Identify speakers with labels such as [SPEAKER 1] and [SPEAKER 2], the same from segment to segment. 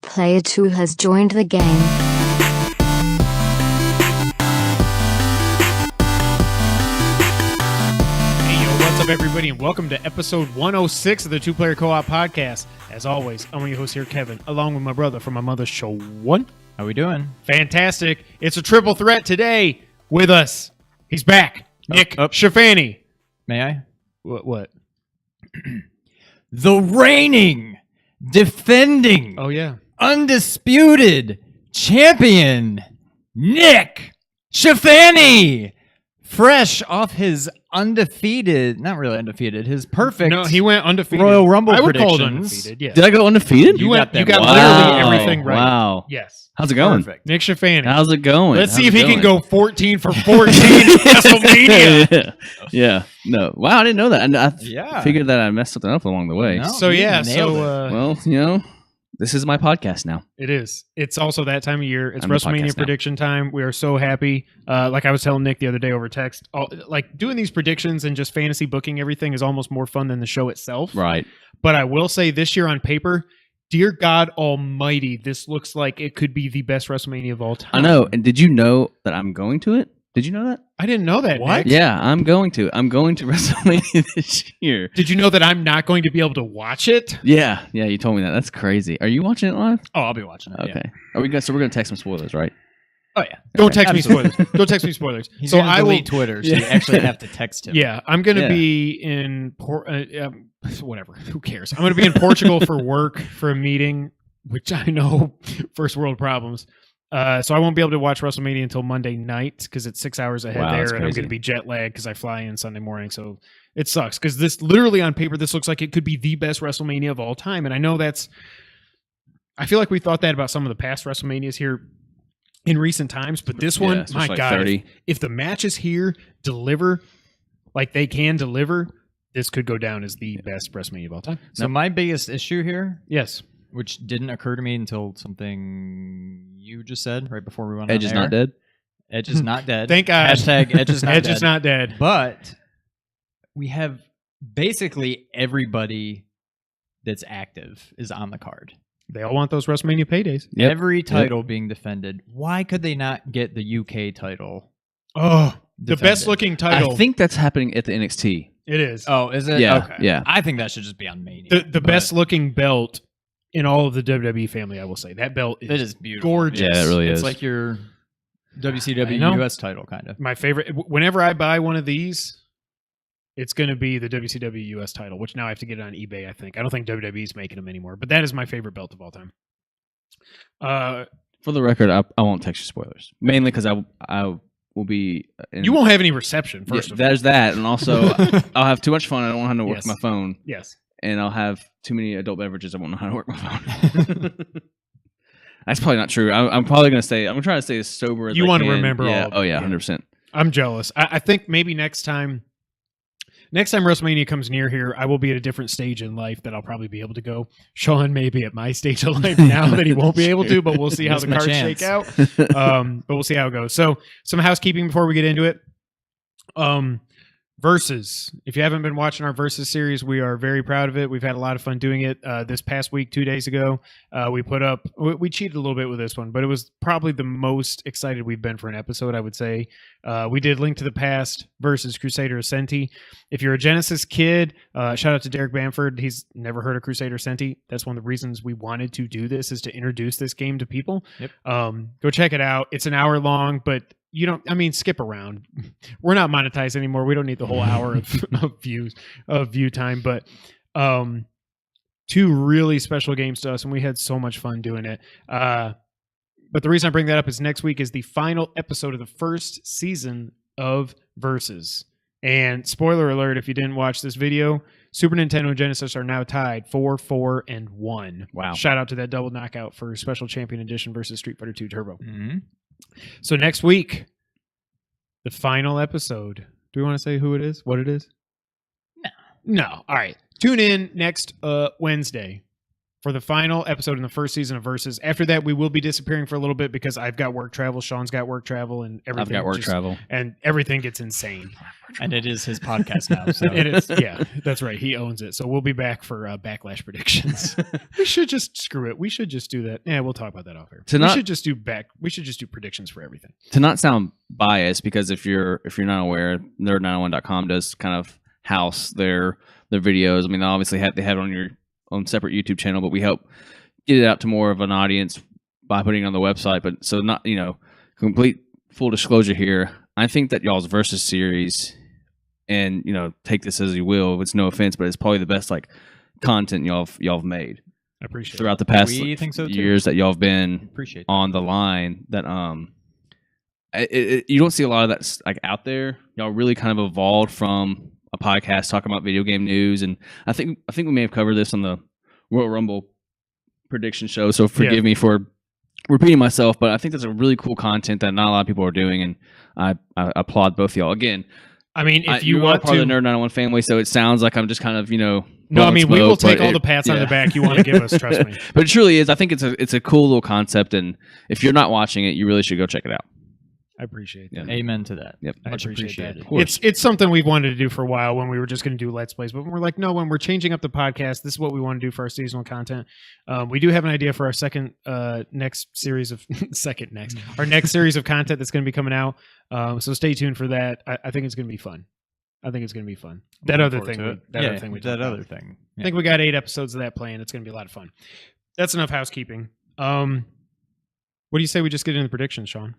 [SPEAKER 1] Player 2 has joined the game.
[SPEAKER 2] Hey, yo, what's up, everybody, and welcome to episode 106 of the Two Player Co-op Podcast. As always, I'm your host here, Kevin, along with my brother from my mother's show, One.
[SPEAKER 3] How we doing?
[SPEAKER 2] Fantastic. It's a triple threat today with us. He's back. Nick Schifani.
[SPEAKER 3] May I?
[SPEAKER 2] What?
[SPEAKER 3] The reigning, defending,
[SPEAKER 2] Oh, yeah.
[SPEAKER 3] undisputed champion, Nick Schifani. Fresh off his undefeated, not really undefeated, his perfect
[SPEAKER 2] No, he went undefeated.
[SPEAKER 3] Royal Rumble
[SPEAKER 2] I would call it
[SPEAKER 3] predictions.
[SPEAKER 2] undefeated, yeah.
[SPEAKER 4] Did I go undefeated?
[SPEAKER 2] You got
[SPEAKER 3] them
[SPEAKER 2] literally
[SPEAKER 4] Wow.
[SPEAKER 2] everything right.
[SPEAKER 4] Wow.
[SPEAKER 2] Yes.
[SPEAKER 4] How's it going?
[SPEAKER 3] Perfect.
[SPEAKER 2] Nick Schifani.
[SPEAKER 4] How's it going?
[SPEAKER 2] Let's see
[SPEAKER 4] How's
[SPEAKER 2] if
[SPEAKER 4] it
[SPEAKER 2] he can
[SPEAKER 4] going?
[SPEAKER 2] go 14 for 14 at WrestleMania.
[SPEAKER 4] Yeah. No. Wow, I didn't know that. And I
[SPEAKER 3] Yeah.
[SPEAKER 4] figured that I messed something up along the way.
[SPEAKER 3] No.
[SPEAKER 2] So,
[SPEAKER 3] you
[SPEAKER 2] yeah.
[SPEAKER 3] nailed
[SPEAKER 2] So,
[SPEAKER 3] it.
[SPEAKER 4] Well, you know, this is my podcast now.
[SPEAKER 2] it is. It's also that time of year. It's
[SPEAKER 4] I'm the
[SPEAKER 2] WrestleMania
[SPEAKER 4] podcast now.
[SPEAKER 2] prediction time. We are so happy. Like I was telling Nick the other day over text, like doing these predictions and just fantasy booking everything is almost more fun than the show itself.
[SPEAKER 4] Right.
[SPEAKER 2] But I will say this year on paper, dear God Almighty, this looks like it could be the best WrestleMania of all time.
[SPEAKER 4] I know. And did you know that I'm going to it? Did you know that?
[SPEAKER 2] I didn't know that.
[SPEAKER 3] What?
[SPEAKER 2] Nick.
[SPEAKER 4] Yeah, I'm going to. I'm going to WrestleMania this year.
[SPEAKER 2] Did you know that I'm not going to be able to watch it?
[SPEAKER 4] Yeah. Yeah, you told me that. That's crazy. Are you watching it live?
[SPEAKER 3] Oh, I'll be watching it.
[SPEAKER 4] Okay.
[SPEAKER 3] Yeah.
[SPEAKER 4] Are we so we're going to text some spoilers, right?
[SPEAKER 3] Oh yeah.
[SPEAKER 2] Don't text me
[SPEAKER 3] Absolutely.
[SPEAKER 2] spoilers. Don't text me spoilers.
[SPEAKER 3] He's
[SPEAKER 2] so
[SPEAKER 3] gonna
[SPEAKER 2] I will.
[SPEAKER 3] delete Twitter, so you actually have to text him.
[SPEAKER 2] Yeah, I'm going to
[SPEAKER 4] Yeah.
[SPEAKER 2] be in whatever. Who cares? I'm going to be in Portugal for work for a meeting, which I know first world problems. So I won't be able to watch WrestleMania until Monday night because it's 6 hours ahead
[SPEAKER 4] Wow,
[SPEAKER 2] there,
[SPEAKER 4] that's
[SPEAKER 2] and I'm
[SPEAKER 4] crazy.
[SPEAKER 2] going to be jet lagged because I fly in Sunday morning. So it sucks because this literally on paper this looks like it could be the best WrestleMania of all time, and I know that's. I feel like we thought that about some of the past WrestleManias here in recent times, but this one,
[SPEAKER 4] Yeah, especially
[SPEAKER 2] my
[SPEAKER 4] like
[SPEAKER 2] God,
[SPEAKER 4] 30.
[SPEAKER 2] if the matches here deliver like they can deliver, this could go down as the best WrestleMania of all time.
[SPEAKER 3] So my biggest issue here,
[SPEAKER 2] Yes.
[SPEAKER 3] which didn't occur to me until something you just said right before we went
[SPEAKER 4] Edge
[SPEAKER 3] on
[SPEAKER 4] is
[SPEAKER 3] air.
[SPEAKER 4] not dead.
[SPEAKER 3] Edge is not dead.
[SPEAKER 2] Thank God.
[SPEAKER 3] Hashtag Edge is not
[SPEAKER 2] Edge
[SPEAKER 3] dead.
[SPEAKER 2] is not dead.
[SPEAKER 3] But we have basically everybody that's active is on the card.
[SPEAKER 2] They all want those WrestleMania paydays.
[SPEAKER 4] Yep.
[SPEAKER 3] Every title being defended. Why could they not get the UK title?
[SPEAKER 2] Oh, the
[SPEAKER 3] defended?
[SPEAKER 2] best looking title.
[SPEAKER 4] I think that's happening at the NXT.
[SPEAKER 2] it is.
[SPEAKER 3] Oh, is it?
[SPEAKER 4] Yeah,
[SPEAKER 3] Okay.
[SPEAKER 4] yeah.
[SPEAKER 3] I think that should just be on Mania.
[SPEAKER 2] The best looking belt in all of the WWE family, I will say. That belt
[SPEAKER 3] It
[SPEAKER 2] is
[SPEAKER 3] is beautiful.
[SPEAKER 2] gorgeous.
[SPEAKER 4] Yeah, it really
[SPEAKER 3] It's
[SPEAKER 4] is.
[SPEAKER 3] like your
[SPEAKER 2] I
[SPEAKER 3] WCW
[SPEAKER 2] know.
[SPEAKER 3] US title, kind of.
[SPEAKER 2] my favorite. Whenever I buy one of these, it's going to be the WCW US title, which now I have to get it on eBay, I think. I don't think WWE's making them anymore, but that is my favorite belt of all time.
[SPEAKER 4] For the record, I won't text you spoilers. Mainly because I will be.
[SPEAKER 2] You won't have any reception, first of all.
[SPEAKER 4] There's that, and also I'll have too much fun. I don't know how to work
[SPEAKER 2] Yes.
[SPEAKER 4] my phone,
[SPEAKER 2] Yes.
[SPEAKER 4] and I'll have too many adult beverages. I won't know how to work my phone. That's probably not true. I'm probably gonna say. I'm trying to stay as sober as
[SPEAKER 2] You
[SPEAKER 4] I
[SPEAKER 2] want to
[SPEAKER 4] can.
[SPEAKER 2] remember
[SPEAKER 4] Yeah.
[SPEAKER 2] all of
[SPEAKER 4] Oh
[SPEAKER 2] it,
[SPEAKER 4] yeah,
[SPEAKER 2] yeah.
[SPEAKER 4] 100%.
[SPEAKER 2] I'm jealous. I think maybe next time WrestleMania comes near here, I will be at a different stage in life that I'll probably be able to go. Sean may be at my stage of life now that he won't be able to, but we'll see how
[SPEAKER 3] Missed
[SPEAKER 2] the
[SPEAKER 3] my
[SPEAKER 2] cards
[SPEAKER 3] chance.
[SPEAKER 2] shake out. But we'll see how it goes. So some housekeeping before we get into it. Versus. If you haven't been watching our Versus series, we are very proud of it. We've had a lot of fun doing it. This past week, 2 days ago, we put up. We cheated a little bit with this one, but it was probably the most excited we've been for an episode, I would say. We did Link to the Past versus Crusader Ascenti. If you're a Genesis kid, shout out to Derek Bamford. He's never heard of Crusader Ascenti. That's one of the reasons we wanted to do this, is to introduce this game to people.
[SPEAKER 3] Yep.
[SPEAKER 2] Go check it out. It's an hour long, but you don't. I mean, skip around. We're not monetized anymore. We don't need the whole hour of view time. But two really special games to us, and we had so much fun doing it. But the reason I bring that up is next week is the final episode of the first season of Versus. And spoiler alert, if you didn't watch this video, Super Nintendo and Genesis are now tied 4-4-1.
[SPEAKER 3] Wow.
[SPEAKER 2] Shout out to that double knockout for Special Champion Edition versus Street Fighter 2 Turbo.
[SPEAKER 3] Mhm.
[SPEAKER 2] So next week, the final episode. Do we want to say who it is? What it is? No. All right. Tune in next Wednesday for the final episode in the first season of Versus. After that, we will be disappearing for a little bit because I've got work travel, Sean's got work travel, and everything.
[SPEAKER 4] I've got work travel,
[SPEAKER 2] and everything gets insane.
[SPEAKER 3] And it is his podcast now. So
[SPEAKER 2] It is, yeah, that's right. He owns it. So we'll be back for Backlash predictions. We should just screw it. We should just do that. Yeah, we'll talk about that off air. We should just do predictions for everything.
[SPEAKER 4] To not sound biased, because if you're not aware, nerd901.com does kind of house their videos. I mean, obviously they have it on your own separate YouTube channel, but we help get it out to more of an audience by putting it on the website. But so not, complete full disclosure here. I think that y'all's Versus series, and take this as you will, it's no offense, but it's probably the best like content y'all have made.
[SPEAKER 2] I appreciate
[SPEAKER 4] throughout the past
[SPEAKER 3] think so
[SPEAKER 4] years that y'all have been on the line. That you don't see a lot of that like out there. Y'all really kind of evolved from a podcast talking about video game news, and I think we may have covered this on the Royal Rumble prediction show. So forgive me for repeating myself, but I think that's a really cool content that not a lot of people are doing, and I applaud both of y'all. Again,
[SPEAKER 2] I mean, if you want
[SPEAKER 4] part
[SPEAKER 2] to,
[SPEAKER 4] of the Nerd 901 family, so it sounds like I'm just kind of
[SPEAKER 2] No, I mean, we will take all the pats on the back you want to give us. Trust me.
[SPEAKER 4] But it truly is. I think it's a cool little concept, and if you're not watching it, you really should go check it out.
[SPEAKER 2] I appreciate that.
[SPEAKER 3] Amen to that.
[SPEAKER 4] Yep.
[SPEAKER 3] Much
[SPEAKER 2] appreciated.
[SPEAKER 3] appreciated.
[SPEAKER 2] It's something we've wanted to do for a while when we were just going to do Let's Plays, but we're like, no, when we're changing up the podcast, this is what we want to do for our seasonal content. We do have an idea for our next series of our next series of content that's going to be coming out. So stay tuned for that. I think it's going to be fun. That other thing. I think we got 8 episodes of that planned. It's going to be a lot of fun. That's enough housekeeping. What do you say we just get into the predictions, Sean?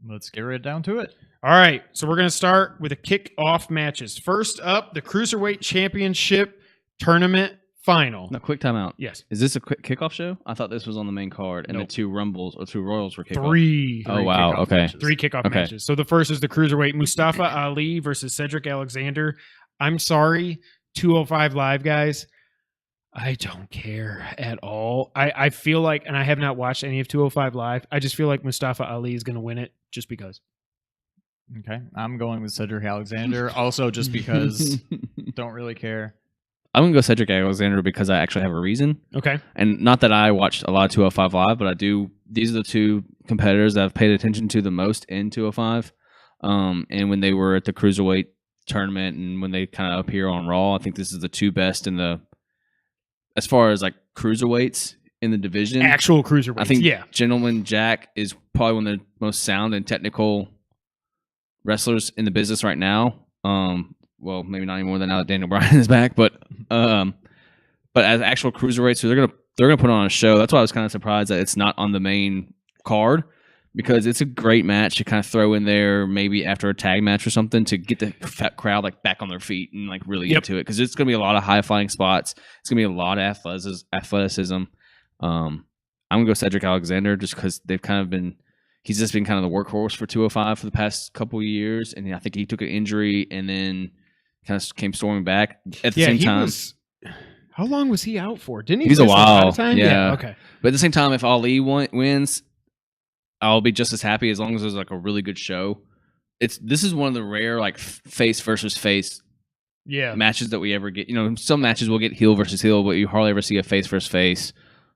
[SPEAKER 3] Let's get right down to it.
[SPEAKER 2] All right, so we're going to start with the kick-off matches. First up, the Cruiserweight Championship Tournament Final.
[SPEAKER 4] Now, quick timeout.
[SPEAKER 2] Yes.
[SPEAKER 4] Is this a quick kickoff show? I thought this was on the main card, and the 2 Rumbles or 2 Royals were kickoff.
[SPEAKER 2] 3.
[SPEAKER 4] Oh, wow. Okay.
[SPEAKER 2] Matches. 3 kickoff matches. So the first is the Cruiserweight Mustafa Ali versus Cedric Alexander. I'm sorry, 205 Live guys. I don't care at all. I feel like, and I have not watched any of 205 Live, I just feel like Mustafa Ali is going to win it just because.
[SPEAKER 3] Okay. I'm going with Cedric Alexander. Also just because. Don't really care.
[SPEAKER 4] I'm going to go Cedric Alexander because I actually have a reason.
[SPEAKER 2] Okay.
[SPEAKER 4] And not that I watched a lot of 205 Live, but I do. These are the 2 competitors that I've paid attention to the most in 205. And when they were at the Cruiserweight tournament and when they kind of appear on Raw, I think this is the 2 best in the, as far as like cruiserweights in the division.
[SPEAKER 2] Actual cruiserweights.
[SPEAKER 4] I think
[SPEAKER 2] Gentleman
[SPEAKER 4] Jack is probably one of the most sound and technical wrestlers in the business right now. Well, maybe not anymore than now that Daniel Bryan is back, but as actual cruiserweights, so they're gonna put on a show. That's why I was kind of surprised that it's not on the main card, because it's a great match to kind of throw in there maybe after a tag match or something to get the crowd like back on their feet and like really into it, because it's gonna be a lot of high flying spots. It's gonna be a lot of athleticism. I'm gonna go Cedric Alexander just because they've kind of been. He's just been kind of the workhorse for 205 for the past couple of years, and I think he took an injury and then kind of came storming back at the same time.
[SPEAKER 2] How long was he out for? Didn't he?
[SPEAKER 4] He's a while.
[SPEAKER 2] Time?
[SPEAKER 4] Yeah.
[SPEAKER 2] Okay.
[SPEAKER 4] But at the same time, if Ali wins, I'll be just as happy as long as there's like a really good show. This is one of the rare like face versus face matches that we ever get. Some matches we'll get heel versus heel, but you hardly ever see a face versus face.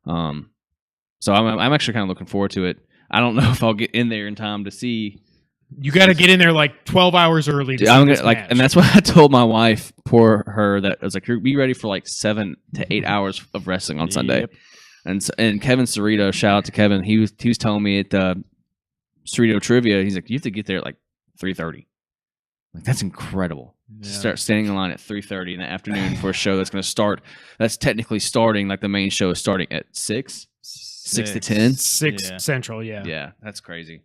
[SPEAKER 4] So I'm actually kind of looking forward to it. I don't know if I'll get in there in time to see.
[SPEAKER 2] You got to get in there like 12 hours early.
[SPEAKER 4] Dude, and that's why I told my wife, poor her, that I was like, "Be ready for like 7 to 8 hours of wrestling on Sunday." And Kevin Cerrito, shout out to Kevin. He was telling me at Cerrito Trivia, he's like, "You have to get there at like 3:30." Like, that's incredible. Yeah. Start standing in line at 3:30 in the afternoon for a show that's going to start. That's technically starting. Like the main show is starting at 6 to 10.
[SPEAKER 2] 6 Central.
[SPEAKER 4] Yeah, that's crazy.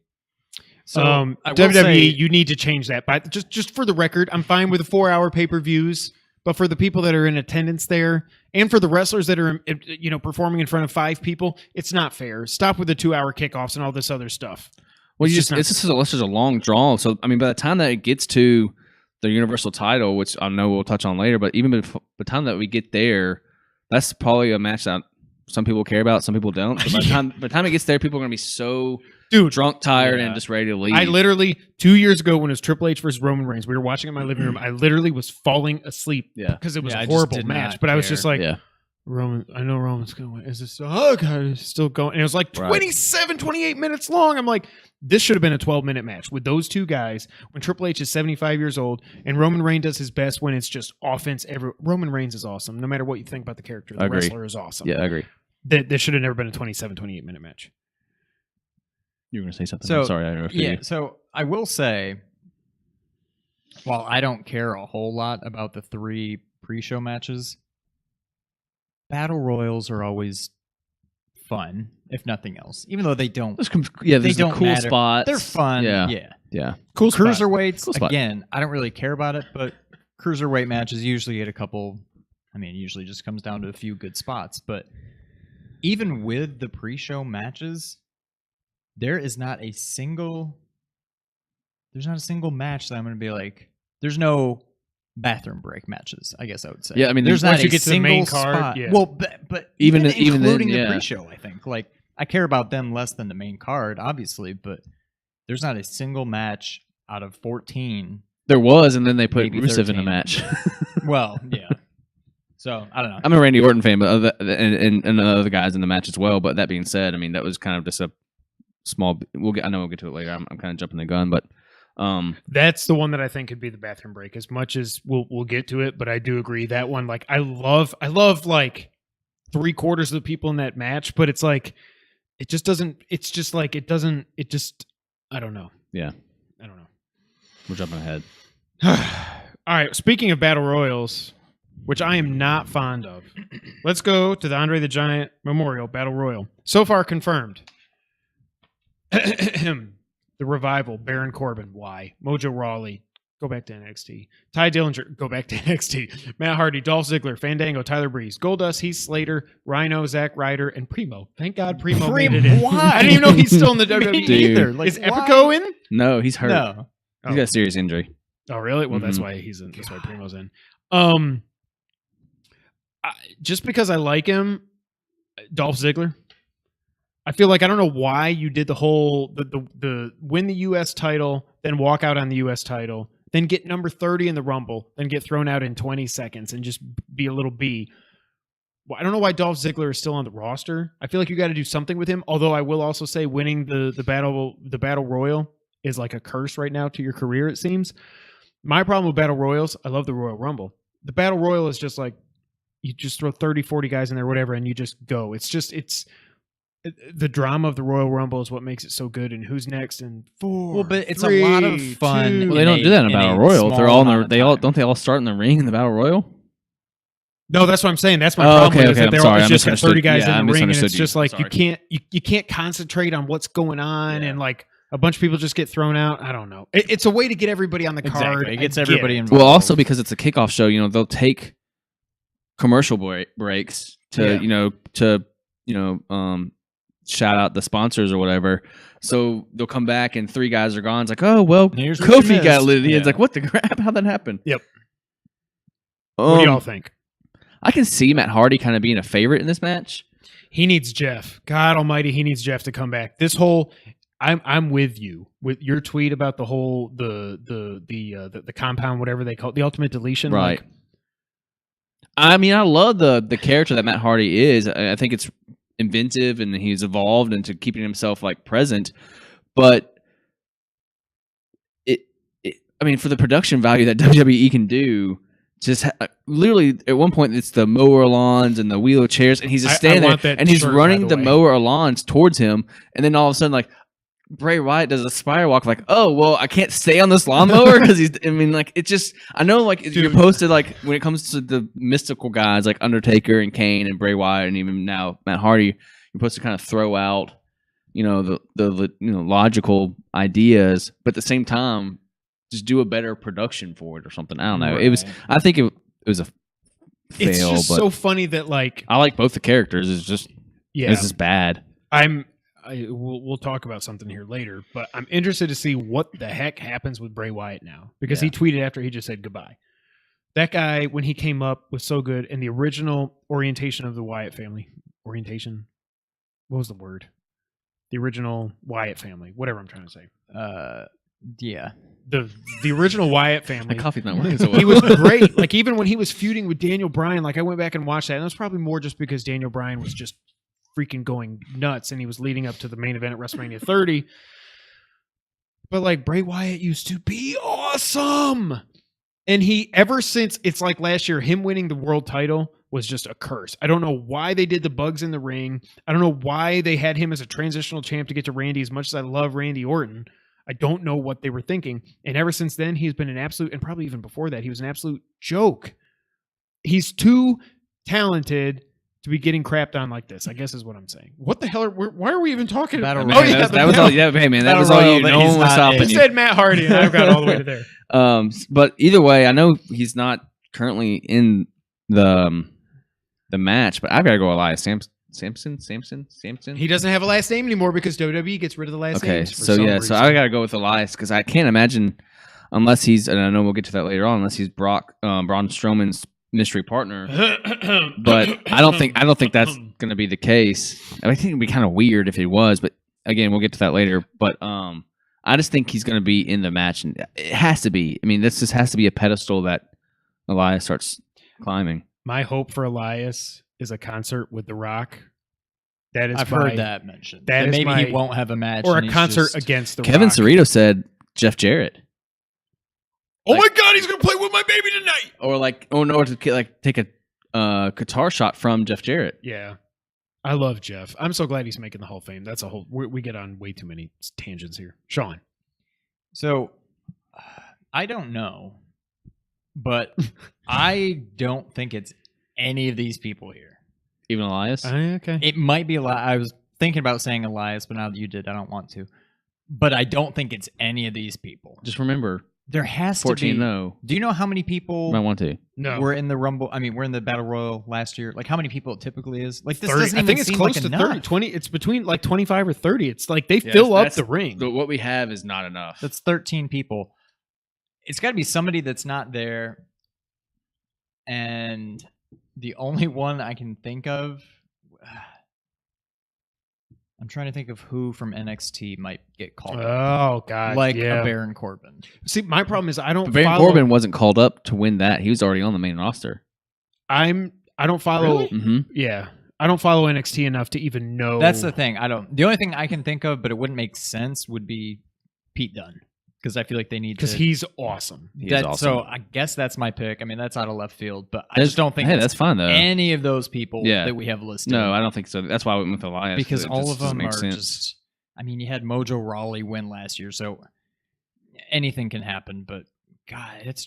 [SPEAKER 2] So WWE, you need to change that. But just for the record, I'm fine with the 4-hour pay-per-views. But for the people that are in attendance there, and for the wrestlers that are performing in front of 5 people, it's not fair. Stop with the 2-hour kickoffs and all this other stuff.
[SPEAKER 4] Well, it's just a long draw. So I mean, by the time that it gets to the Universal title, which I know we'll touch on later, but even by the time that we get there, that's probably a match that some people care about, some people don't. But by the time it gets there, people are going to be so drunk, tired, and just ready to leave.
[SPEAKER 2] I literally, 2 years ago when it was Triple H versus Roman Reigns, we were watching in my living room. I literally was falling asleep because it was a horrible match. But I was just like, I know Roman's going to win. Is this, oh God, it's still going. And it was like 28 minutes long. I'm like, this should have been a 12-minute match with those two guys when Triple H is 75 years old and Roman Reigns does his best when it's just offense. Roman Reigns is awesome. No matter what you think about the character, the wrestler is awesome.
[SPEAKER 4] Yeah, I agree.
[SPEAKER 2] This should have never been a 28-minute match.
[SPEAKER 4] You were going to say something.
[SPEAKER 3] So,
[SPEAKER 4] I'm sorry, I interrupted you.
[SPEAKER 3] So I will say, while I don't care a whole lot about the 3 pre-show matches, Battle Royals are always fun, if nothing else. Even though they don't,
[SPEAKER 4] they don't cool
[SPEAKER 3] matter.
[SPEAKER 4] spots.
[SPEAKER 3] They're fun.
[SPEAKER 4] Yeah.
[SPEAKER 2] Cool
[SPEAKER 3] Cruiserweights,
[SPEAKER 4] cool spot.
[SPEAKER 3] Again, I don't really care about it, but Cruiserweight matches usually get a couple. I mean, it usually just comes down to a few good spots. But even with the pre-show matches, there's not a single match that I'm going to be like, there's no bathroom break matches, I guess I would say.
[SPEAKER 4] Yeah, I mean,
[SPEAKER 3] there's not
[SPEAKER 2] once you
[SPEAKER 3] a
[SPEAKER 2] get to the
[SPEAKER 3] single
[SPEAKER 2] main card,
[SPEAKER 3] spot.
[SPEAKER 2] yeah.
[SPEAKER 3] Well, but
[SPEAKER 4] even
[SPEAKER 3] including
[SPEAKER 4] then,
[SPEAKER 3] the pre-show, I think. Like, I care about them less than the main card, obviously, but there's not a single match out of 14.
[SPEAKER 4] There was, and then they put
[SPEAKER 3] Maybe
[SPEAKER 4] Rusev
[SPEAKER 3] 13.
[SPEAKER 4] in a match.
[SPEAKER 3] Well, yeah. So, I don't know.
[SPEAKER 4] I'm a Randy Orton fan, but and the other guys in the match as well. But that being said, I mean, that was kind of just a small. I know we'll get to it later. I'm kind of jumping the gun, but
[SPEAKER 2] that's the one that I think could be the bathroom break. As much as we'll get to it, but I do agree that one. Like I love like 3/4 of the people in that match, but it's like it just doesn't. It's just like it doesn't. It just I don't know.
[SPEAKER 4] Yeah,
[SPEAKER 2] I don't know.
[SPEAKER 4] We're jumping ahead.
[SPEAKER 2] All right. Speaking of battle royals, which I am not fond of, let's go to the Andre the Giant Memorial Battle Royal. So far confirmed. The Revival, Baron Corbin, why? Mojo Rawley, go back to NXT. Ty Dillinger, go back to NXT. Matt Hardy, Dolph Ziggler, Fandango, Tyler Breeze, Goldust, Heath Slater, Rhino, Zack Ryder, and Primo. Thank God Primo made it in.
[SPEAKER 3] Why?
[SPEAKER 2] I didn't even know he's still in the WWE
[SPEAKER 4] Dude.
[SPEAKER 2] either. Like, is Epico in?
[SPEAKER 4] No, he's hurt.
[SPEAKER 3] No.
[SPEAKER 4] He's got a serious injury.
[SPEAKER 2] Oh, really? Well, that's
[SPEAKER 4] Mhm.
[SPEAKER 2] why he's in. That's why Primo's in. Just because I like him, Dolph Ziggler. I feel like I don't know why you did the whole the win the U.S. title, then walk out on the U.S. title, then get number 30 in the Rumble, then get thrown out in 20 seconds and just be a little B. Well, I don't know why Dolph Ziggler is still on the roster. I feel like you got to do something with him. Although I will also say winning the battle royal is like a curse right now to your career. It seems. My problem with battle royals, I love the Royal Rumble. The battle royal is just like you just throw 30, 40 guys in there, whatever, and you just go. It's the drama of the Royal Rumble is what makes it so good. And who's next? And 4.
[SPEAKER 3] Well, but it's
[SPEAKER 2] 3,
[SPEAKER 3] a lot of fun.
[SPEAKER 2] 2.
[SPEAKER 4] Well, they don't do that in a battle royal. They're all in
[SPEAKER 3] small
[SPEAKER 4] the, don't they all start in the ring in the battle royal?
[SPEAKER 2] No, that's what I'm saying. That's my problem.
[SPEAKER 4] Okay,
[SPEAKER 2] Is that
[SPEAKER 4] I'm
[SPEAKER 2] they're
[SPEAKER 4] sorry.
[SPEAKER 2] all
[SPEAKER 4] I
[SPEAKER 2] just got 30 guys
[SPEAKER 4] misunderstood.
[SPEAKER 2] in the ring, and it's
[SPEAKER 4] misunderstood
[SPEAKER 2] just
[SPEAKER 4] you.
[SPEAKER 2] like
[SPEAKER 4] Sorry.
[SPEAKER 2] you can't concentrate on what's going on,
[SPEAKER 3] Yeah.
[SPEAKER 2] and like a bunch of people just get thrown out. I don't know. It's a way to get everybody on the card.
[SPEAKER 3] Exactly. It gets
[SPEAKER 2] I get
[SPEAKER 3] everybody
[SPEAKER 2] it.
[SPEAKER 3] involved.
[SPEAKER 4] Well, also because it's a kickoff show, they'll take commercial breaks to shout out the sponsors or whatever. So they'll come back and 3 guys are gone. It's like, oh well,
[SPEAKER 3] Here's what you
[SPEAKER 4] Kofi got
[SPEAKER 3] missed.
[SPEAKER 4] lit.
[SPEAKER 3] Yeah.
[SPEAKER 4] It's like, what the crap? How'd that happen?
[SPEAKER 2] Yep. What do y'all think?
[SPEAKER 4] I can see Matt Hardy kind of being a favorite in this match.
[SPEAKER 2] He needs Jeff. God Almighty, he needs Jeff to come back. This whole, I'm with you with your tweet about the whole the compound, whatever they call it, the ultimate deletion.
[SPEAKER 4] Right.
[SPEAKER 2] Like,
[SPEAKER 4] I mean, I love the character that Matt Hardy is. I think it's inventive and he's evolved into keeping himself like present. But I mean, for the production value that WWE can do, just literally at one point it's the mower lawns and the wheelchairs, and he's just standing
[SPEAKER 2] want
[SPEAKER 4] there
[SPEAKER 2] that
[SPEAKER 4] and he's
[SPEAKER 2] shirt,
[SPEAKER 4] running
[SPEAKER 2] by the
[SPEAKER 4] the
[SPEAKER 2] way.
[SPEAKER 4] mower lawns towards him, and then all of a sudden like Bray Wyatt does a spider walk, like, oh well, I can't stay on this lawnmower because he's. I mean, like, it just. I know, like, you're posted like when it comes to the mystical guys like Undertaker and Kane and Bray Wyatt and even now Matt Hardy, you're supposed to kind of throw out, the logical ideas, but at the same time, just do a better production for it or something. I don't know. It was. I think it was a fail.
[SPEAKER 2] it's just
[SPEAKER 4] but
[SPEAKER 2] so funny that like
[SPEAKER 4] I like both the characters. It's just this is bad.
[SPEAKER 2] We'll talk about something here later, but I'm interested to see what the heck happens with Bray Wyatt now, because he tweeted after he just said goodbye. That guy, when he came up, was so good, and the original orientation of the Wyatt family. Orientation? What was the word? The original Wyatt family. Whatever I'm trying to say.
[SPEAKER 3] Yeah.
[SPEAKER 2] The original Wyatt family.
[SPEAKER 4] The coffee's not working so well.
[SPEAKER 2] He was great. Like even when he was feuding with Daniel Bryan, like I went back and watched that, and it was probably more just because Daniel Bryan was just freaking going nuts, and he was leading up to the main event at WrestleMania 30. But like Bray Wyatt used to be awesome, and he ever since it's like last year, him winning the world title was just a curse. I don't know why they did the bugs in the ring. I don't know why they had him as a transitional champ to get to Randy. As much as I love Randy Orton, I don't know what they were thinking. And ever since then, he's been an absolute, and probably even before that, he was an absolute joke. He's too talented to be getting crapped on like this, I guess is what I'm saying. What the hell why are we even talking about?
[SPEAKER 3] Battle Royal.
[SPEAKER 4] That was all. Yeah, hey man, that
[SPEAKER 3] Battle
[SPEAKER 4] was all
[SPEAKER 3] Royal
[SPEAKER 4] you.
[SPEAKER 3] that
[SPEAKER 4] No
[SPEAKER 3] he's
[SPEAKER 4] one was
[SPEAKER 3] not
[SPEAKER 4] stopping
[SPEAKER 3] in.
[SPEAKER 2] You
[SPEAKER 4] you.
[SPEAKER 2] said Matt Hardy, and I've got all the way to there.
[SPEAKER 4] But either way, I know he's not currently in the match, but I've got to go Elias Samson.
[SPEAKER 2] He doesn't have a last name anymore because WWE gets rid of the last
[SPEAKER 4] Okay,
[SPEAKER 2] names. For
[SPEAKER 4] so
[SPEAKER 2] some
[SPEAKER 4] yeah,
[SPEAKER 2] reason.
[SPEAKER 4] so I got to go with Elias because I can't imagine unless he's, and I know we'll get to that later on, unless he's Braun Strowman's mystery partner. But I don't think that's going to be the case. I think it'd be kind of weird if it was, but again, we'll get to that later. But I just think he's going to be in the match, and it has to be. I mean, this just has to be a pedestal that Elias starts climbing.
[SPEAKER 2] My hope for Elias is a concert with The Rock. That is
[SPEAKER 3] I've heard that mentioned.
[SPEAKER 2] that
[SPEAKER 3] That
[SPEAKER 2] is
[SPEAKER 3] maybe
[SPEAKER 2] my-
[SPEAKER 3] he won't have a match.
[SPEAKER 2] or
[SPEAKER 3] and
[SPEAKER 2] a
[SPEAKER 3] he's
[SPEAKER 2] concert
[SPEAKER 3] just-
[SPEAKER 2] against The
[SPEAKER 4] Kevin
[SPEAKER 2] Rock.
[SPEAKER 4] Cerrito said Jeff Jarrett.
[SPEAKER 2] Oh my God, he's going to play with my baby tonight.
[SPEAKER 4] Or to take a guitar shot from Jeff Jarrett.
[SPEAKER 2] Yeah. I love Jeff. I'm so glad he's making the Hall of Fame. That's a whole, we get on way too many tangents here. Sean.
[SPEAKER 3] So, I don't know, but I don't think it's any of these people here.
[SPEAKER 4] Even Elias.
[SPEAKER 2] Okay.
[SPEAKER 3] It might be Elias. I was thinking about saying Elias, but now that you did, I don't want to. But I don't think it's any of these people.
[SPEAKER 4] Just remember,
[SPEAKER 3] There has to
[SPEAKER 4] 14
[SPEAKER 3] be.
[SPEAKER 4] no.
[SPEAKER 3] Do you know how many people
[SPEAKER 4] Might want to.
[SPEAKER 2] No.
[SPEAKER 3] were in the Rumble? I mean, we're in the Battle Royal last year. Like, how many people it typically is? Like, this
[SPEAKER 2] 30.
[SPEAKER 3] doesn't
[SPEAKER 2] I
[SPEAKER 3] even
[SPEAKER 2] think it's
[SPEAKER 3] seem
[SPEAKER 2] close
[SPEAKER 3] like
[SPEAKER 2] to
[SPEAKER 3] enough.
[SPEAKER 2] 30. 20. It's between like 25 or 30. It's like they fill up the ring.
[SPEAKER 4] What we have is not enough.
[SPEAKER 3] That's 13 people. It's got to be somebody that's not there. And the only one I can think of, I'm trying to think of who from NXT might get called up.
[SPEAKER 2] Oh God.
[SPEAKER 3] Like
[SPEAKER 2] yeah.
[SPEAKER 3] a Baron Corbin.
[SPEAKER 2] See, my problem is I don't
[SPEAKER 4] But Baron
[SPEAKER 2] follow.
[SPEAKER 4] Corbin wasn't called up to win that. He was already on the main roster.
[SPEAKER 2] I don't follow.
[SPEAKER 3] Really?
[SPEAKER 4] Mm-hmm.
[SPEAKER 2] Yeah. I don't follow NXT enough to even know.
[SPEAKER 3] That's the thing. The only thing I can think of, but it wouldn't make sense, would be Pete Dunne. Because I feel like they need to.
[SPEAKER 2] because he's awesome.
[SPEAKER 4] He is awesome.
[SPEAKER 3] So I guess that's my pick. I mean, that's out of left field, but I just don't think
[SPEAKER 4] Hey,
[SPEAKER 3] it's
[SPEAKER 4] that's fine though.
[SPEAKER 3] any of those people
[SPEAKER 4] Yeah.
[SPEAKER 3] that we have listed.
[SPEAKER 4] No, I don't think so. That's why I went with Elias.
[SPEAKER 3] because
[SPEAKER 4] it
[SPEAKER 3] all
[SPEAKER 4] just
[SPEAKER 3] of
[SPEAKER 4] doesn't
[SPEAKER 3] them
[SPEAKER 4] make
[SPEAKER 3] are
[SPEAKER 4] sense.
[SPEAKER 3] just. I mean, you had Mojo Rawley win last year, so anything can happen. But God, it's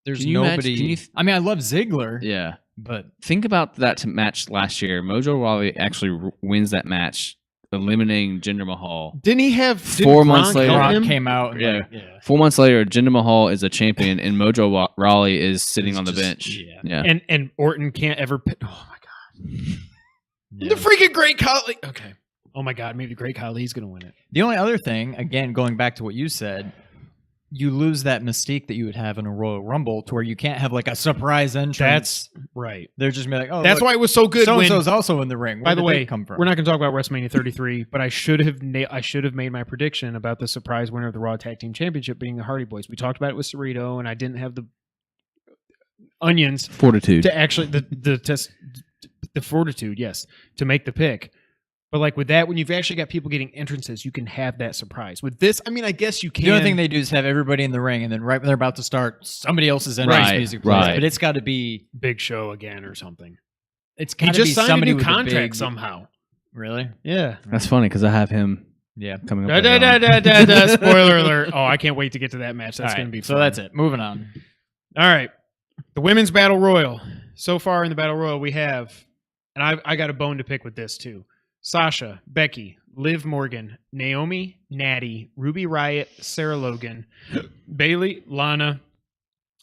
[SPEAKER 3] there's
[SPEAKER 4] Can you imagine-
[SPEAKER 3] nobody.
[SPEAKER 4] can you
[SPEAKER 3] I mean, I love Ziggler,
[SPEAKER 4] Yeah.
[SPEAKER 3] but
[SPEAKER 4] Think about that match last year. Mojo Rawley actually wins that match, eliminating Jinder Mahal.
[SPEAKER 2] Didn't he have
[SPEAKER 4] 4 months
[SPEAKER 2] Gronk
[SPEAKER 4] later-
[SPEAKER 2] help
[SPEAKER 3] Gronk
[SPEAKER 2] him?
[SPEAKER 3] came out. And
[SPEAKER 4] Yeah.
[SPEAKER 3] 4
[SPEAKER 4] months later, Jinder Mahal is a champion, and Mojo Rawley is sitting
[SPEAKER 3] He's
[SPEAKER 4] on the
[SPEAKER 3] just-
[SPEAKER 4] bench.
[SPEAKER 3] yeah.
[SPEAKER 2] And Orton can't ever. Oh my God.
[SPEAKER 3] Yeah.
[SPEAKER 2] The freaking Great Khali. Okay. Oh my God. Maybe the Great Khali's gonna win it.
[SPEAKER 3] The only other thing, again, going back to what you said, you lose that mystique that you would have in a Royal Rumble to where you can't have like a surprise entrance.
[SPEAKER 2] That's right.
[SPEAKER 3] They're just gonna be like, oh,
[SPEAKER 2] That's why it was so good.
[SPEAKER 3] so and
[SPEAKER 2] when,
[SPEAKER 3] so's also in the ring. Where
[SPEAKER 2] by the
[SPEAKER 3] did
[SPEAKER 2] way,
[SPEAKER 3] they come from?
[SPEAKER 2] we're not going to talk about WrestleMania 33, but I should have made my prediction about the surprise winner of the Raw Tag Team Championship being the Hardy Boys. We talked about it with Cerrito, and I didn't have the onions
[SPEAKER 4] Fortitude.
[SPEAKER 2] to actually the fortitude, yes, to make the pick. But like with that, when you've actually got people getting entrances, you can have that surprise. With this, I mean, I guess you can.
[SPEAKER 3] The only thing they do is have everybody in the ring, and then right when they're about to start, somebody else's entrance
[SPEAKER 4] Right,
[SPEAKER 3] music plays.
[SPEAKER 4] right.
[SPEAKER 3] But it's got to be.
[SPEAKER 2] Big Show again or something.
[SPEAKER 3] It's
[SPEAKER 2] He
[SPEAKER 3] got to be
[SPEAKER 2] just signed a
[SPEAKER 3] somebody
[SPEAKER 2] new
[SPEAKER 3] with
[SPEAKER 2] contract
[SPEAKER 3] big,
[SPEAKER 2] somehow.
[SPEAKER 3] Really?
[SPEAKER 2] Yeah.
[SPEAKER 4] That's funny because I have him
[SPEAKER 3] Yeah.
[SPEAKER 4] coming
[SPEAKER 2] Da,
[SPEAKER 4] up.
[SPEAKER 2] da,
[SPEAKER 4] later
[SPEAKER 2] da,
[SPEAKER 4] on.
[SPEAKER 2] da, da, da. Spoiler alert. Oh, I can't wait to get to that match. That's
[SPEAKER 3] All
[SPEAKER 2] going
[SPEAKER 3] right,
[SPEAKER 2] to be
[SPEAKER 3] so
[SPEAKER 2] fun.
[SPEAKER 3] that's it. Moving on.
[SPEAKER 2] All right. The Women's Battle Royal. So far in the Battle Royal, we have, and I got a bone to pick with this too. Sasha, Becky, Liv Morgan, Naomi, Natty, Ruby Riott, Sarah Logan, Bayley, Lana,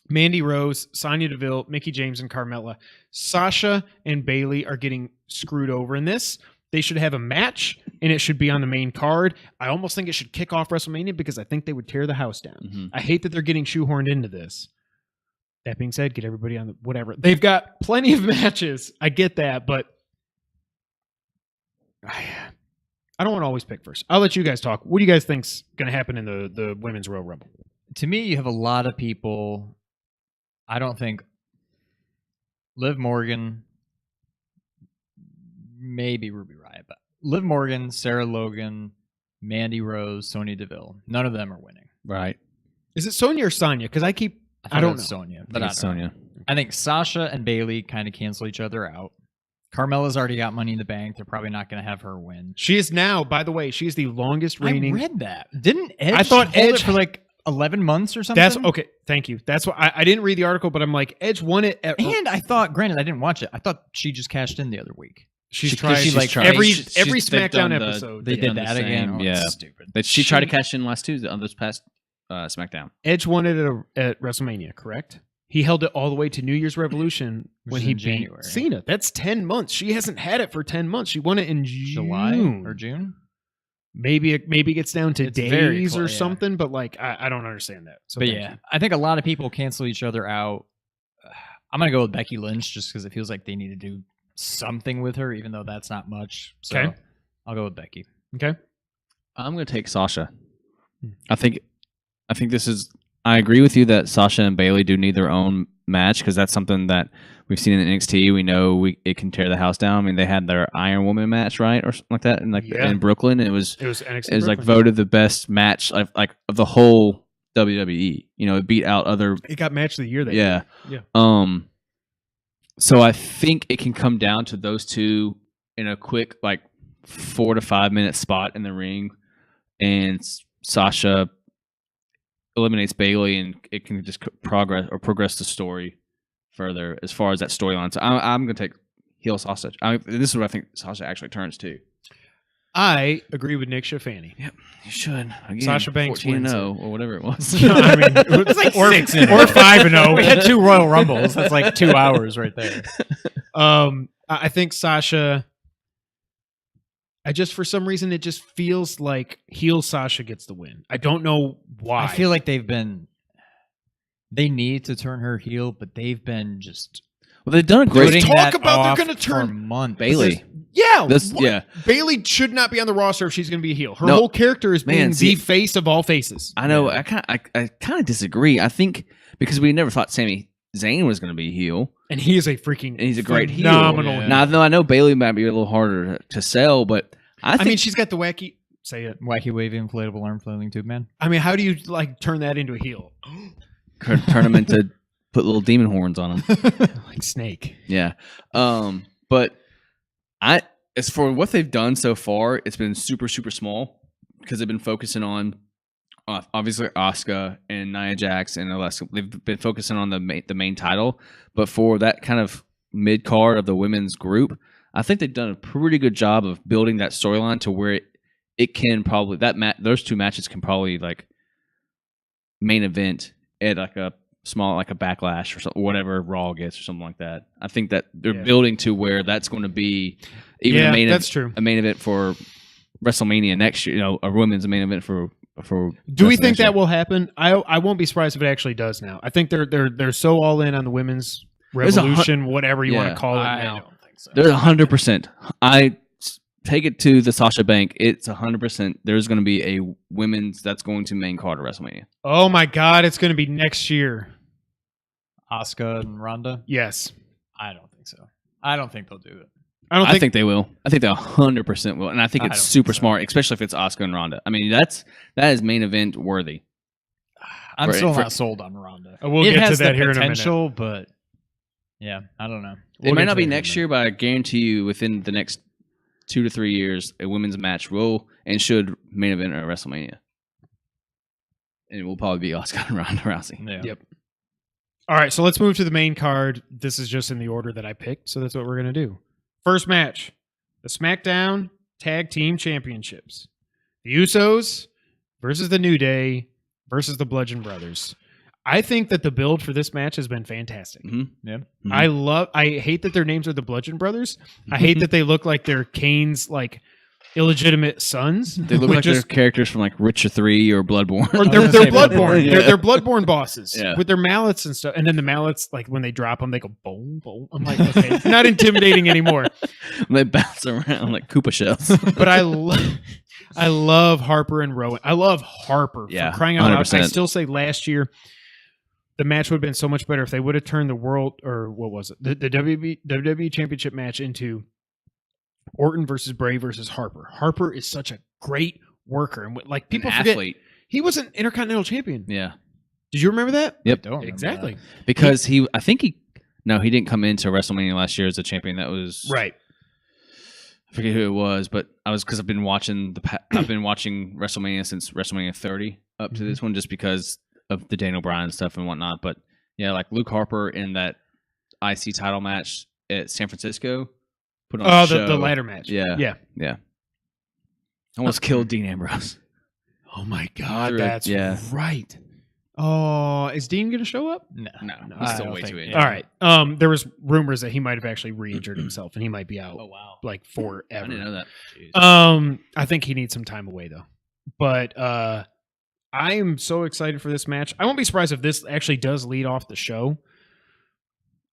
[SPEAKER 2] Mandy Rose, Sonya Deville, Mickie James, and Carmella. Sasha and Bayley are getting screwed over in this. They should have a match, and it should be on the main card. I almost think it should kick off WrestleMania because I think they would tear the house down.
[SPEAKER 4] Mhm.
[SPEAKER 2] I hate that they're getting shoehorned into this. That being said, get everybody on the whatever. They've got plenty of matches. I get that, but I don't want to always pick first. I'll let you guys talk. What do you guys think's going to happen in the Women's Royal Rumble?
[SPEAKER 3] To me, you have a lot of people. I don't think Liv Morgan, maybe Ruby Riott, but Liv Morgan, Sarah Logan, Mandy Rose, Sonya Deville. None of them are winning.
[SPEAKER 4] Right.
[SPEAKER 2] Is it Sonya or Sonya? Because I don't know.
[SPEAKER 3] Sonya,
[SPEAKER 4] But it's Sonya.
[SPEAKER 3] I think Sasha and Bayley kind of cancel each other out. Carmella's already got Money in the Bank. They're probably not going to have her win.
[SPEAKER 2] She is now, by the way, she's the longest reigning.
[SPEAKER 3] I read that. Didn't Edge?
[SPEAKER 2] I thought
[SPEAKER 3] hold
[SPEAKER 2] Edge
[SPEAKER 3] it for like 11 months or something.
[SPEAKER 2] That's okay. Thank you. That's what I didn't read the article, but I'm like, Edge won it.
[SPEAKER 3] And I thought, granted, I didn't watch it. I thought she just cashed in the other week.
[SPEAKER 2] She's
[SPEAKER 3] tried
[SPEAKER 2] every
[SPEAKER 4] they've
[SPEAKER 2] SmackDown
[SPEAKER 4] done
[SPEAKER 2] episode.
[SPEAKER 3] They did
[SPEAKER 4] the
[SPEAKER 3] that
[SPEAKER 4] same,
[SPEAKER 3] again. Oh,
[SPEAKER 4] yeah.
[SPEAKER 3] that's stupid.
[SPEAKER 4] But she tried to cash in last Tuesday on this past SmackDown.
[SPEAKER 2] Edge won it at WrestleMania, correct? He held it all the way to New Year's Revolution when he beat
[SPEAKER 3] January.
[SPEAKER 2] Cena. That's 10 months. She hasn't had it for 10 months. She won it in
[SPEAKER 3] July or June.
[SPEAKER 2] Maybe it gets down to
[SPEAKER 3] It's very
[SPEAKER 2] days or
[SPEAKER 3] close, yeah.
[SPEAKER 2] something, but like I don't understand that. So
[SPEAKER 3] But
[SPEAKER 2] thank
[SPEAKER 3] yeah,
[SPEAKER 2] you.
[SPEAKER 3] I think a lot of people cancel each other out. I'm going to go with Becky Lynch just because it feels like they need to do something with her, even though that's not much. So
[SPEAKER 2] Okay.
[SPEAKER 3] I'll go with Becky.
[SPEAKER 2] Okay.
[SPEAKER 4] I'm going to take Sasha. I think this is. I agree with you that Sasha and Bayley do need their own match because that's something that we've seen in NXT. We know it can tear the house down. I mean, they had their Iron Woman match, right, or something like that, in Brooklyn. It was
[SPEAKER 2] NXT.
[SPEAKER 4] it was like
[SPEAKER 2] Brooklyn.
[SPEAKER 4] voted the best match like of the whole WWE. You know, it beat out other.
[SPEAKER 2] It got match of the year that
[SPEAKER 4] Yeah.
[SPEAKER 2] year. Yeah.
[SPEAKER 4] So I think it can come down to those two in a quick, like 4 to 5 minute spot in the ring, and Sasha eliminates Bayley, and it can just progress the story further as far as that storyline. So I'm going to take heel Sasha. This is what I think Sasha actually turns to.
[SPEAKER 2] I agree with Nick Schifani.
[SPEAKER 4] Yep, you should. Again,
[SPEAKER 2] Sasha Banks
[SPEAKER 4] 14-0 or whatever it was.
[SPEAKER 2] I mean, it's like or 5-0.
[SPEAKER 3] We had 2 Royal Rumbles. That's like 2 hours right there.
[SPEAKER 2] I think Sasha. I just, for some reason, it just feels like heel Sasha gets the win. I don't know why.
[SPEAKER 3] I feel like they need to turn her heel, but they've been just
[SPEAKER 4] Well, they've done a great
[SPEAKER 3] putting
[SPEAKER 2] talk
[SPEAKER 3] that
[SPEAKER 2] about they're
[SPEAKER 3] off
[SPEAKER 2] gonna turn
[SPEAKER 3] for months.
[SPEAKER 4] Bayley.
[SPEAKER 2] Yeah,
[SPEAKER 4] Yeah.
[SPEAKER 2] Bayley should not be on the roster if she's going to be a heel. Her
[SPEAKER 4] No.
[SPEAKER 2] whole character is being
[SPEAKER 4] Man, see-
[SPEAKER 2] the face of all faces.
[SPEAKER 4] I know. I kind of disagree. I think because we never thought Sami Zayn was going to be a heel.
[SPEAKER 2] And he is a freaking
[SPEAKER 4] And he's a great heel.
[SPEAKER 2] phenomenal
[SPEAKER 3] Yeah.
[SPEAKER 2] heel.
[SPEAKER 4] Now, though I know Bayley might be a little harder to sell, but
[SPEAKER 2] I mean, she's got the wacky. Say it.
[SPEAKER 3] Wacky wavy inflatable arm flailing tube man.
[SPEAKER 2] I mean, how do you like turn that into a heel?
[SPEAKER 4] turn him into put little demon horns on him.
[SPEAKER 2] Like Snake.
[SPEAKER 4] Yeah. But as for what they've done so far, it's been super, super small because they've been focusing on obviously Asuka and Nia Jax and Alexa. They've been focusing on the main title, but for that kind of mid card of the women's group, I think they've done a pretty good job of building that storyline to where it can probably those 2 matches can probably like main event at like a small, like a Backlash or something, whatever Raw gets or something like that. I think that they're building to where that's going to be even a main event for WrestleMania next year. You know, a women's main event for.
[SPEAKER 2] Do we think that will happen? I won't be surprised if it actually does now. I think they're so all in on the women's revolution, whatever you want to call it now.
[SPEAKER 3] I don't think so.
[SPEAKER 4] There's 100%. I take it to the Sasha Bank. It's 100%. There's going to be a women's that's going to main card of WrestleMania.
[SPEAKER 2] Oh my God, it's going to be next year.
[SPEAKER 3] Asuka and Ronda?
[SPEAKER 2] Yes.
[SPEAKER 3] I don't think so. I don't think they'll do it.
[SPEAKER 4] I think they will. I think they 100% will, and I think
[SPEAKER 3] I
[SPEAKER 4] it's
[SPEAKER 3] don't
[SPEAKER 4] super
[SPEAKER 3] think so.
[SPEAKER 4] smart, especially if it's Asuka and Ronda. I mean, that is main event worthy.
[SPEAKER 3] I'm still
[SPEAKER 4] for-
[SPEAKER 3] not sold on Ronda.
[SPEAKER 2] We'll
[SPEAKER 3] it
[SPEAKER 2] get to
[SPEAKER 3] has
[SPEAKER 2] that
[SPEAKER 3] the
[SPEAKER 2] here in a minute.
[SPEAKER 3] potential, but yeah, I don't know.
[SPEAKER 4] It may not be
[SPEAKER 2] into that
[SPEAKER 4] next
[SPEAKER 2] in a
[SPEAKER 4] year, but I guarantee you, within the next 2 to 3 years, a women's match will and should main event at WrestleMania, and it will probably be Asuka and Ronda Rousey.
[SPEAKER 3] Yeah.
[SPEAKER 2] Yep. All right, so let's move to the main card. This is just in the order that I picked, so that's what we're going to do. First match, the Smackdown Tag Team Championships. The Usos versus the New Day versus the Bludgeon Brothers. I think that the build for this match has been fantastic.
[SPEAKER 4] Mm-hmm.
[SPEAKER 3] Yeah.
[SPEAKER 4] Mhm.
[SPEAKER 2] I hate that their names are the Bludgeon Brothers. I hate that they look like they're Kane's like illegitimate sons.
[SPEAKER 4] They look like they're characters from like Witcher 3 or Bloodborne.
[SPEAKER 2] Or they're Bloodborne. They're Bloodborne bosses
[SPEAKER 4] Yeah.
[SPEAKER 2] with their mallets and stuff. And then the mallets, like when they drop them, they go boom, boom. I'm like, okay, not intimidating anymore.
[SPEAKER 4] They bounce around like Koopa shells.
[SPEAKER 2] But I love Harper and Rowan. I love Harper.
[SPEAKER 4] Yeah,
[SPEAKER 2] for crying out loud.
[SPEAKER 4] 100%.
[SPEAKER 2] I still say last year the match would have been so much better if they would have turned the world, or what was it, the WWE Championship match into Orton versus Bray versus Harper. Harper is such a great worker, and like people
[SPEAKER 4] An
[SPEAKER 2] forget,
[SPEAKER 4] athlete.
[SPEAKER 2] he was an Intercontinental Champion.
[SPEAKER 4] Yeah.
[SPEAKER 2] Did you remember that?
[SPEAKER 4] Yep.
[SPEAKER 3] Don't remember
[SPEAKER 2] Exactly.
[SPEAKER 4] Because he didn't come into WrestleMania last year as a champion. That was
[SPEAKER 2] Right.
[SPEAKER 4] I forget who it was, but because I've been watching WrestleMania since WrestleMania 30 up to this one, just because of the Daniel Bryan stuff and whatnot. But yeah, like Luke Harper in that IC title match at San Francisco, put on a show.
[SPEAKER 2] The ladder match.
[SPEAKER 4] Yeah.
[SPEAKER 2] Yeah.
[SPEAKER 4] Almost killed Dean Ambrose.
[SPEAKER 2] Oh my God,
[SPEAKER 4] Through it,
[SPEAKER 2] that's
[SPEAKER 4] yeah.
[SPEAKER 2] right. Oh, is Dean going to show up?
[SPEAKER 3] No.
[SPEAKER 4] No,
[SPEAKER 2] I
[SPEAKER 4] he's still
[SPEAKER 2] don't
[SPEAKER 4] way
[SPEAKER 2] think-
[SPEAKER 4] too injured.
[SPEAKER 2] All right. There was rumors that he might have actually re-injured himself, and he might be out
[SPEAKER 4] wow,
[SPEAKER 2] like
[SPEAKER 4] I
[SPEAKER 2] forever.
[SPEAKER 4] didn't know that.
[SPEAKER 2] I think he needs some time away though. But I am so excited for this match. I won't be surprised if this actually does lead off the show.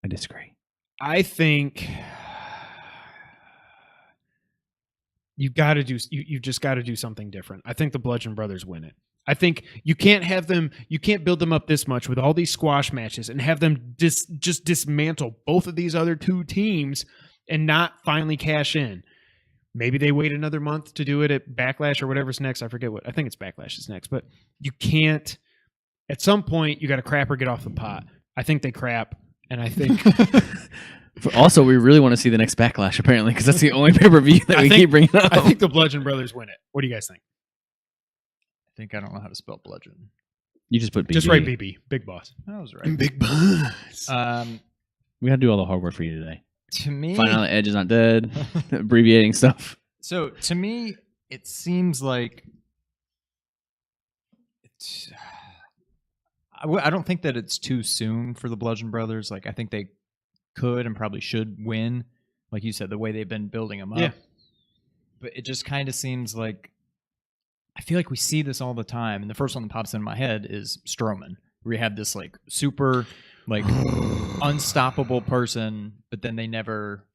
[SPEAKER 4] I disagree.
[SPEAKER 2] I think you've just got to do something different. I think the Bludgeon Brothers win it. I think you can't build them up this much with all these squash matches and have them just dismantle both of these other two teams and not finally cash in. Maybe they wait another month to do it at Backlash or whatever's next. I forget what. I think it's Backlash is next. But you can't. At some point, you got to crap or get off the pot. I think they crap, and I think.
[SPEAKER 4] Also, we really want to see the next Backlash, apparently, because that's the only pay-per-view that we keep bringing up.
[SPEAKER 2] I think the Bludgeon Brothers win it. What do you guys think?
[SPEAKER 3] I think I don't know how to spell bludgeon.
[SPEAKER 4] You just put BB.
[SPEAKER 2] Just write BB, Big Boss.
[SPEAKER 3] That was right.
[SPEAKER 2] Big Boss.
[SPEAKER 4] We got to do all the hard work for you today.
[SPEAKER 3] To me,
[SPEAKER 4] Find out the Edge is not dead, abbreviating stuff.
[SPEAKER 3] So to me, it seems like I don't think that it's too soon for the Bludgeon Brothers. Like I think they could and probably should win, like you said, the way they've been building them up.
[SPEAKER 2] Yeah.
[SPEAKER 3] But it just kind of seems like I feel like we see this all the time, and the first one that pops in my head is Strowman, where you have this like super like unstoppable person, but then they never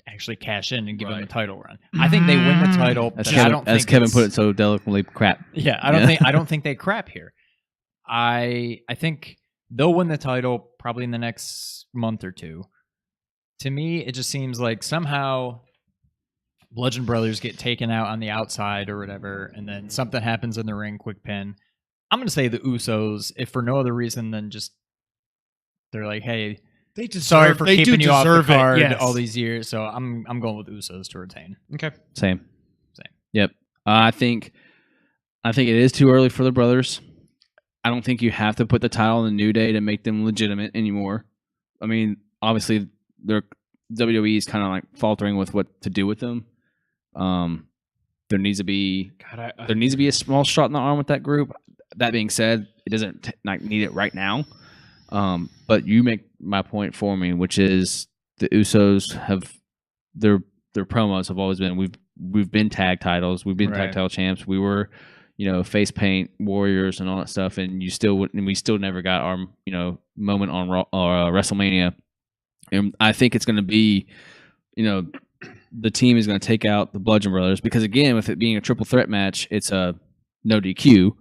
[SPEAKER 3] actually cash in and give him a title run. I think they win the title.
[SPEAKER 4] As
[SPEAKER 3] but
[SPEAKER 4] Kevin,
[SPEAKER 3] I don't think
[SPEAKER 4] Kevin
[SPEAKER 3] it's-
[SPEAKER 4] put it so delicately, crap.
[SPEAKER 3] Yeah, I don't think they crap here. I think they'll win the title probably in the next month or two. To me, it just seems like somehow Bludgeon Brothers get taken out on the outside or whatever, and then something happens in the ring, quick pin. I'm going to say the Usos, if for no other reason than just they're like, hey, sorry for keeping you off the card all these years. So I'm going with Usos to retain.
[SPEAKER 2] Okay.
[SPEAKER 4] Same. Yep. I think it is too early for the brothers. I don't think you have to put the title on the New Day to make them legitimate anymore. I mean, obviously, WWE is kind of like faltering with what to do with them. There needs to be a small shot in the arm with that group. That being said, it doesn't need it right now. But you make my point for me, which is the Usos have their promos have always been we've been tag titles, we've been tag title champs, we were face paint warriors and all that stuff, and we still never got our moment on WrestleMania. And I think it's going to be the team is going to take out the Bludgeon Brothers because again, with it being a triple threat match, it's a no DQ.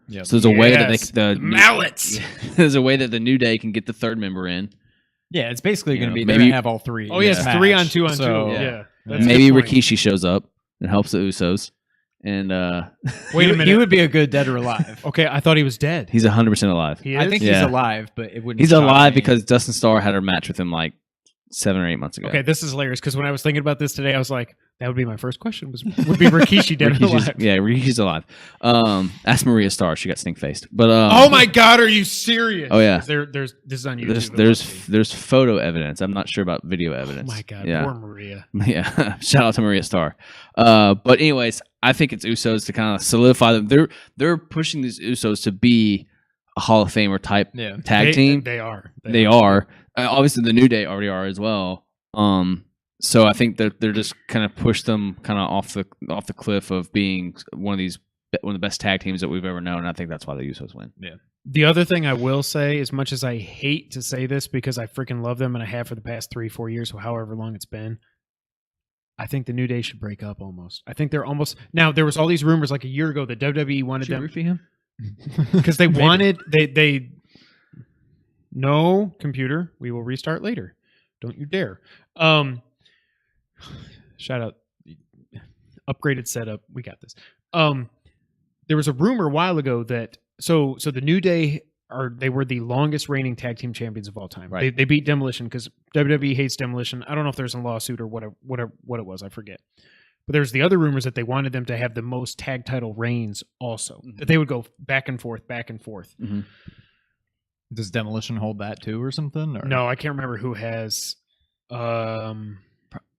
[SPEAKER 3] Yep.
[SPEAKER 4] So there's a way that the
[SPEAKER 2] mallets.
[SPEAKER 4] There's a way that the New Day can get the third member in.
[SPEAKER 3] Yeah, it's basically going to be
[SPEAKER 4] maybe-
[SPEAKER 3] they're going to have all three.
[SPEAKER 2] Oh
[SPEAKER 3] in
[SPEAKER 2] yes,
[SPEAKER 3] this
[SPEAKER 2] 3 on
[SPEAKER 3] match.
[SPEAKER 2] 2 on
[SPEAKER 3] So,
[SPEAKER 2] 2. Yeah. That's a
[SPEAKER 4] Maybe
[SPEAKER 2] good point.
[SPEAKER 4] Rikishi shows up and helps the Usos. And
[SPEAKER 2] Wait a minute.
[SPEAKER 3] He would be a good dead or alive.
[SPEAKER 2] Okay, I thought he was dead.
[SPEAKER 4] he's 100% alive.
[SPEAKER 2] He is?
[SPEAKER 3] I think
[SPEAKER 4] Yeah.
[SPEAKER 3] he's alive, but it wouldn't.
[SPEAKER 4] He's
[SPEAKER 3] shock
[SPEAKER 4] alive
[SPEAKER 3] me.
[SPEAKER 4] because Dustin Starr had a match with him like 7 or 8 months ago.
[SPEAKER 2] Okay, this is hilarious because when I was thinking about this today, I was like, that would be my first question would be Rikishi dead or
[SPEAKER 4] Rikishi's,
[SPEAKER 2] alive?
[SPEAKER 4] yeah, Rikishi's alive. Ask Maria Starr. She got stink faced. But
[SPEAKER 2] Oh my God, are you serious?
[SPEAKER 4] Oh, yeah.
[SPEAKER 2] This is on YouTube.
[SPEAKER 4] there's photo evidence. I'm not sure about video
[SPEAKER 2] Oh
[SPEAKER 4] evidence.
[SPEAKER 2] my God,
[SPEAKER 4] Yeah.
[SPEAKER 2] poor Maria.
[SPEAKER 4] Yeah. Shout out to Maria Starr. But anyways, I think it's Usos to kind of solidify them. They're pushing these Usos to be a Hall of Famer type tag team.
[SPEAKER 2] They are.
[SPEAKER 4] They are. Obviously, the New Day already are as well. So I think that they're just kind of pushed them kind of off the cliff of being one of the best tag teams that we've ever known. And I think that's why the Usos win.
[SPEAKER 3] Yeah.
[SPEAKER 2] The other thing I will say, as much as I hate to say this because I freaking love them and I have for the past 3-4 years, or however long it's been, I think the New Day should break up almost. I think they're almost... Now, there was all these rumors like a year ago that WWE wanted them...
[SPEAKER 4] Roofie him?
[SPEAKER 2] Because they wanted... They No, computer, we will restart later. Don't you dare. Shout out. Upgraded setup. We got this. There was a rumor a while ago that so the New Day they were the longest reigning tag team champions of all time.
[SPEAKER 4] Right.
[SPEAKER 2] They beat Demolition because WWE hates Demolition. I don't know if there's a lawsuit or what it was. I forget. But there's the other rumors that they wanted them to have the most tag title reigns also. Mm-hmm. That they would go back and forth.
[SPEAKER 4] Mm-hmm.
[SPEAKER 3] Does Demolition hold that too or something? Or?
[SPEAKER 2] No, I can't remember who has.
[SPEAKER 4] I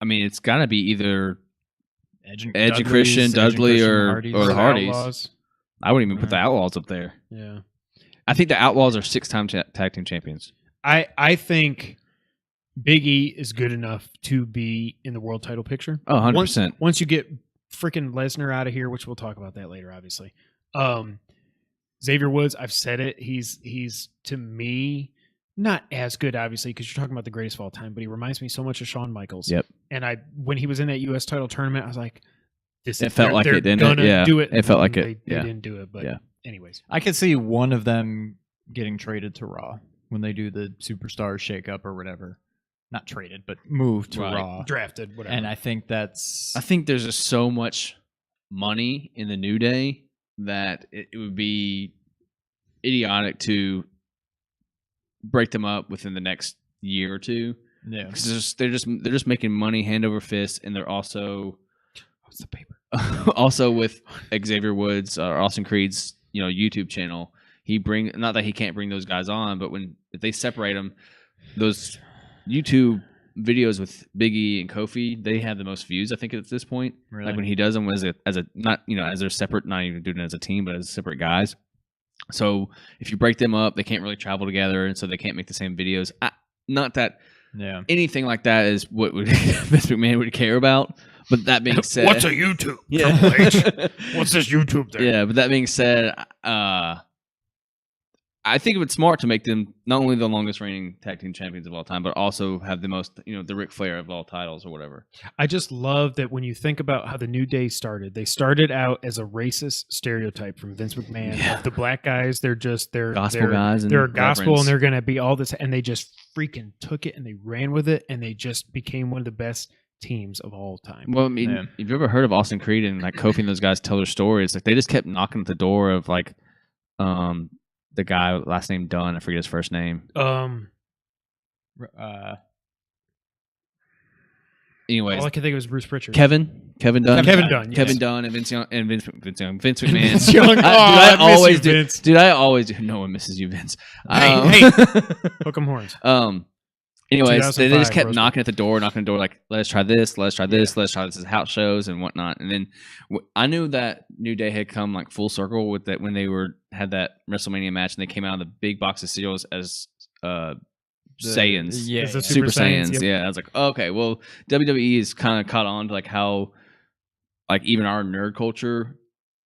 [SPEAKER 4] mean, it's got to be either
[SPEAKER 3] Edge
[SPEAKER 4] and Christian, Dudley, or the Hardys.
[SPEAKER 2] Outlaws.
[SPEAKER 4] I wouldn't even put the Outlaws up there.
[SPEAKER 2] Yeah.
[SPEAKER 4] I think the Outlaws are 6-time tag team champions.
[SPEAKER 2] I think Big E is good enough to be in the world title picture.
[SPEAKER 4] Oh, 100%.
[SPEAKER 2] Once you get freaking Lesnar out of here, which we'll talk about that later, obviously. Xavier Woods, I've said it. He's to me not as good, obviously, because you're talking about the greatest of all time, but he reminds me so much of Shawn Michaels.
[SPEAKER 4] Yep.
[SPEAKER 2] And when he was in that U.S. title tournament, I was like,
[SPEAKER 4] it felt like it, didn't it? Yeah.
[SPEAKER 2] Do it.
[SPEAKER 4] It felt like
[SPEAKER 2] They
[SPEAKER 4] it.
[SPEAKER 2] didn't do it, but anyways.
[SPEAKER 3] I could see one of them getting traded to Raw when they do the Superstars shakeup or whatever. Not traded, but moved to Raw.
[SPEAKER 2] Drafted, whatever.
[SPEAKER 3] And I think
[SPEAKER 4] there's just so much money in the New Day that it would be idiotic to break them up within the next year or two.
[SPEAKER 3] Yeah,
[SPEAKER 4] because they're just making money hand over fist, and they're also
[SPEAKER 2] what's the paper?
[SPEAKER 4] Also with Xavier Woods or Austin Creed's YouTube channel, not that he can't bring those guys on, but if they separate them, those YouTube videos with Big E and Kofi, they have the most views I think at this point.
[SPEAKER 3] Really?
[SPEAKER 4] Like when he does them as a not as they're separate, not even doing it as a team, but as separate guys. So if you break them up, they can't really travel together, and so they can't make the same videos. Not that anything like that is what Vince McMahon would care about. But that being said,
[SPEAKER 2] what's a YouTube?
[SPEAKER 4] Yeah.
[SPEAKER 2] Triple H? What's this YouTube thing?
[SPEAKER 4] Yeah, but that being said, I think it's smart to make them not only the longest reigning tag team champions of all time, but also have the most, the Ric Flair of all titles or whatever.
[SPEAKER 2] I just love that when you think about how the New Day started, they started out as a racist stereotype from Vince McMahon.
[SPEAKER 4] Yeah.
[SPEAKER 2] Of the black guys, they're
[SPEAKER 4] gospel guys.
[SPEAKER 2] They're gospel, and they're going to be all this, and they just freaking took it and they ran with it, and they just became one of the best teams of all time.
[SPEAKER 4] Well, I mean, have you ever heard of Austin Creed and like Kofi and those guys tell their stories? Like they just kept knocking at the door of like, the guy last name Dunn, I forget his first name. Anyways,
[SPEAKER 2] all I can think of was Bruce Pritchard.
[SPEAKER 4] Kevin Dunn.
[SPEAKER 2] Kevin Dunn. Yes.
[SPEAKER 4] Kevin Dunn and Vince McMahon. Vince
[SPEAKER 2] Young.
[SPEAKER 4] I always do.
[SPEAKER 2] Vince.
[SPEAKER 4] Dude, I always do. No one misses you, Vince.
[SPEAKER 2] Hey, hook 'em horns.
[SPEAKER 4] Anyways, they just kept
[SPEAKER 2] Rose
[SPEAKER 4] knocking at the door, like, let's try this, let's try this as house shows and whatnot. And then I knew that New Day had come like full circle with that when they had that WrestleMania match and they came out of the big box of cereals as Saiyans, Super Saiyans.
[SPEAKER 2] Yep.
[SPEAKER 4] Yeah, I was like, okay, well, WWE is kind of caught on to like how like even our nerd culture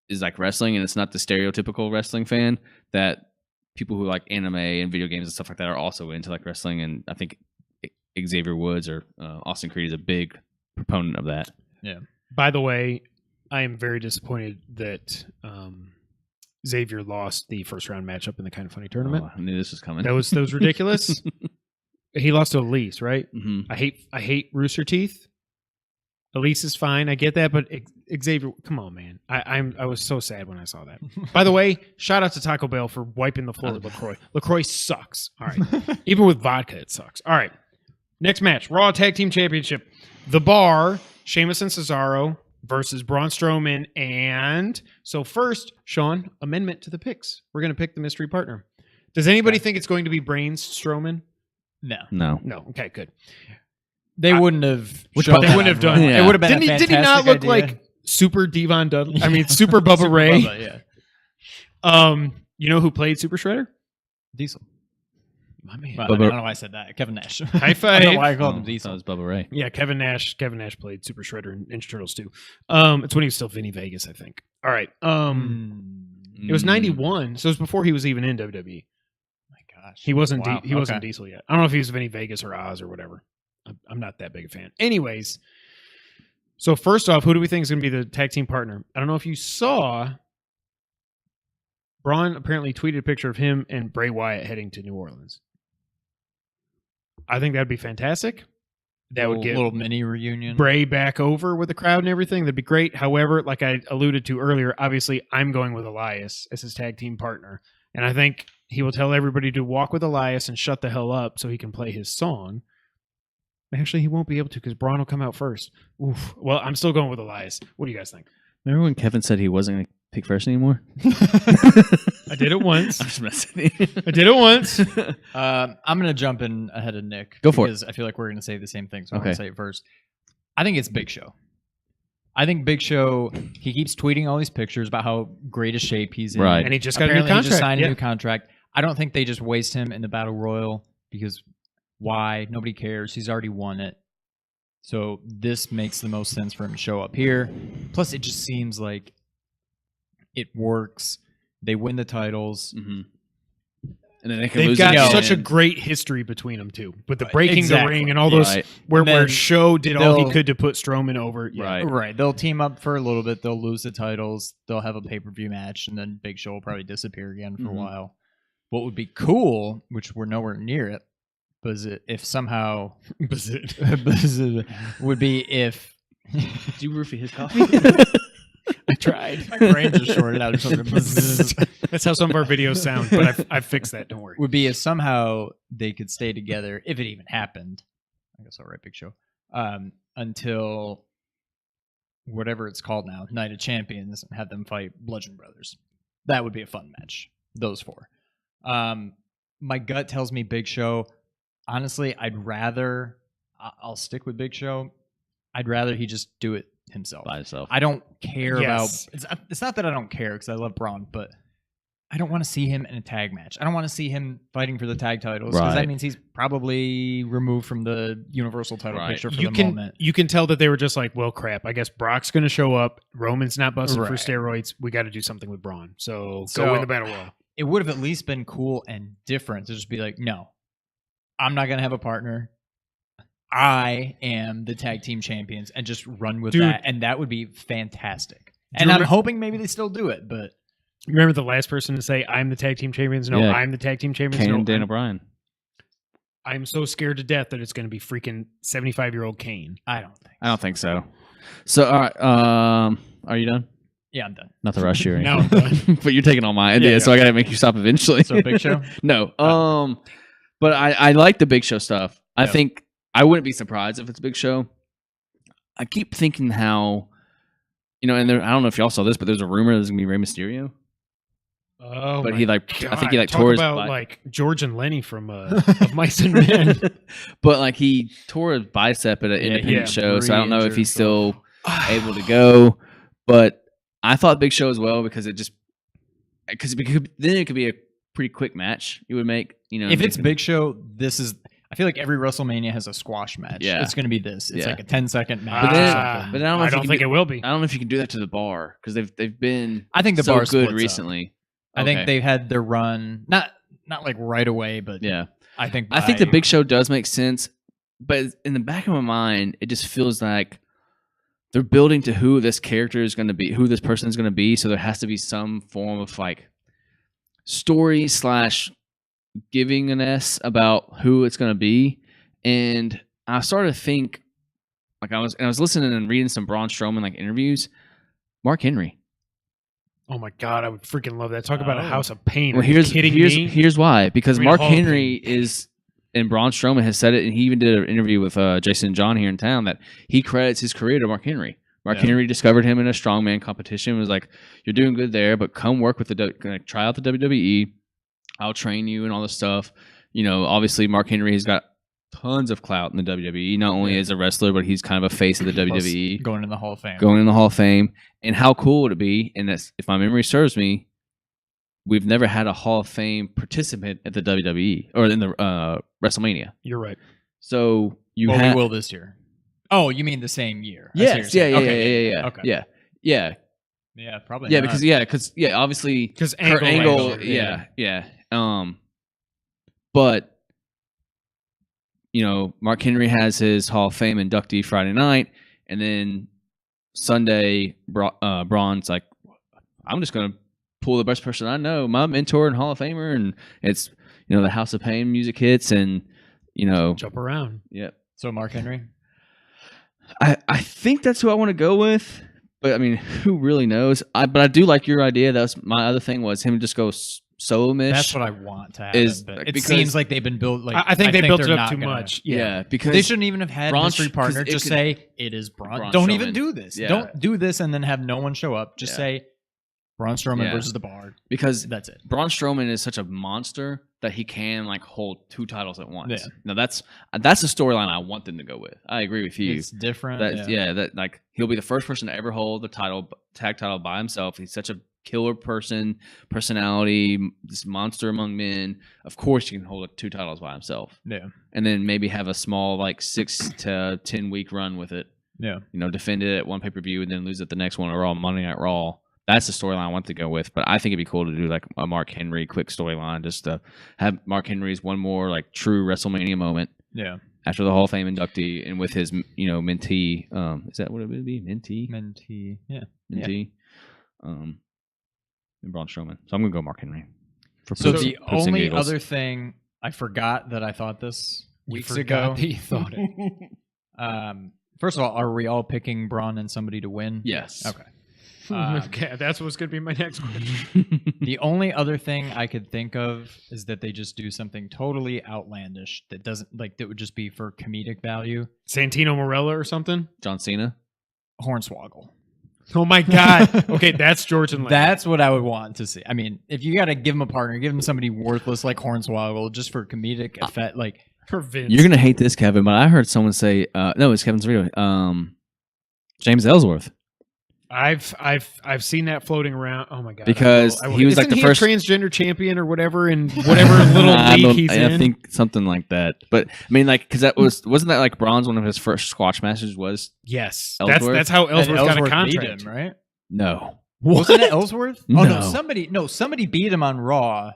[SPEAKER 4] is like wrestling, and it's not the stereotypical wrestling fan that people who like anime and video games and stuff like that are also into like wrestling. And I think Xavier Woods or Austin Creed is a big proponent of that.
[SPEAKER 3] Yeah.
[SPEAKER 2] By the way, I am very disappointed that Xavier lost the first round matchup in the Kind of Funny tournament.
[SPEAKER 4] Oh, I knew this was coming.
[SPEAKER 2] That was ridiculous. He lost to Elise, right?
[SPEAKER 4] Mm-hmm.
[SPEAKER 2] I hate Rooster Teeth. Elise is fine. I get that, but Xavier, come on, man. I was so sad when I saw that. By the way, shout out to Taco Bell for wiping the floor with LaCroix. LaCroix sucks. All right. Even with vodka, it sucks. All right. Next match, Raw Tag Team Championship. The Bar, Sheamus and Cesaro versus Braun Strowman. And so first, Sean, amendment to the picks. We're going to pick the mystery partner. Does anybody think it's going to be Brains Strowman?
[SPEAKER 3] No.
[SPEAKER 2] Okay, good.
[SPEAKER 3] They wouldn't have.
[SPEAKER 2] They wouldn't have done.
[SPEAKER 3] It would have been.
[SPEAKER 2] Did he not look like Super Devon Dudley? I mean, Super Bubba Ray.
[SPEAKER 3] Bubba, yeah.
[SPEAKER 2] You know who played Super Shredder?
[SPEAKER 3] Diesel.
[SPEAKER 2] My man.
[SPEAKER 3] Well, I don't know why I said that. Kevin Nash.
[SPEAKER 2] High five.
[SPEAKER 3] I don't know why I called him
[SPEAKER 4] That
[SPEAKER 3] Diesel.
[SPEAKER 4] was Bubba Ray.
[SPEAKER 2] Yeah, Kevin Nash. Kevin Nash played Super Shredder in Ninja Turtles too. It's when he was still Vinny Vegas, I think. All right. It was 91, so it was before he was even in WWE.
[SPEAKER 3] My gosh.
[SPEAKER 2] He wasn't.
[SPEAKER 3] Wow.
[SPEAKER 2] He wasn't Diesel yet. I don't know if he was Vinny Vegas or Oz or whatever. I'm not that big a fan. Anyways, so first off, who do we think is going to be the tag team partner? I don't know if you saw. Braun apparently tweeted a picture of him and Bray Wyatt heading to New Orleans. I think that'd be fantastic. That would get
[SPEAKER 3] a little mini reunion.
[SPEAKER 2] Bray back over with the crowd and everything. That'd be great. However, like I alluded to earlier, obviously I'm going with Elias as his tag team partner. And I think he will tell everybody to walk with Elias and shut the hell up so he can play his song. Actually, he won't be able to because Braun will come out first. Oof. Well, I'm still going with Elias. What do you guys think?
[SPEAKER 4] Remember when Kevin said he wasn't going to pick first anymore?
[SPEAKER 2] I did it once.
[SPEAKER 4] I'm just messing.
[SPEAKER 2] I did it once.
[SPEAKER 3] I'm going to jump in ahead of Nick.
[SPEAKER 4] Go for it.
[SPEAKER 3] Because I feel like we're going to say the same thing, so I'm
[SPEAKER 4] Okay.
[SPEAKER 3] going to say it first. I think it's Big Show. I think Big Show, he keeps tweeting all these pictures about how great a shape he's in.
[SPEAKER 4] Right.
[SPEAKER 2] And he just got
[SPEAKER 3] Apparently
[SPEAKER 2] a new
[SPEAKER 3] he
[SPEAKER 2] contract.
[SPEAKER 3] just signed
[SPEAKER 2] Yeah.
[SPEAKER 3] a new contract. I don't think they just waste him in the Battle Royal because why? Nobody cares. He's already won it. So this makes the most sense for him to show up here. Plus, it just seems like it works. They win the titles.
[SPEAKER 4] Mm-hmm. And then they can
[SPEAKER 2] They've
[SPEAKER 4] lose
[SPEAKER 2] got
[SPEAKER 4] again.
[SPEAKER 2] such a great history between them too, with the breaking
[SPEAKER 3] Exactly.
[SPEAKER 2] the ring and all those
[SPEAKER 4] Right.
[SPEAKER 2] where
[SPEAKER 3] And then
[SPEAKER 2] Show did all he
[SPEAKER 3] they'll-
[SPEAKER 2] could to put Strowman over. Yeah.
[SPEAKER 4] Right.
[SPEAKER 3] Right. They'll team up for a little bit. They'll lose the titles. They'll have a pay-per-view match, and then Big Show will probably disappear again for
[SPEAKER 4] Mhm.
[SPEAKER 3] a while. What would be cool, which we're nowhere near it, was it if somehow would be if
[SPEAKER 4] Did you roofie his coffee?
[SPEAKER 2] I tried.
[SPEAKER 3] my brain just shorted out or something.
[SPEAKER 2] That's how some of our videos sound, but I've fixed that. Don't worry.
[SPEAKER 3] Would be if somehow they could stay together, if it even happened. I guess I'll write Big Show. Until whatever it's called now, Night of Champions, and have them fight Bludgeon Brothers. That would be a fun match. Those four. My gut tells me Big Show. Honestly, I'll stick with Big Show. I'd rather he just do it himself.
[SPEAKER 4] By himself.
[SPEAKER 3] I don't care
[SPEAKER 2] Yes.
[SPEAKER 3] about. It's not that I don't care because I love Braun, but I don't want to see him in a tag match. I don't want to see him fighting for the tag titles because that
[SPEAKER 4] Right.
[SPEAKER 3] means he's probably removed from the Universal title
[SPEAKER 4] Right.
[SPEAKER 3] picture for the moment.
[SPEAKER 2] You can tell that they were just like, well, crap. I guess Brock's going to show up. Roman's not busting for
[SPEAKER 3] Right.
[SPEAKER 2] steroids. We got to do something with Braun. So
[SPEAKER 3] So-
[SPEAKER 2] go in the battle royal.
[SPEAKER 3] It would have at least been cool and different to just be like, no, I'm not going to have a partner. I am the tag team champions and just run with
[SPEAKER 2] Dude.
[SPEAKER 3] that. And that would be fantastic.
[SPEAKER 2] Do
[SPEAKER 3] And
[SPEAKER 2] you
[SPEAKER 3] I'm
[SPEAKER 2] remem-
[SPEAKER 3] hoping maybe they still do it, but
[SPEAKER 2] Remember the last person to say, I'm the tag team champions? No,
[SPEAKER 4] Yeah.
[SPEAKER 2] I'm the tag team champions.
[SPEAKER 4] Kane
[SPEAKER 2] No,
[SPEAKER 4] and Daniel Bryan.
[SPEAKER 2] I'm so scared to death that it's going to be freaking 75-year-old Kane.
[SPEAKER 3] I don't think.
[SPEAKER 4] I don't think so. So, all right. Are you done?
[SPEAKER 3] Yeah, I'm done.
[SPEAKER 4] Not to rush you or
[SPEAKER 2] Now I'm
[SPEAKER 4] anything. But you're taking all my ideas, so I got to make you stop eventually.
[SPEAKER 3] So Big Show?
[SPEAKER 4] No. But I like the Big Show stuff. I
[SPEAKER 3] Yeah.
[SPEAKER 4] think I wouldn't be surprised if it's Big Show. I keep thinking how, and I don't know if y'all saw this, but there's a rumor there's gonna be Rey Mysterio.
[SPEAKER 2] Oh,
[SPEAKER 4] But
[SPEAKER 2] my
[SPEAKER 4] he I
[SPEAKER 2] God.
[SPEAKER 4] think he
[SPEAKER 2] Talk
[SPEAKER 4] tore his
[SPEAKER 2] about
[SPEAKER 4] bi-
[SPEAKER 2] like George and Lenny from of Mice and Men.
[SPEAKER 4] but he tore his bicep at an
[SPEAKER 3] Yeah,
[SPEAKER 4] independent
[SPEAKER 2] yeah.
[SPEAKER 4] show, so I don't know if
[SPEAKER 3] Re-injured
[SPEAKER 4] he's still
[SPEAKER 3] himself.
[SPEAKER 4] able to go. But I thought Big Show as well because then it could be a pretty quick match you would make.
[SPEAKER 3] If it's Big Show, I feel like every WrestleMania has a squash match.
[SPEAKER 4] Yeah.
[SPEAKER 3] It's going to be this. It's
[SPEAKER 4] Yeah.
[SPEAKER 3] like a 10-second match.
[SPEAKER 4] But
[SPEAKER 3] or
[SPEAKER 4] then-
[SPEAKER 3] something.
[SPEAKER 4] but I don't know if you can
[SPEAKER 2] think
[SPEAKER 4] do-
[SPEAKER 2] it will be.
[SPEAKER 4] I don't know if you can do that to the bar because they've been
[SPEAKER 3] I think the
[SPEAKER 4] so
[SPEAKER 3] bar
[SPEAKER 4] good
[SPEAKER 3] splits up.
[SPEAKER 4] recently.
[SPEAKER 3] I
[SPEAKER 4] Okay.
[SPEAKER 3] think they've had their run, not like right away, but
[SPEAKER 4] Yeah.
[SPEAKER 3] I think
[SPEAKER 4] the
[SPEAKER 3] by-
[SPEAKER 4] Big Show does make sense, but in the back of my mind, it just feels like they're building to who this character is going to be, who this person is going to be. So there has to be some form of story / giving an S about who it's going to be. And I started to think, I was listening and reading some Braun Strowman interviews. Mark Henry.
[SPEAKER 2] Oh my God, I would freaking love that. Talk about a
[SPEAKER 3] Oh.
[SPEAKER 2] house of pain.
[SPEAKER 4] Well,
[SPEAKER 2] Are you kidding me?
[SPEAKER 4] here's why. Because
[SPEAKER 2] I mean,
[SPEAKER 4] Mark
[SPEAKER 2] Hall of
[SPEAKER 4] Henry is, and Braun Strowman has said it, and he even did an interview with Jason and John here in town that he credits his career to Mark Henry. Mark
[SPEAKER 3] Yeah.
[SPEAKER 4] Henry discovered him in a strongman competition. Was like, "You're doing good there, but come work with try out the WWE. I'll train you and all this stuff." Obviously Mark Henry has got tons of clout in the WWE. Not only as a wrestler, but he's kind of a face of the
[SPEAKER 3] plus
[SPEAKER 4] WWE.
[SPEAKER 3] going in the Hall of Fame.
[SPEAKER 4] Going in the Hall of Fame. And how cool would it be? And that's, if my memory serves me, we've never had a Hall of Fame participant at the WWE or in the WrestleMania.
[SPEAKER 2] You're right.
[SPEAKER 4] So you
[SPEAKER 3] we will this year. Oh, you mean the same year?
[SPEAKER 4] Yes, yeah.
[SPEAKER 3] Okay. Yeah, probably.
[SPEAKER 4] Yeah,
[SPEAKER 3] not.
[SPEAKER 4] because obviously
[SPEAKER 2] Because
[SPEAKER 4] Kurt Angle, yeah. But Mark Henry has his Hall of Fame inductee Friday night, and then Sunday, Braun's like, I'm just gonna pull the best person I know, my mentor and Hall of Famer, and it's the House of Pain music hits, and
[SPEAKER 2] jump around.
[SPEAKER 4] Yeah.
[SPEAKER 3] So Mark Henry.
[SPEAKER 4] I think that's who I want to go with, but I mean, who really knows? But I do like your idea. That was my other thing, was him just go solo-ish.
[SPEAKER 3] That's what I want to happen. It seems like they've been built. Like
[SPEAKER 2] I think they built it up too much.
[SPEAKER 4] Yeah, because
[SPEAKER 3] they shouldn't even have had
[SPEAKER 4] Braun,
[SPEAKER 3] mystery partner. Just say it is Braun. Don't even do this.
[SPEAKER 4] Yeah.
[SPEAKER 3] Don't do this and then have no one show up. Just say Braun Strowman versus the Bar.
[SPEAKER 4] Because
[SPEAKER 3] that's it.
[SPEAKER 4] Braun Strowman is such a monster that he can hold 2 titles at once.
[SPEAKER 3] Yeah.
[SPEAKER 4] Now that's the storyline I want them to go with. I agree with you.
[SPEAKER 3] It's different.
[SPEAKER 4] That he'll be the first person to ever hold the tag title by himself. He's such a killer personality, this monster among men. Of course, he can hold 2 titles by himself.
[SPEAKER 3] Yeah.
[SPEAKER 4] And then maybe have a small 6 to 10 week run with it.
[SPEAKER 3] Yeah.
[SPEAKER 4] Defend it at one pay-per-view and then lose it the next one, or on Monday Night Raw. That's the storyline I want to go with, but I think it'd be cool to do a Mark Henry quick storyline, just to have Mark Henry's one more true WrestleMania moment.
[SPEAKER 3] Yeah.
[SPEAKER 4] After the Hall of Fame inductee, and with his mentee. Is that what it would be? Mentee.
[SPEAKER 3] Yeah.
[SPEAKER 4] Mentee. And Braun Strowman. So I'm gonna go Mark Henry.
[SPEAKER 3] So the only other thing I forgot that I thought this weeks ago.
[SPEAKER 2] That you thought it.
[SPEAKER 3] First of all, are we all picking Braun and somebody to win?
[SPEAKER 4] Yes.
[SPEAKER 3] Okay.
[SPEAKER 2] Okay, that's what's going to be my next question.
[SPEAKER 3] The only other thing I could think of is that they just do something totally outlandish that doesn't that would just be for comedic value.
[SPEAKER 2] Santino Marella or something?
[SPEAKER 4] John Cena?
[SPEAKER 3] Hornswoggle.
[SPEAKER 2] Oh my God. Okay, that's George and Lane.
[SPEAKER 3] That's what I would want to see. I mean, if you got to give him a partner, give him somebody worthless like Hornswoggle just for comedic effect.
[SPEAKER 2] For Vince.
[SPEAKER 4] You're going to hate this, Kevin, but I heard someone say, no, it's Kevin Cerrito. James Ellsworth.
[SPEAKER 2] I've seen that floating around. Oh my God!
[SPEAKER 4] Because he was
[SPEAKER 2] Isn't
[SPEAKER 4] the
[SPEAKER 2] he
[SPEAKER 4] first
[SPEAKER 2] a transgender champion or whatever in whatever little league he's in.
[SPEAKER 4] I think something like that. But I mean, because that wasn't that Braun's one of his first squash matches was?
[SPEAKER 2] Yes,
[SPEAKER 4] Ellsworth?
[SPEAKER 2] that's how Ellsworth got a contract,
[SPEAKER 3] beat him, right?
[SPEAKER 4] No,
[SPEAKER 3] wasn't it Ellsworth?
[SPEAKER 4] No.
[SPEAKER 3] Oh no, somebody beat him on Raw.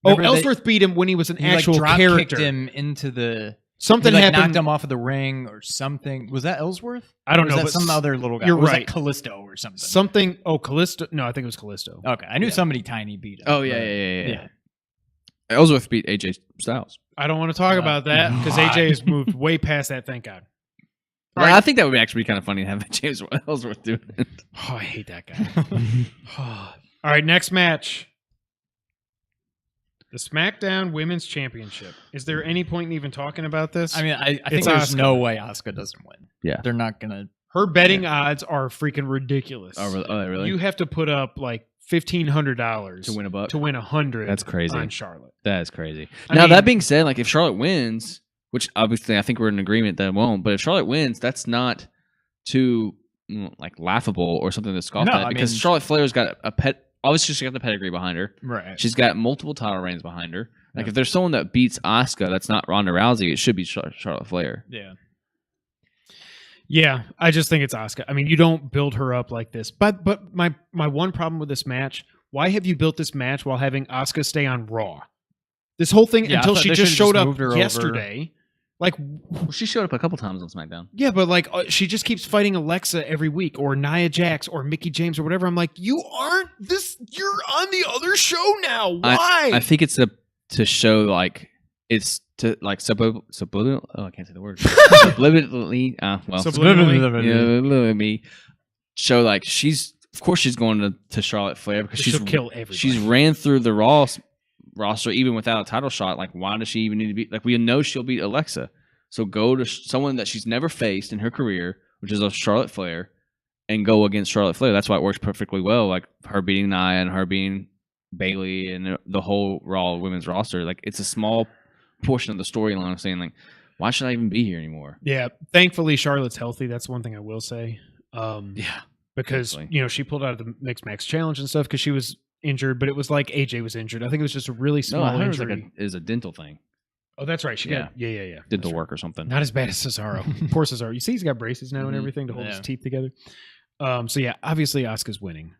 [SPEAKER 2] Remember Ellsworth beat him when he was an actual character.
[SPEAKER 3] Kicked him into the.
[SPEAKER 2] Something
[SPEAKER 3] he,
[SPEAKER 2] happened.
[SPEAKER 3] Knocked him off of the ring or something. Was that Ellsworth?
[SPEAKER 2] I don't
[SPEAKER 3] or
[SPEAKER 2] know.
[SPEAKER 3] Was that some other little guy?
[SPEAKER 2] You're
[SPEAKER 3] was
[SPEAKER 2] right.
[SPEAKER 3] That Callisto or something?
[SPEAKER 2] Something. Oh, Callisto. No, I think it was Callisto.
[SPEAKER 3] Okay, I knew somebody tiny beat him.
[SPEAKER 4] Oh yeah. Ellsworth beat AJ Styles.
[SPEAKER 2] I don't want to talk about that because AJ has moved way past that. Thank God.
[SPEAKER 4] Well, right. I think that would actually be kind of funny to have James Ellsworth do it.
[SPEAKER 2] Oh, I hate that guy. All right, next match. The Smackdown Women's Championship. Is there any point in even talking about this?
[SPEAKER 3] I mean, I think there's no way Asuka doesn't win.
[SPEAKER 4] Yeah.
[SPEAKER 3] They're not going to.
[SPEAKER 2] Her betting odds are freaking ridiculous.
[SPEAKER 4] Oh, really?
[SPEAKER 2] You have to put up $1,500
[SPEAKER 4] to win a buck.
[SPEAKER 2] To win $100.
[SPEAKER 4] That's crazy.
[SPEAKER 2] On Charlotte.
[SPEAKER 4] That is crazy. Now, that being said, if Charlotte wins, which obviously I think we're in agreement that it won't, but if Charlotte wins, that's not too laughable or something to scoff at, because Charlotte Flair's got a pet. Obviously, she's got the pedigree behind her.
[SPEAKER 3] Right.
[SPEAKER 4] She's got multiple title reigns behind her. If there's someone that beats Asuka that's not Ronda Rousey, it should be Charlotte Flair.
[SPEAKER 3] Yeah.
[SPEAKER 2] Yeah, I just think it's Asuka. I mean, you don't build her up like this. But my one problem with this match, why have you built this match while having Asuka stay on Raw? This whole thing until she just showed up yesterday.
[SPEAKER 4] She showed up a couple times on SmackDown.
[SPEAKER 2] Yeah, but she just keeps fighting Alexa every week, or Nia Jax, or Mickie James, or whatever. I'm like, you aren't this. You're on the other show now. Why?
[SPEAKER 4] I think it's to show it's to subliminal. Oh, I can't say the word. Subliminally. Subliminally. Show she's going to Charlotte Flair because
[SPEAKER 2] she'll kill everybody.
[SPEAKER 4] She's ran through the Raw roster even without a title shot. Why does she even need to be? We know she'll beat Alexa, so go to someone that she's never faced in her career, which is a Charlotte Flair, and go against Charlotte Flair. That's why it works perfectly well. Her beating Nia and her beating Bayley and the whole Raw women's roster. It's a small portion of the storyline of saying why should I even be here anymore?
[SPEAKER 2] Yeah, thankfully Charlotte's healthy. That's one thing I will say.
[SPEAKER 4] Yeah,
[SPEAKER 2] because she pulled out of the Mixed Max Challenge and stuff because she was injured, but it was like AJ was injured. I think it was just a really small
[SPEAKER 4] I heard
[SPEAKER 2] injury.
[SPEAKER 4] it was a dental thing.
[SPEAKER 2] Oh, that's right. She got yeah.
[SPEAKER 4] Dental work or something.
[SPEAKER 2] Not as bad as Cesaro. Poor Cesaro. You see, he's got braces now and everything to hold his teeth together. So yeah, obviously Asuka's winning.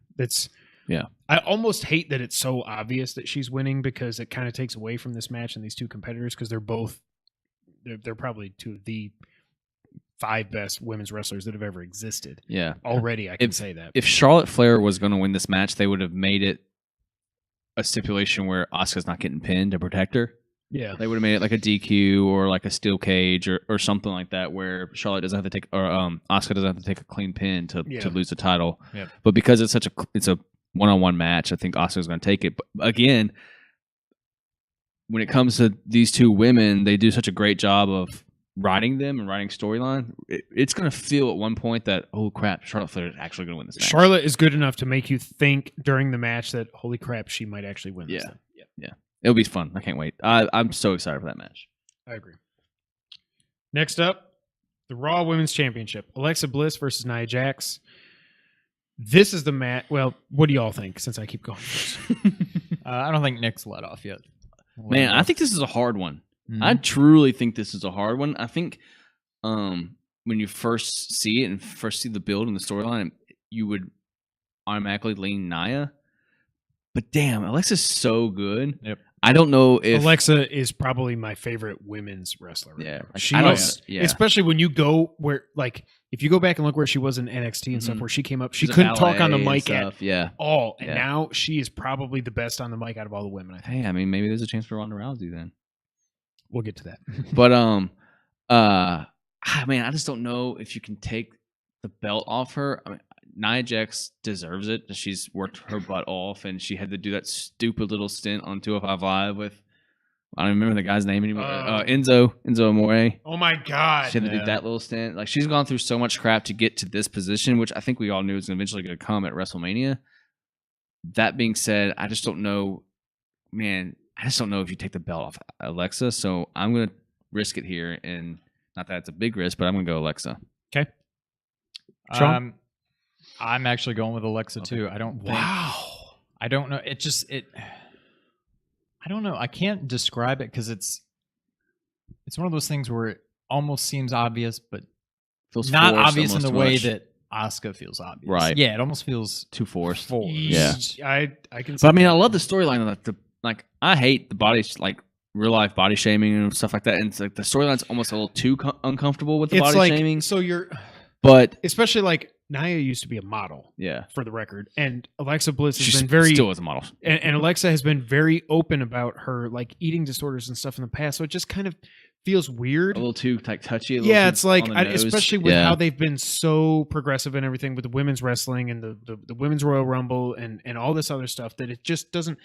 [SPEAKER 2] I almost hate that it's so obvious that she's winning because it kind of takes away from this match and these two competitors because they're probably two of the 5 best women's wrestlers that have ever existed.
[SPEAKER 4] Yeah,
[SPEAKER 2] already I can say that.
[SPEAKER 4] If Charlotte Flair was going to win this match, they would have made it a stipulation where Asuka's not getting pinned to protect her.
[SPEAKER 2] Yeah,
[SPEAKER 4] they would have made it like a DQ or like a steel cage or something like that, where Charlotte doesn't have to take or Asuka doesn't have to take a clean pin to lose the title.
[SPEAKER 3] Yep. But
[SPEAKER 4] because it's a one-on-one match, I think Asuka's going to take it. But again, when it comes to these two women, they do such a great job of writing them and writing storyline. It's going to feel at one point that, oh crap, Charlotte Flair is actually going to win this match.
[SPEAKER 2] Charlotte is good enough to make you think during the match that, holy crap, she might actually win this thing.
[SPEAKER 4] Yeah. It'll be fun. I can't wait. I'm so excited for that match.
[SPEAKER 2] I agree. Next up, the Raw Women's Championship. Alexa Bliss versus Nia Jax. This is the match. Well, what do y'all think, since I keep going first?
[SPEAKER 3] I don't think Nick's let off yet.
[SPEAKER 4] Man, I think this is a hard one.
[SPEAKER 3] Mm-hmm.
[SPEAKER 4] I truly think this is a hard one. I think when you first see it and first see the build and the storyline, you would automatically lean Nia. But damn, Alexa's so good.
[SPEAKER 3] Yep.
[SPEAKER 2] I don't know if Alexa is probably my favorite women's wrestler. Right now. She was, especially when you go where, like, if you go back and look where she was in NXT and stuff, where she came up, she couldn't talk on the mic at all, and now she is probably the best on the mic out of all the women. I think.
[SPEAKER 4] Hey, I mean, maybe there's a chance for Ronda Rousey then.
[SPEAKER 2] We'll get to that.
[SPEAKER 4] But man, I just don't know if you can take the belt off her. I mean, Nia Jax deserves it. She's worked her butt off, and she had to do that stupid little stint on 205 Live with, I don't remember the guy's name anymore. Enzo Amore.
[SPEAKER 2] Oh my God.
[SPEAKER 4] She had to do that little stint. Like, she's gone through so much crap to get to this position, which I think we all knew was eventually going to come at WrestleMania. That being said, I just don't know, man. I just don't know if you take the belt off Alexa. So I'm going to risk it here, and not that it's a big risk, but I'm going to go Alexa.
[SPEAKER 2] Okay. Sean?
[SPEAKER 3] I'm actually going with Alexa too. I don't think.
[SPEAKER 2] Wow.
[SPEAKER 3] I don't know. I don't know. I can't describe it because it's one of those things where it almost seems obvious, but
[SPEAKER 4] feels
[SPEAKER 3] not obvious in the way
[SPEAKER 4] much.
[SPEAKER 3] that Asuka feels obvious.
[SPEAKER 4] Right.
[SPEAKER 3] Yeah, it almost feels
[SPEAKER 4] too forced.
[SPEAKER 2] Yeah. I can.
[SPEAKER 4] But I mean, I love the storyline. Like, I hate the body, like real life body shaming and stuff like that. And it's like the storyline's almost a little too uncomfortable with the body shaming.
[SPEAKER 2] So
[SPEAKER 4] but
[SPEAKER 2] especially like. Nia used to be a model, for the record, and Alexa Bliss has been very
[SPEAKER 4] still is a model,
[SPEAKER 2] and Alexa has been very open about her like eating disorders and stuff in the past. So it just kind of feels weird,
[SPEAKER 4] a little too touchy.
[SPEAKER 2] It's like especially with how they've been so progressive and everything with the women's wrestling and the women's Royal Rumble and all this other stuff that it just doesn't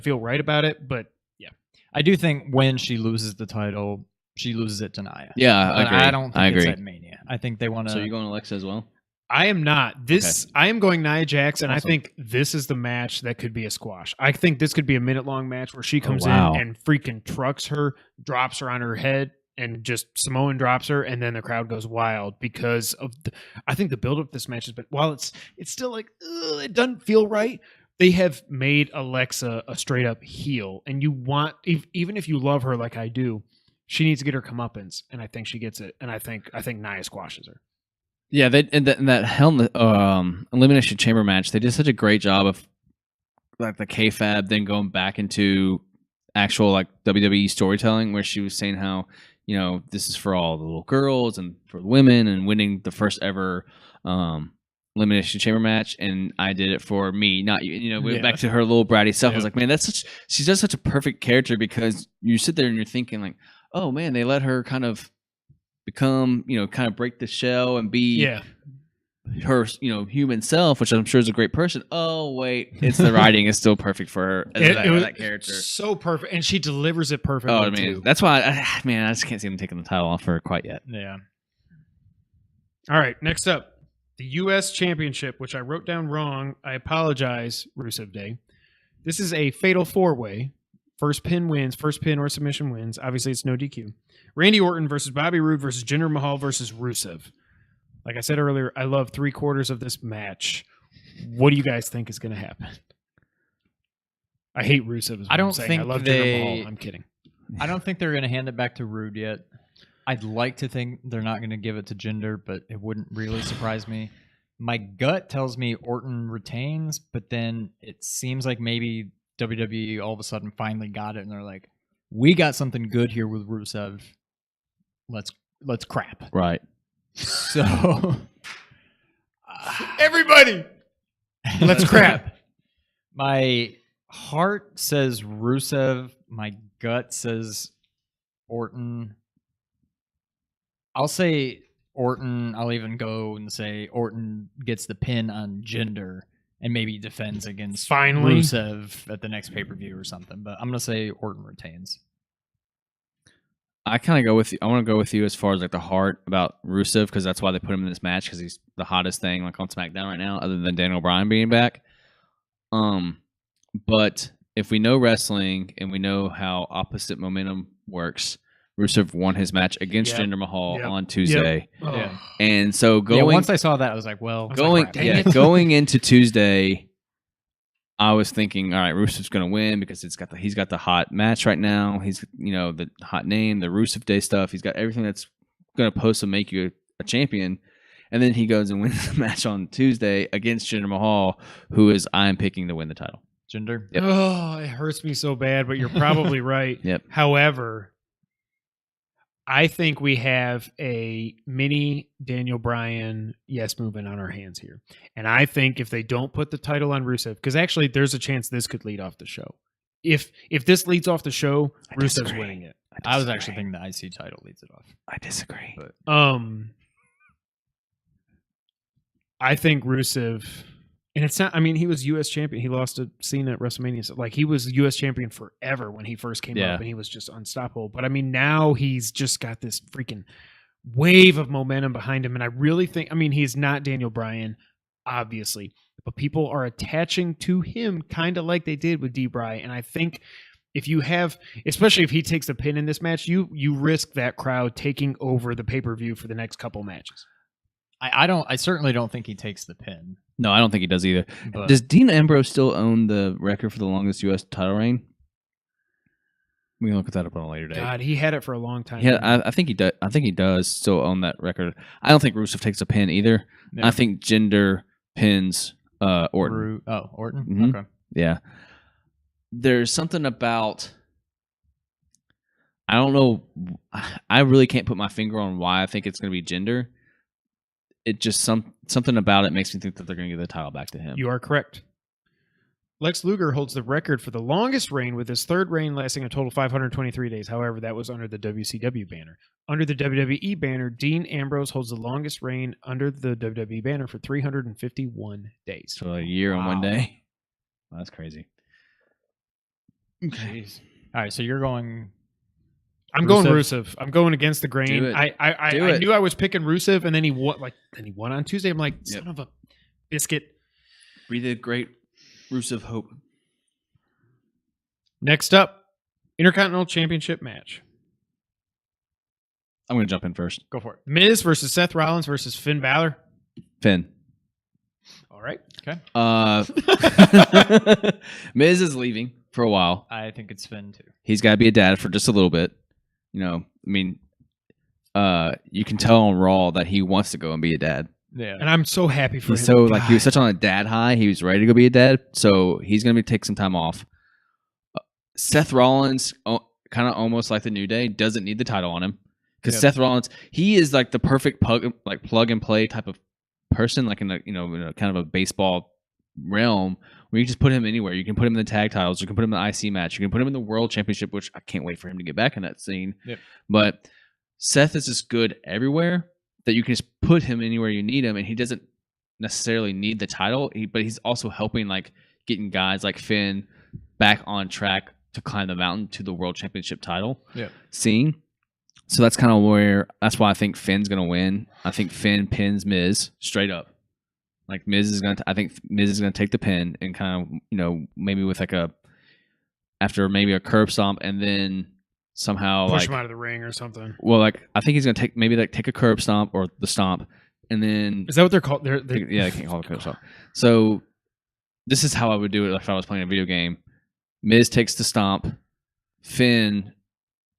[SPEAKER 2] feel right about it. But yeah,
[SPEAKER 3] I do think when she loses the title, she loses it to Nia.
[SPEAKER 4] Yeah, I agree.
[SPEAKER 3] I don't think it's at Mania. I think they want to.
[SPEAKER 4] So you're going Alexa as well?
[SPEAKER 2] I am not. I am going Nia Jax, and awesome. I think this is the match that could be a squash. I think this could be a minute-long match where she comes in and freaking trucks her, drops her on her head, and just Samoan drops her, and then the crowd goes wild because of I think the build-up of this match has been, while it's still like, it doesn't feel right, they have made Alexa a straight-up heel, and you want, even if you love her like I do, she needs to get her comeuppance, and I think she gets it, and I think Nia squashes her.
[SPEAKER 4] Yeah, in that Hell in the Elimination Chamber match, they did such a great job of like the kayfabe, then going back into actual like WWE storytelling, where she was saying how, you know, this is for all the little girls and for the women, and winning the first ever Elimination Chamber match, and I did it for me, not you. You know, we went back to her little bratty self. I was like, man, she does such a perfect character, because you sit there and you're thinking like, oh man, they let her kind of become, you know, kind of break the shell and be her, you know, human self, which I'm sure is a great person. Oh wait, it's the writing is still perfect for her as that character.
[SPEAKER 2] So perfect, and she delivers it perfectly.
[SPEAKER 4] Oh man, that's why I just can't see them taking the title off her quite yet.
[SPEAKER 3] Yeah.
[SPEAKER 2] All right, next up, the U.S. Championship, which I wrote down wrong. I apologize, Rusev Day. This is a fatal 4-way. First pin wins. First pin or submission wins. Obviously, it's no DQ. Randy Orton versus Bobby Roode versus Jinder Mahal versus Rusev. Like I said earlier, I love 3/4 of this match. What do you guys think is going to happen? I hate Rusev. Is what
[SPEAKER 3] I don't
[SPEAKER 2] I'm saying.
[SPEAKER 3] think
[SPEAKER 2] I love
[SPEAKER 3] they-
[SPEAKER 2] Jinder Mahal. I'm kidding.
[SPEAKER 3] I don't think they're going to hand it back to Rude yet. I'd like to think they're not going to give it to Jinder, but it wouldn't really surprise me. My gut tells me Orton retains, but then it seems like maybe WWE all of a sudden finally got it, and they're like, "We got something good here with Rusev. Let's crap."
[SPEAKER 4] Right.
[SPEAKER 3] So
[SPEAKER 2] Everybody, let's crap.
[SPEAKER 3] My heart says Rusev. My gut says Orton. I'll say Orton. I'll even go and say Orton gets the pin on Jinder and maybe defends against
[SPEAKER 2] Finally.
[SPEAKER 3] Rusev at the next pay-per-view or something. But I'm going to say Orton retains.
[SPEAKER 4] I kind of go with you. I want to go with you as far as like the heart about Rusev, because that's why they put him in this match, because he's the hottest thing like on SmackDown right now, other than Daniel Bryan being back. But if we know wrestling and we know how opposite momentum works, Rusev won his match against
[SPEAKER 2] Yep.
[SPEAKER 4] Jinder Mahal
[SPEAKER 2] Yep.
[SPEAKER 4] on Tuesday,
[SPEAKER 2] Oh.
[SPEAKER 3] Yeah.
[SPEAKER 4] and so
[SPEAKER 3] Yeah,
[SPEAKER 4] going
[SPEAKER 3] once I saw that, I was like, well,
[SPEAKER 4] going
[SPEAKER 3] crap.
[SPEAKER 2] dang it.
[SPEAKER 4] going into Tuesday, I was thinking, all right, Rusev's going to win because he's got the hot match right now. He's the hot name, the Rusev Day stuff. He's got everything that's going to post to make you a champion. And then he goes and wins the match on Tuesday against Jinder Mahal, who is I'm picking to win the title.
[SPEAKER 3] Jinder.
[SPEAKER 4] Yep.
[SPEAKER 2] Oh, it hurts me so bad, but you're probably right.
[SPEAKER 4] Yep.
[SPEAKER 2] However, I think we have a mini Daniel Bryan yes movement on our hands here. And I think if they don't put the title on Rusev, because actually there's a chance this could lead off the show. If this leads off the show,
[SPEAKER 4] I
[SPEAKER 2] Rusev's
[SPEAKER 4] disagree.
[SPEAKER 2] winning it.
[SPEAKER 3] I was actually thinking the IC title leads it off.
[SPEAKER 4] I disagree.
[SPEAKER 3] But
[SPEAKER 2] I think Rusev, and it's not, I mean, he was U.S. champion. He lost to Cena at WrestleMania. So, like, he was U.S. champion forever when he first came
[SPEAKER 4] Yeah.
[SPEAKER 2] up, and he was just unstoppable. But, I mean, now he's just got this freaking wave of momentum behind him. And I really think, I mean, he's not Daniel Bryan, obviously, but people are attaching to him kind of like they did with D-Bry. And I think if you have, especially if he takes a pin in this match, you risk that crowd taking over the pay-per-view for the next couple matches.
[SPEAKER 3] I certainly don't think he takes the pin.
[SPEAKER 4] No, I don't think he does either.
[SPEAKER 3] But
[SPEAKER 4] Does Dean Ambrose still own the record for the longest U.S. title reign? We can look at that up on a later date.
[SPEAKER 2] God, he had it for a long time.
[SPEAKER 4] Yeah, I think he does. I think he does still own that record. I don't think Rusev takes a pin either.
[SPEAKER 3] Yeah.
[SPEAKER 4] I think Jinder pins Orton.
[SPEAKER 3] Orton?
[SPEAKER 4] Mhm.
[SPEAKER 3] Okay.
[SPEAKER 4] Yeah. There's something about, I don't know. I really can't put my finger on why I think it's going to be Jinder. It just something about it makes me think that they're going to give the title back to him.
[SPEAKER 2] You are correct. Lex Luger holds the record for the longest reign, with his third reign lasting a total of 523 days. However, that was under the WCW banner. Under the WWE banner, Dean Ambrose holds the longest reign under the WWE banner for 351 days.
[SPEAKER 4] So a year and 1
[SPEAKER 2] Wow.
[SPEAKER 4] day. Well, that's crazy.
[SPEAKER 3] Jeez. All right, so you're going.
[SPEAKER 2] I'm going
[SPEAKER 3] Rusev?
[SPEAKER 2] Rusev. I'm going against the grain.
[SPEAKER 4] Do it.
[SPEAKER 2] I
[SPEAKER 4] Do
[SPEAKER 2] I
[SPEAKER 4] it.
[SPEAKER 2] knew I was picking Rusev, and then he won on Tuesday. I'm like, son of a biscuit.
[SPEAKER 4] Breathe a great Rusev hope.
[SPEAKER 2] Next up, Intercontinental Championship match.
[SPEAKER 4] I'm going to jump in first.
[SPEAKER 3] Go for it.
[SPEAKER 2] Miz versus Seth Rollins versus Finn Balor.
[SPEAKER 4] Finn.
[SPEAKER 2] All right.
[SPEAKER 3] Okay.
[SPEAKER 4] Miz is leaving for a while.
[SPEAKER 3] I think it's Finn too.
[SPEAKER 4] He's got to be a dad for just a little bit. I mean, you can tell on Raw that he wants to go and be a dad.
[SPEAKER 3] Yeah.
[SPEAKER 2] And I'm so happy for
[SPEAKER 4] He's
[SPEAKER 2] him.
[SPEAKER 4] so he was
[SPEAKER 2] God.
[SPEAKER 4] such on a dad high. He was ready to go be a dad, so he's going to take some time off. Seth Rollins, kind of almost like the New Day, doesn't need the title on him because
[SPEAKER 3] Yep.
[SPEAKER 4] Seth Rollins, he is like the perfect plug and play type of person, like in a in a kind of a baseball realm where you just put him anywhere. You can put him in the tag titles, you can put him in the IC match, you can put him in the World Championship, which I can't wait for him to get back in that scene.
[SPEAKER 3] Yep.
[SPEAKER 4] But Seth is just good everywhere that you can just put him anywhere you need him, and he doesn't necessarily need the title, but he's also helping like getting guys like Finn back on track to climb the mountain to the World Championship title scene. So that's kind of that's why I think Finn's going to win. I think Finn pins Miz straight up. Like I think Miz is going to take the pin and kind of, maybe with after maybe a curb stomp and then somehow
[SPEAKER 2] Push him out of the ring or something.
[SPEAKER 4] Well, I think he's going to take a curb stomp or the stomp and then.
[SPEAKER 2] Is that what they're called?
[SPEAKER 4] Yeah, they can't call it curb stomp. So this is how I would do it if I was playing a video game. Miz takes the stomp. Finn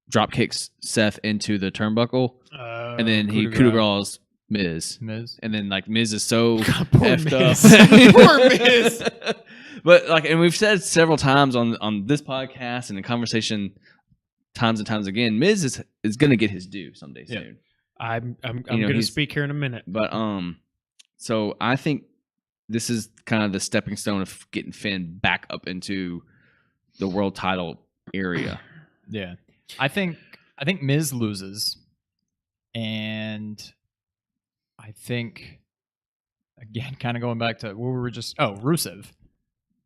[SPEAKER 4] drop kicks Seth into the turnbuckle, and then he coup de grace Miz. And then like Miz is so effed up.
[SPEAKER 2] Poor Miz.
[SPEAKER 4] But like, and we've said several times on this podcast and in conversation, times and times again, Miz is going to get his due someday soon.
[SPEAKER 2] I'm going to speak here in a minute.
[SPEAKER 4] But so I think this is kind of the stepping stone of getting Finn back up into the world title area.
[SPEAKER 3] Yeah. I think Miz loses, and I think, again, kind of going back to what we were just Rusev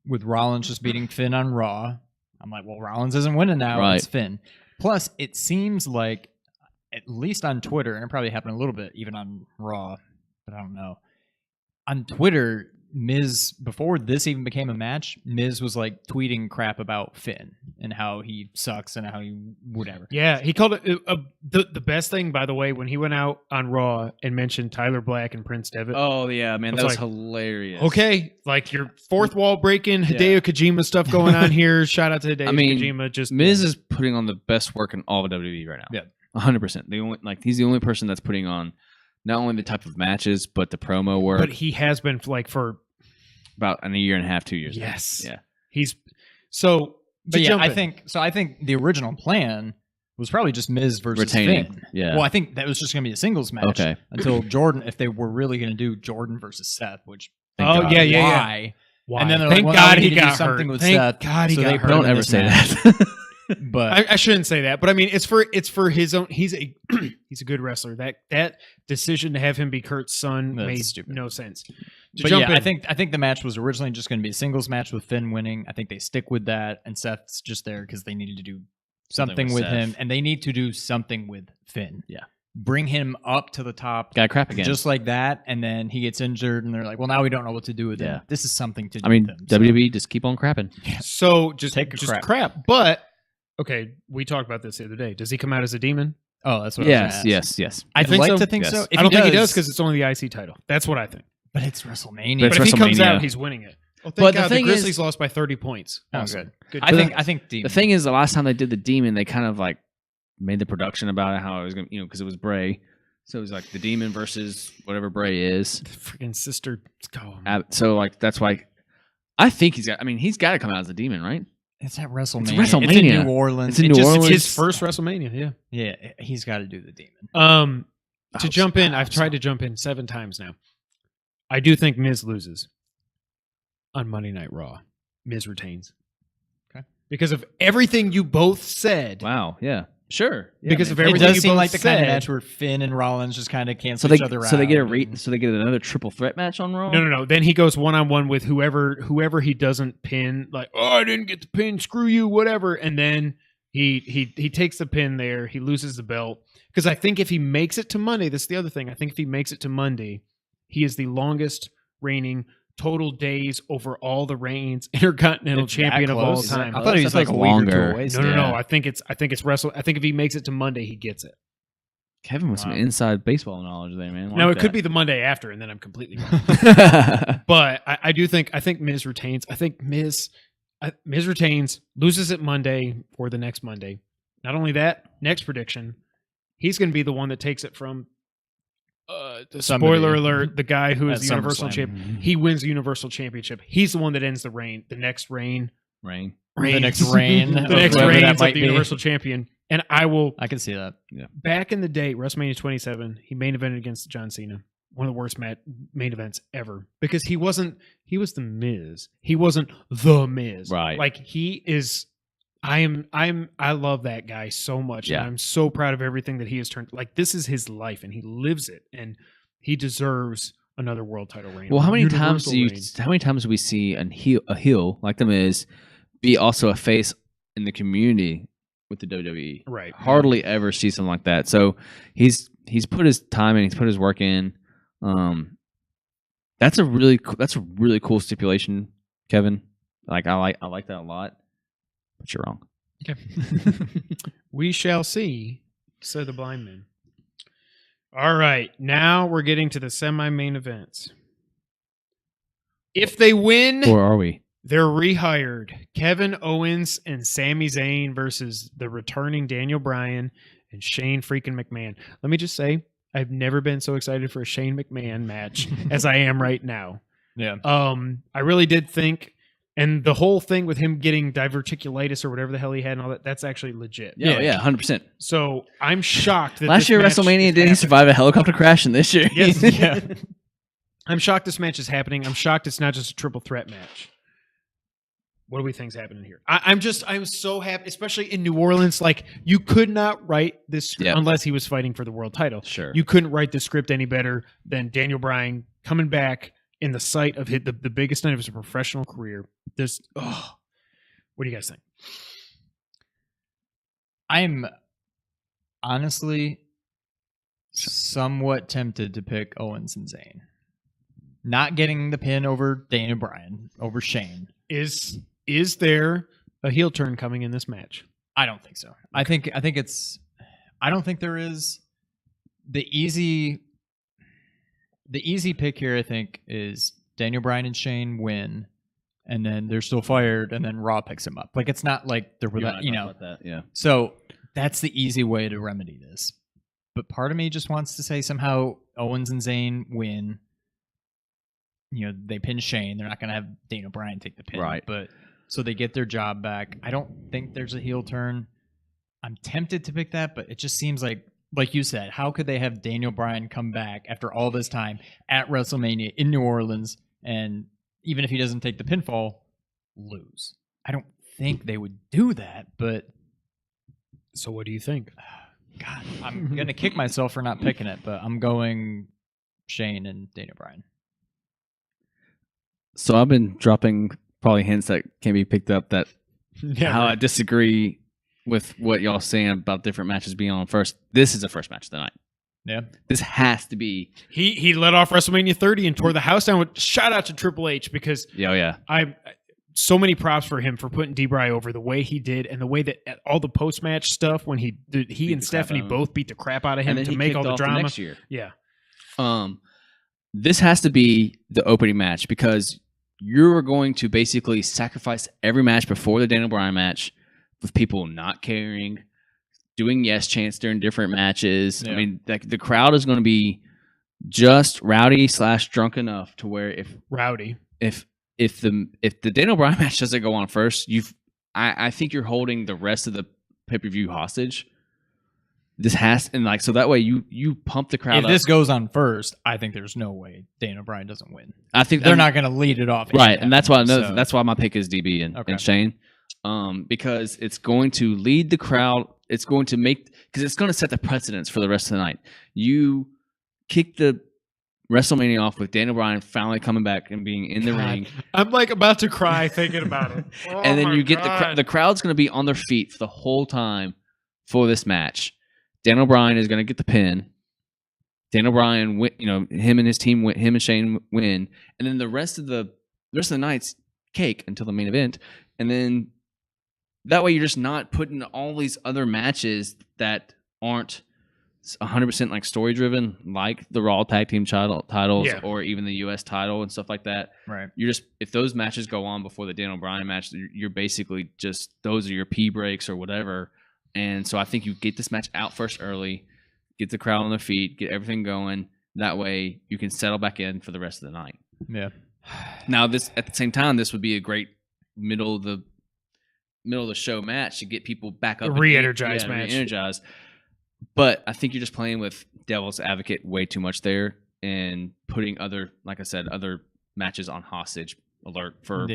[SPEAKER 3] with Rollins just beating Finn on Raw. I'm like, well, Rollins isn't winning now.
[SPEAKER 4] Right.
[SPEAKER 3] It's Finn. Plus, it seems like, at least on Twitter, and it probably happened a little bit even on Raw, but I don't know. On Twitter, Miz, before this even became a match, Miz was like tweeting crap about Finn and how he sucks and how he whatever.
[SPEAKER 2] Yeah, he called it the best thing, by the way, when he went out on Raw and mentioned Tyler Black and Prince Devitt.
[SPEAKER 4] Oh yeah, man, that was
[SPEAKER 2] like,
[SPEAKER 4] hilarious.
[SPEAKER 2] Okay, like your fourth wall breaking, Hideo Kojima stuff going on here. Shout out to Hideo Kojima. Just
[SPEAKER 4] Miz is putting on the best work in all of WWE right now.
[SPEAKER 3] Yeah,
[SPEAKER 4] 100%. He's the only person that's putting on not only the type of matches but the promo work.
[SPEAKER 2] But he has been for
[SPEAKER 4] about a year and a half, 2 years.
[SPEAKER 2] Yes,
[SPEAKER 4] now. Yeah.
[SPEAKER 2] He's so.
[SPEAKER 3] But yeah, I think the original plan was probably just Miz versus
[SPEAKER 4] retaining.
[SPEAKER 3] Finn.
[SPEAKER 4] Yeah.
[SPEAKER 3] Well, I think that was just going to be a singles match.
[SPEAKER 4] Okay.
[SPEAKER 3] Until Jordan, if they were really going to do Jordan versus Seth, which
[SPEAKER 2] why?
[SPEAKER 3] And then they're
[SPEAKER 2] Thank
[SPEAKER 3] like,
[SPEAKER 2] God
[SPEAKER 3] we
[SPEAKER 2] he
[SPEAKER 3] need to
[SPEAKER 2] got
[SPEAKER 3] do something
[SPEAKER 2] hurt.
[SPEAKER 3] with
[SPEAKER 2] Thank
[SPEAKER 3] Seth.
[SPEAKER 2] God he
[SPEAKER 3] so
[SPEAKER 2] got
[SPEAKER 3] they
[SPEAKER 2] hurt.
[SPEAKER 3] put him
[SPEAKER 4] Don't
[SPEAKER 3] in
[SPEAKER 4] ever
[SPEAKER 3] this
[SPEAKER 4] say
[SPEAKER 3] match.
[SPEAKER 4] that.
[SPEAKER 3] But
[SPEAKER 2] I shouldn't say that. But I mean, it's for his own. He's a good wrestler. That decision to have him be Kurt's son made no sense.
[SPEAKER 3] I think the match was originally just going to be a singles match with Finn winning. I think they stick with that, and Seth's just there because they needed to do something with him, and they need to do something with Finn.
[SPEAKER 4] Yeah,
[SPEAKER 3] bring him up to the top.
[SPEAKER 4] Got crap again,
[SPEAKER 3] just like that, and then he gets injured, and they're like, "Well, now we don't know what to do with him." This is something to do. with him,
[SPEAKER 4] WWE just keep on crapping.
[SPEAKER 2] So just
[SPEAKER 3] take
[SPEAKER 2] crap. But okay, we talked about this the other day. Does he come out as a demon?
[SPEAKER 3] Oh, that's what.
[SPEAKER 4] Yes.
[SPEAKER 3] I'd
[SPEAKER 2] think
[SPEAKER 3] like
[SPEAKER 2] so.
[SPEAKER 3] to think
[SPEAKER 2] Yes.
[SPEAKER 3] so.
[SPEAKER 2] I don't think he does because it's only the IC title. That's what I think.
[SPEAKER 3] But it's WrestleMania.
[SPEAKER 2] But if he comes out, he's winning it. Well, thank God the Grizzlies lost by 30 points.
[SPEAKER 3] Oh,
[SPEAKER 2] awesome.
[SPEAKER 3] Good. I think
[SPEAKER 4] the thing is, the last time they did the Demon, they kind of like made the production about it, how it was going to, because it was Bray. So it was like the Demon versus whatever Bray is.
[SPEAKER 2] The freaking sister.
[SPEAKER 4] So like that's why I think he's got to come out as a Demon, right?
[SPEAKER 3] It's at WrestleMania.
[SPEAKER 4] It's WrestleMania.
[SPEAKER 3] It's in New Orleans.
[SPEAKER 2] It's his first WrestleMania. Yeah.
[SPEAKER 3] Yeah, he's got to do the Demon.
[SPEAKER 2] Jump in, I've tried to jump in 7 times now. I do think Miz loses on Monday Night Raw. Miz retains.
[SPEAKER 3] Okay.
[SPEAKER 2] Because of everything you both said.
[SPEAKER 4] Wow. Yeah. Sure. Yeah,
[SPEAKER 2] because of everything
[SPEAKER 3] it does
[SPEAKER 2] you
[SPEAKER 3] seem
[SPEAKER 2] both
[SPEAKER 3] like the kind of
[SPEAKER 2] said.
[SPEAKER 3] match where Finn and Rollins just kind of cancel each other out.
[SPEAKER 4] So they get another triple threat match on Raw?
[SPEAKER 2] No. Then he goes one-on-one with whoever he doesn't pin. Like, oh, I didn't get the pin. Screw you, whatever. And then he takes the pin there. He loses the belt. Because I think if he makes it to Monday, that's the other thing. I think if he makes it to Monday, he is the longest reigning total days over all the reigns Intercontinental Champion of all time.
[SPEAKER 3] I thought he was like
[SPEAKER 4] longer.
[SPEAKER 2] No. I think it's wrestle. I think if he makes it to Monday, he gets it.
[SPEAKER 4] Kevin with some inside baseball knowledge there, man.
[SPEAKER 2] Now it could be the Monday after, and then I'm completely wrong. But I think Miz retains. I think Miz retains, loses it Monday or the next Monday. Not only that, next prediction, he's going to be the one that takes it from. Spoiler alert: the guy who is the Universal Champion, he wins the Universal Championship. He's the one that ends the reign. The next reign.
[SPEAKER 3] The next reign.
[SPEAKER 2] The next reign of the Universal Champion. And I can see that.
[SPEAKER 4] Yeah.
[SPEAKER 2] Back in the day, WrestleMania 27, he main evented against John Cena. One of the worst main events ever. Because he was the Miz. He wasn't the Miz.
[SPEAKER 4] Right.
[SPEAKER 2] Like he is. I love that guy so much.
[SPEAKER 4] Yeah.
[SPEAKER 2] And I'm so proud of everything that he has turned. Like this is his life and he lives it. And he deserves another world title reign.
[SPEAKER 4] Well, how many times do we see a heel like the Miz be also a face in the community with the WWE?
[SPEAKER 2] Right.
[SPEAKER 4] Hardly ever see something like that. So he's put his time in, he's put his work in. That's a really cool stipulation, Kevin. Like I like that a lot. But you're wrong.
[SPEAKER 2] Okay. We shall see, said the blind man. All right. Now we're getting to the semi-main events. If they win...
[SPEAKER 4] Or are we?
[SPEAKER 2] They're rehired Kevin Owens and Sami Zayn versus the returning Daniel Bryan and Shane freaking McMahon. Let me just say, I've never been so excited for a Shane McMahon match as I am right now.
[SPEAKER 3] Yeah.
[SPEAKER 2] I really did think, and the whole thing with him getting diverticulitis or whatever the hell he had and all that, that's actually legit.
[SPEAKER 4] Yeah, 100%.
[SPEAKER 2] So I'm shocked that
[SPEAKER 4] Last year at WrestleMania, did he survive a helicopter crash? And this year,
[SPEAKER 2] Yes, yeah. I'm shocked this match is happening. I'm shocked it's not just a triple threat match. What do we think's happening here? I'm so happy, especially in New Orleans. Like, you could not write this unless he was fighting for the world title.
[SPEAKER 4] Sure.
[SPEAKER 2] You couldn't write the script any better than Daniel Bryan coming back in the sight of the biggest night of his professional career. What do you guys think?
[SPEAKER 3] I'm honestly somewhat tempted to pick Owens and Zayn. Not getting the pin over Daniel Bryan, over Shane.
[SPEAKER 2] Is there a heel turn coming in this match?
[SPEAKER 3] I don't think so. I don't think there is. The easy pick here, I think, is Daniel Bryan and Shane win, and then they're still fired, and then Raw picks him up. Like, it's not like they're without,
[SPEAKER 4] yeah.
[SPEAKER 3] So that's the easy way to remedy this. But part of me just wants to say somehow Owens and Zayn win. They pin Shane. They're not going to have Daniel Bryan take the pin,
[SPEAKER 4] right?
[SPEAKER 3] But so they get their job back. I don't think there's a heel turn. I'm tempted to pick that, but it just seems like you said, how could they have Daniel Bryan come back after all this time at WrestleMania in New Orleans, and even if he doesn't take the pinfall, lose? I don't think they would do that, but...
[SPEAKER 2] So what do you think?
[SPEAKER 3] God, I'm going to kick myself for not picking it, but I'm going Shane and Daniel Bryan.
[SPEAKER 4] So I've been dropping probably hints that can be picked up that how I disagree with what y'all saying about different matches being on first. This is the first match of the night.
[SPEAKER 3] Yeah.
[SPEAKER 4] This has to be.
[SPEAKER 2] He led off WrestleMania 30 and tore the house down with shout out to Triple H because I so many props for him for putting D-Bry over the way he did and the way that all the post-match stuff when he and Stephanie both beat the crap out of him to make all the drama.
[SPEAKER 4] Next year.
[SPEAKER 2] Yeah.
[SPEAKER 4] This has to be the opening match because you're going to basically sacrifice every match before the Daniel Bryan match with people not caring, doing yes chants during different matches. Yeah. I mean, the crowd is going to be just rowdy / drunk enough to where if the Daniel Bryan match doesn't go on first, I think you're holding the rest of the pay-per-view hostage. This has so that way you pump the crowd.
[SPEAKER 3] If this goes on first, I think there's no way Daniel Bryan doesn't win.
[SPEAKER 4] I think
[SPEAKER 3] they're not going to lead it off,
[SPEAKER 4] right? And that's why that's why my pick is DB and Shane, because it's going to lead the crowd. It's going to because it's going to set the precedence for the rest of the night. You kick the WrestleMania off with Daniel Bryan finally coming back and being in the ring.
[SPEAKER 2] I'm about to cry thinking about it.
[SPEAKER 4] And then you get the crowd's going to be on their feet for the whole time for this match. Daniel Bryan is going to get the pin. Daniel Bryan, him and his team win. Him and Shane win, and then the rest of the night's cake until the main event, and then that way you're just not putting all these other matches that aren't 100% like story driven, like the Raw Tag Team titles or even the U.S. title and stuff like that.
[SPEAKER 3] Right.
[SPEAKER 4] You're just if those matches go on before the Daniel Bryan match, you're basically just those are your pee breaks or whatever. And so I think you get this match out first early, get the crowd on their feet, get everything going. That way you can settle back in for the rest of the night.
[SPEAKER 3] Yeah.
[SPEAKER 4] Now this at the same time, this would be a great middle of the show match to get people back up,
[SPEAKER 2] re-energized match.
[SPEAKER 4] Re-energized. But I think you're just playing with devil's advocate way too much there and putting other matches on hostage alert for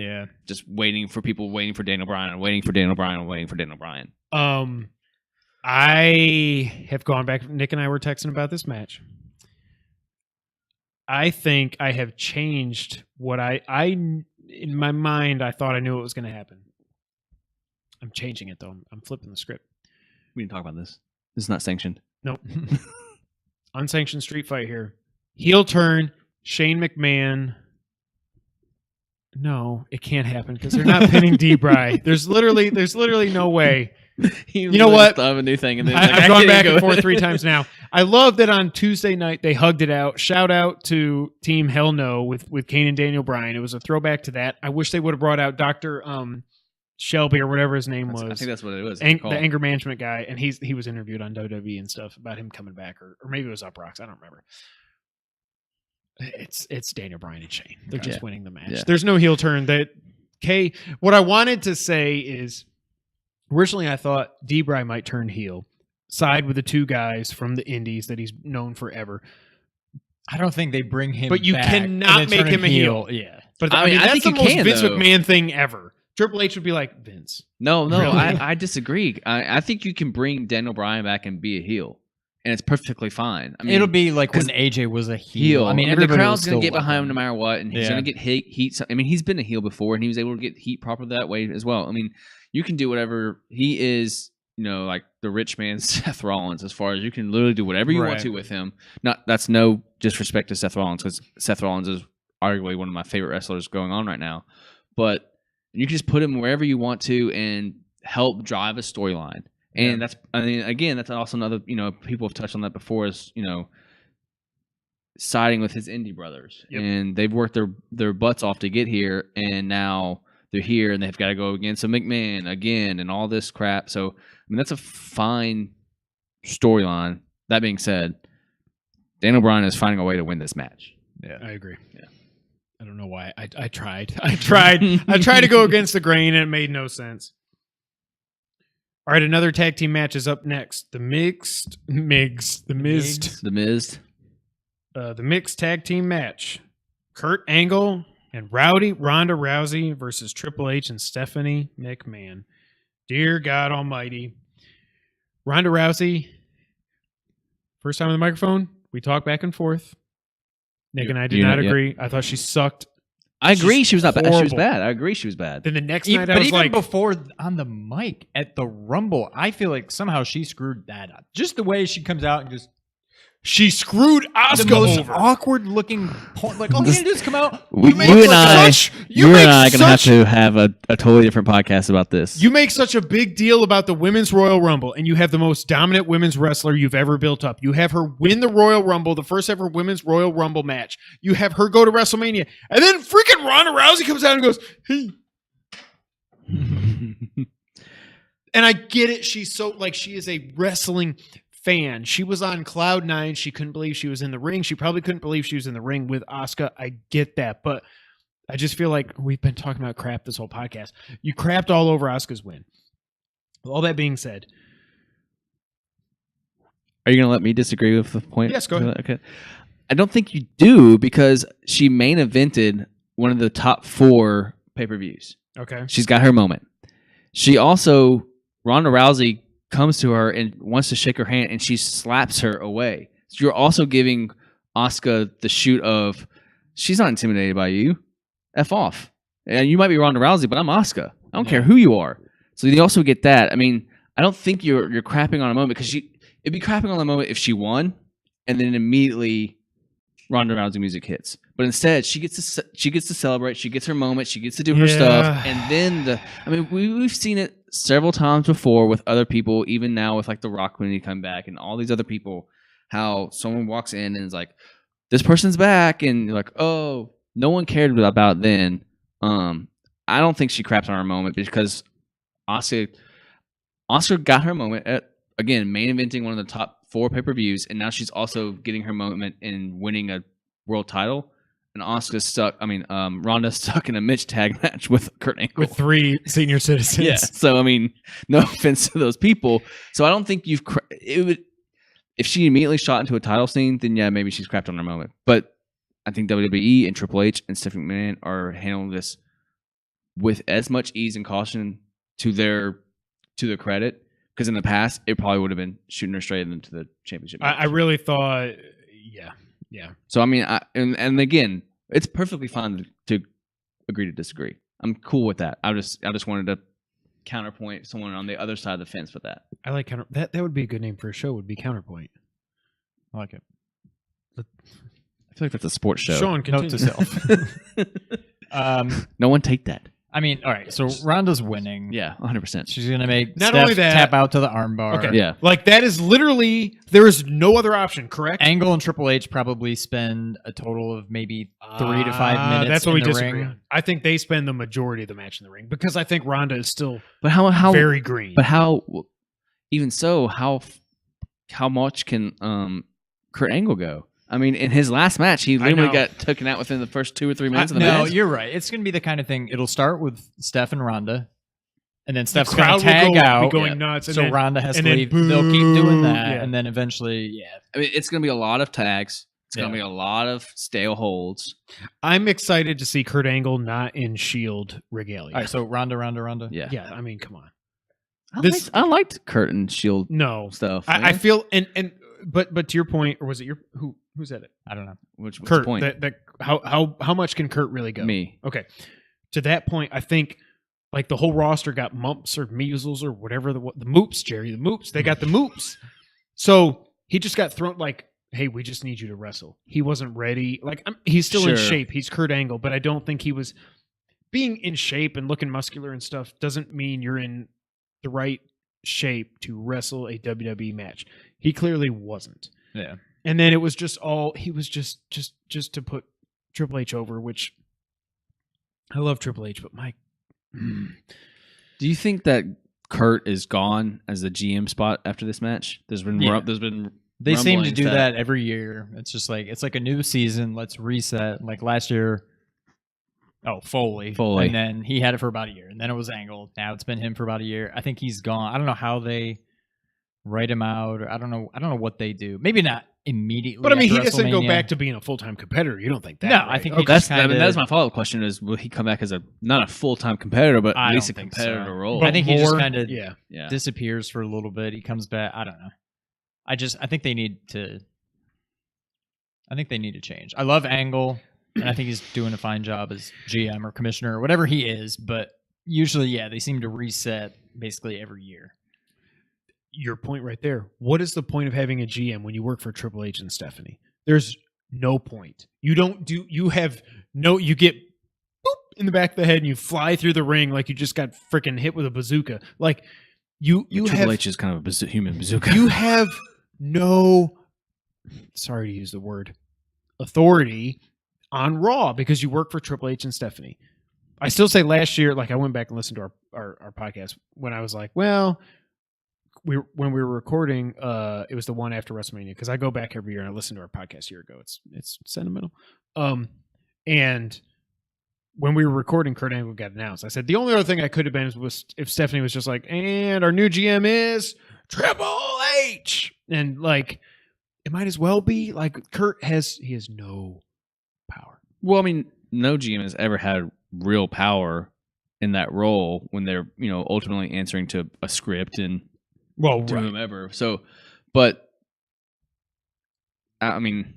[SPEAKER 4] just waiting for Daniel Bryan and waiting for Daniel Bryan and waiting for Daniel Bryan.
[SPEAKER 2] I have gone back. Nick and I were texting about this match. I think I have changed what I in my mind. I thought I knew what was going to happen. I'm changing it though. I'm flipping the script.
[SPEAKER 4] We didn't talk about this. This is not sanctioned.
[SPEAKER 2] Nope. Unsanctioned street fight here. Heel turn. Shane McMahon. No, it can't happen because they're not pinning D-Bry. There's literally no way. You know what?
[SPEAKER 4] I have a new thing, and then
[SPEAKER 2] I've gone back and forth 3 times now. I love that on Tuesday night they hugged it out. Shout out to Team Hell No with Kane and Daniel Bryan. It was a throwback to that. I wish they would have brought out Dr. Shelby or whatever his name was.
[SPEAKER 4] I think that's what it was.
[SPEAKER 2] The anger management guy, and he was interviewed on WWE and stuff about him coming back, or maybe it was Up Rocks. I don't remember. It's Daniel Bryan and Shane. They're just winning the match.
[SPEAKER 4] Yeah.
[SPEAKER 2] There's no heel turn. What I wanted to say is, originally I thought D-Bry might turn heel, side with the two guys from the Indies that he's known forever.
[SPEAKER 3] I don't think they bring him.
[SPEAKER 2] But you
[SPEAKER 3] back
[SPEAKER 2] cannot
[SPEAKER 3] and then
[SPEAKER 2] make
[SPEAKER 3] turn
[SPEAKER 2] him a heel.
[SPEAKER 3] Yeah,
[SPEAKER 2] But
[SPEAKER 4] I mean, I
[SPEAKER 2] that's
[SPEAKER 4] think
[SPEAKER 2] the
[SPEAKER 4] you
[SPEAKER 2] most
[SPEAKER 4] can,
[SPEAKER 2] Vince
[SPEAKER 4] though.
[SPEAKER 2] McMahon thing ever. Triple H would be like, Vince.
[SPEAKER 4] No,
[SPEAKER 2] Really?
[SPEAKER 4] I disagree. I think you can bring Daniel Bryan back and be a heel, and it's perfectly fine. I mean,
[SPEAKER 3] it'll be like when AJ was a heel. I mean,
[SPEAKER 4] the
[SPEAKER 3] everybody
[SPEAKER 4] crowd's
[SPEAKER 3] going
[SPEAKER 4] gonna get behind him no matter what, and he's
[SPEAKER 3] Yeah.
[SPEAKER 4] gonna get heat. I mean, he's been a heel before, and he was able to get heat proper that way as well. I mean, you can do whatever. He is, like the rich man Seth Rollins, as far as you can literally do whatever you want
[SPEAKER 2] Right.
[SPEAKER 4] to with him. That's no disrespect to Seth Rollins, because Seth Rollins is arguably one of my favorite wrestlers going on right now, but you can just put him wherever you want to and help drive a storyline. And that's also another, people have touched on that before, is, siding with his indie brothers.
[SPEAKER 2] Yep.
[SPEAKER 4] And they've worked their butts off to get here, and now they're here and they've got to go against a McMahon again and all this crap. So, I mean, that's a fine storyline. That being said, Daniel Bryan is finding a way to win this match.
[SPEAKER 2] Yeah, I agree.
[SPEAKER 4] Yeah.
[SPEAKER 2] I don't know why. I tried. I tried to go against the grain, and it made no sense. All right, another tag team match is up next. The mixed tag team match. Kurt Angle and Ronda Rousey versus Triple H and Stephanie McMahon. Dear God Almighty. Ronda Rousey, first time on the microphone, we talked back and forth. Nick and I did not agree. I thought she sucked.
[SPEAKER 4] I agree. She was not bad. She was
[SPEAKER 2] horrible.
[SPEAKER 4] bad. I agree. She was bad.
[SPEAKER 2] Then the next
[SPEAKER 3] Even,
[SPEAKER 2] night I
[SPEAKER 3] but
[SPEAKER 2] was
[SPEAKER 3] even
[SPEAKER 2] like,
[SPEAKER 3] before on the mic at the Rumble, I feel like somehow she screwed that up. Just the way she comes out and just
[SPEAKER 2] she screwed
[SPEAKER 3] the
[SPEAKER 2] Asuka
[SPEAKER 3] most
[SPEAKER 2] over.
[SPEAKER 3] awkward looking point. Like, all you gotta do is come out.
[SPEAKER 4] You and I are going to have to have a totally different podcast about this.
[SPEAKER 2] You make such a big deal about the Women's Royal Rumble, and you have the most dominant women's wrestler you've ever built up. You have her win the Royal Rumble, the first ever Women's Royal Rumble match. You have her go to WrestleMania, and then freaking Ronda Rousey comes out and goes, hey. And I get it. She's so, she is a wrestling fan. She was on cloud nine. She couldn't believe she was in the ring. She probably couldn't believe she was in the ring with Asuka. I get that, but I just feel like we've been talking about crap this whole podcast. You crapped all over Asuka's win. With all that being said,
[SPEAKER 4] Are you going to let me disagree with the point?
[SPEAKER 2] Yes, go ahead.
[SPEAKER 4] Okay. I don't think you do, because she main evented one of the top 4 pay-per-views.
[SPEAKER 2] okay,
[SPEAKER 4] She's got her moment. She also, Ronda Rousey comes to her and wants to shake her hand, and she slaps her away. So you're also giving Asuka the shoot of, she's not intimidated by you. F off. And you might be Ronda Rousey, but I'm Asuka. I don't care who you are. So you also get that. I mean, I don't think you're crapping on a moment, because it'd be crapping on the moment if she won and then immediately Ronda Rousey music hits. But instead, she gets to celebrate. She gets her moment. She gets to do her stuff. And then we've seen it several times before with other people, even now with The Rock when he come back and all these other people, how someone walks in and is like, this person's back, and you're like, oh, no one cared about then. I don't think she craps on her moment, because Asuka got her moment at, again, main eventing one of the top 4 pay-per-views, and now she's also getting her moment in winning a world title. And Ronda's stuck in a Mitch tag match with Kurt Angle.
[SPEAKER 2] with 3 senior citizens.
[SPEAKER 4] Yeah. So, no offense to those people. So I don't think if she immediately shot into a title scene, then yeah, maybe she's crapped on her moment. But I think WWE and Triple H and Stephanie McMahon are handling this with as much ease and caution to their credit. Because in the past, it probably would have been shooting her straight into the championship match.
[SPEAKER 2] I really thought, yeah.
[SPEAKER 4] So and again, it's perfectly fine to agree to disagree. I'm cool with that. I just wanted to counterpoint someone on the other side of the fence with that.
[SPEAKER 2] I like that would be a good name for a show. Would be Counterpoint.
[SPEAKER 3] I like it.
[SPEAKER 4] I feel like that's a sports show.
[SPEAKER 2] Sean,
[SPEAKER 3] Note
[SPEAKER 2] continue.
[SPEAKER 3] to self.
[SPEAKER 4] No one take that.
[SPEAKER 3] I mean, all right. So Ronda's winning.
[SPEAKER 4] Yeah, 100%.
[SPEAKER 3] She's gonna make
[SPEAKER 2] Not
[SPEAKER 3] Steph
[SPEAKER 2] only that-
[SPEAKER 3] tap out to the armbar.
[SPEAKER 2] Okay.
[SPEAKER 4] Yeah.
[SPEAKER 2] Like that is literally there is no other option, correct?
[SPEAKER 3] Angle and Triple H probably spend a total of maybe 3 to 5 minutes.
[SPEAKER 2] That's what
[SPEAKER 3] in
[SPEAKER 2] we
[SPEAKER 3] the
[SPEAKER 2] disagree
[SPEAKER 3] ring.
[SPEAKER 2] on. I think they spend the majority of the match in the ring because I think Ronda is still
[SPEAKER 4] But how
[SPEAKER 2] very green.
[SPEAKER 4] But how even so how much can Kurt Angle go? I mean, in his last match, he literally
[SPEAKER 2] know.
[SPEAKER 4] got taken out within the first 2 or 3 minutes of the
[SPEAKER 3] No,
[SPEAKER 4] match.
[SPEAKER 3] you're right. It's gonna be the kind of thing. It'll start with Steph and Ronda, and then
[SPEAKER 2] the
[SPEAKER 3] Steph's gonna
[SPEAKER 2] crowd
[SPEAKER 3] tag
[SPEAKER 2] will
[SPEAKER 3] out.
[SPEAKER 2] be going
[SPEAKER 4] Yeah.
[SPEAKER 2] nuts. And
[SPEAKER 3] So
[SPEAKER 2] then,
[SPEAKER 3] Ronda has
[SPEAKER 2] and
[SPEAKER 3] to
[SPEAKER 2] then
[SPEAKER 3] leave. They'll keep doing that,
[SPEAKER 2] yeah.
[SPEAKER 3] and then eventually, yeah.
[SPEAKER 4] I mean, it's going to be a lot of tags. It's going
[SPEAKER 3] Yeah.
[SPEAKER 4] to be a lot of stale holds.
[SPEAKER 2] I'm excited to see Kurt Angle not in Shield regalia.
[SPEAKER 3] All right, so Ronda.
[SPEAKER 4] Yeah,
[SPEAKER 2] Yeah, I mean, come on.
[SPEAKER 4] I liked Kurt and Shield
[SPEAKER 2] No,
[SPEAKER 4] stuff.
[SPEAKER 2] I feel and but to your point, or was it your who said it?
[SPEAKER 3] I don't know.
[SPEAKER 4] What's the
[SPEAKER 2] Kurt.
[SPEAKER 4] point?
[SPEAKER 2] That how much can Kurt really go?
[SPEAKER 4] Me.
[SPEAKER 2] Okay. To that point, I think like the whole roster got mumps or measles or whatever the moops, Jerry, the moops. They got the moops. So he just got thrown like, hey, we just need you to wrestle. He wasn't ready. Like he's still in
[SPEAKER 4] Sure.
[SPEAKER 2] shape. He's Kurt Angle, but I don't think he was being in shape and looking muscular and stuff doesn't mean you're in the right shape to wrestle a WWE match. He clearly wasn't.
[SPEAKER 3] Yeah.
[SPEAKER 2] And then it was just all he was just to put Triple H over, which I love Triple H, but my
[SPEAKER 4] Do you think that Kurt is gone as the GM spot after this match? There's been
[SPEAKER 3] Yeah. They seem to
[SPEAKER 4] rumblings
[SPEAKER 3] do that every year. It's just like it's like a new season. Let's reset. Like last year, Foley,
[SPEAKER 4] Foley.
[SPEAKER 3] and then he had it for about a year, and then it was Angle. Now it's been him for about a year. I think he's gone. I don't know how they write him out. Or I don't know what they do. Maybe not immediately.
[SPEAKER 2] But I mean, he
[SPEAKER 3] after
[SPEAKER 2] doesn't go
[SPEAKER 3] WrestleMania.
[SPEAKER 2] back to being a full-time competitor. You don't think that?
[SPEAKER 3] No,
[SPEAKER 2] right?
[SPEAKER 3] I think he
[SPEAKER 2] Okay.
[SPEAKER 3] just
[SPEAKER 4] That's
[SPEAKER 3] kinda-
[SPEAKER 4] that's my follow up question: is will he come back as not a full time competitor, but
[SPEAKER 3] I
[SPEAKER 4] at least a
[SPEAKER 3] don't think
[SPEAKER 4] competitor
[SPEAKER 3] so.
[SPEAKER 4] role?
[SPEAKER 3] I think he just
[SPEAKER 2] More-
[SPEAKER 3] kind of
[SPEAKER 2] yeah.
[SPEAKER 4] yeah.
[SPEAKER 3] disappears for a little bit. He comes back. I don't know. I think they need to. I think they need to change. I love Angle, and I think he's doing a fine job as GM or commissioner or whatever he is. But usually, yeah, they seem to reset basically every year.
[SPEAKER 2] Your point right there. What is the point of having a GM when you work for Triple H and Stephanie? There's no point. You don't do. You have no. You get boop in the back of the head and you fly through the ring like you just got freaking hit with a bazooka. Like you
[SPEAKER 4] Triple
[SPEAKER 2] have
[SPEAKER 4] H is kind of a human bazooka.
[SPEAKER 2] you have no. Sorry to use the word authority on Raw because you work for Triple H and Stephanie. I still say last year, like I went back and listened to our podcast when I was like, well, when we were recording, it was the one after WrestleMania because I go back every year and I listen to our podcast a year ago. It's sentimental. And when we were recording, Kurt Angle got announced. I said the only other thing I could have been was if Stephanie was just like, and our new GM is Triple H, and like it might as well be like Kurt has no power.
[SPEAKER 4] Well, I mean, no GM has ever had real power in that role when they're ultimately answering to a script and to whomever. So, but I mean,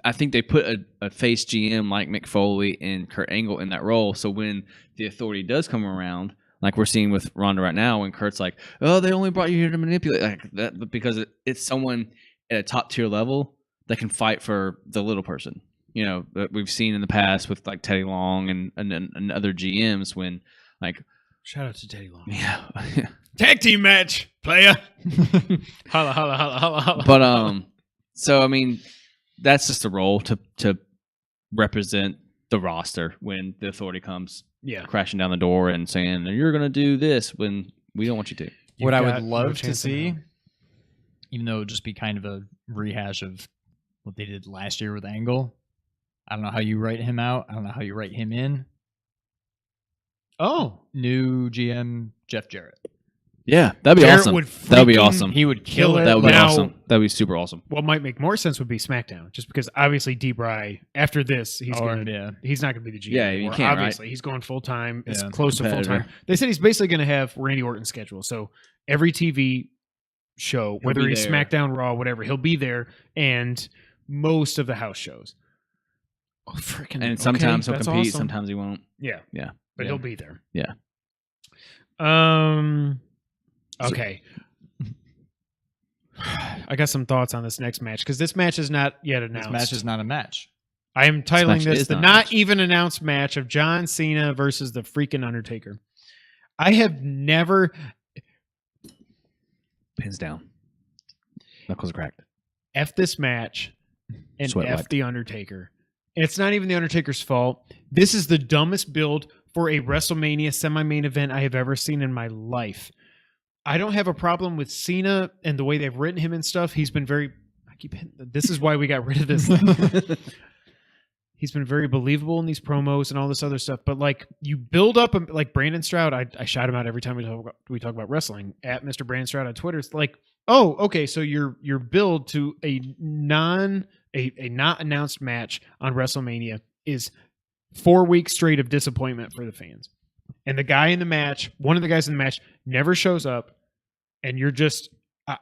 [SPEAKER 4] I think they put a face GM like Mick Foley and Kurt Angle in that role. So when the authority does come around, like we're seeing with Ronda right now, when Kurt's like, "Oh, they only brought you here to manipulate," like that, because it's someone at a top tier level that can fight for the little person. That we've seen in the past with like Teddy Long and other GMs when like.
[SPEAKER 2] Shout out to Teddy Long.
[SPEAKER 4] Yeah.
[SPEAKER 2] Tag team match, playa. Holla, holla, holla, holla, holla.
[SPEAKER 4] But so I mean, that's just a role to represent the roster when the authority comes
[SPEAKER 2] Yeah.
[SPEAKER 4] crashing down the door and saying you're going to do this when we don't want you to.
[SPEAKER 3] What I would
[SPEAKER 2] got no
[SPEAKER 3] love to
[SPEAKER 2] chance in
[SPEAKER 3] see,
[SPEAKER 2] hell.
[SPEAKER 3] even though it would just be kind of a rehash of what they did last year with Angle. I don't know how you write him out. I don't know how you write him in.
[SPEAKER 2] Oh,
[SPEAKER 3] New GM Jeff Jarrett.
[SPEAKER 4] Yeah, that'd be
[SPEAKER 2] Jarrett
[SPEAKER 4] awesome.
[SPEAKER 2] would
[SPEAKER 4] That'd be
[SPEAKER 2] freaking-
[SPEAKER 4] awesome.
[SPEAKER 3] He would kill it.
[SPEAKER 4] That would be
[SPEAKER 2] Now-
[SPEAKER 4] awesome. That'd be super awesome.
[SPEAKER 2] what might make more sense would be SmackDown, just because obviously D-Bry after this he's
[SPEAKER 3] Or,
[SPEAKER 2] gonna
[SPEAKER 3] yeah.
[SPEAKER 2] he's not gonna be the GM.
[SPEAKER 4] Yeah, you
[SPEAKER 2] anymore.
[SPEAKER 4] can't, right?
[SPEAKER 2] Obviously, he's going full time. It's
[SPEAKER 3] Yeah.
[SPEAKER 2] close to full time.
[SPEAKER 4] Competitor.
[SPEAKER 2] They said he's basically gonna have Randy Orton's schedule. So every TV show, whether
[SPEAKER 4] be
[SPEAKER 2] he's
[SPEAKER 4] there.
[SPEAKER 2] SmackDown, Raw, whatever, he'll be there, and most of the house shows. Oh, freaking!
[SPEAKER 4] And sometimes
[SPEAKER 2] okay,
[SPEAKER 4] he'll
[SPEAKER 2] that's
[SPEAKER 4] compete,
[SPEAKER 2] awesome.
[SPEAKER 4] sometimes he won't.
[SPEAKER 2] Yeah,
[SPEAKER 4] Yeah.
[SPEAKER 2] but
[SPEAKER 3] Yeah.
[SPEAKER 2] he'll be there.
[SPEAKER 4] Yeah.
[SPEAKER 2] Okay. I got some thoughts on this next match because this match is not yet announced.
[SPEAKER 3] This match is not a match.
[SPEAKER 2] I am titling this
[SPEAKER 4] is
[SPEAKER 2] the
[SPEAKER 4] not a
[SPEAKER 2] not
[SPEAKER 4] match.
[SPEAKER 2] even announced match of John Cena versus the freaking Undertaker. I have never
[SPEAKER 4] Pins down. Knuckles cracked.
[SPEAKER 2] F this match and
[SPEAKER 4] Sweat
[SPEAKER 2] F
[SPEAKER 4] wiped.
[SPEAKER 2] the Undertaker. And it's not even the Undertaker's fault. This is the dumbest build for a WrestleMania semi-main event I have ever seen in my life. I don't have a problem with Cena and the way they've written him and stuff. He's been very... This is why we got rid of this thing. He's been very believable in these promos and all this other stuff. But like you build up, like Brandon Stroud, I shout him out every time we talk about wrestling at Mr. Brandon Stroud on Twitter. It's like, oh, okay, so your build to a not announced match on WrestleMania is 4 weeks straight of disappointment for the fans. And the guy in the match, one of the guys in the match, never shows up, and you're just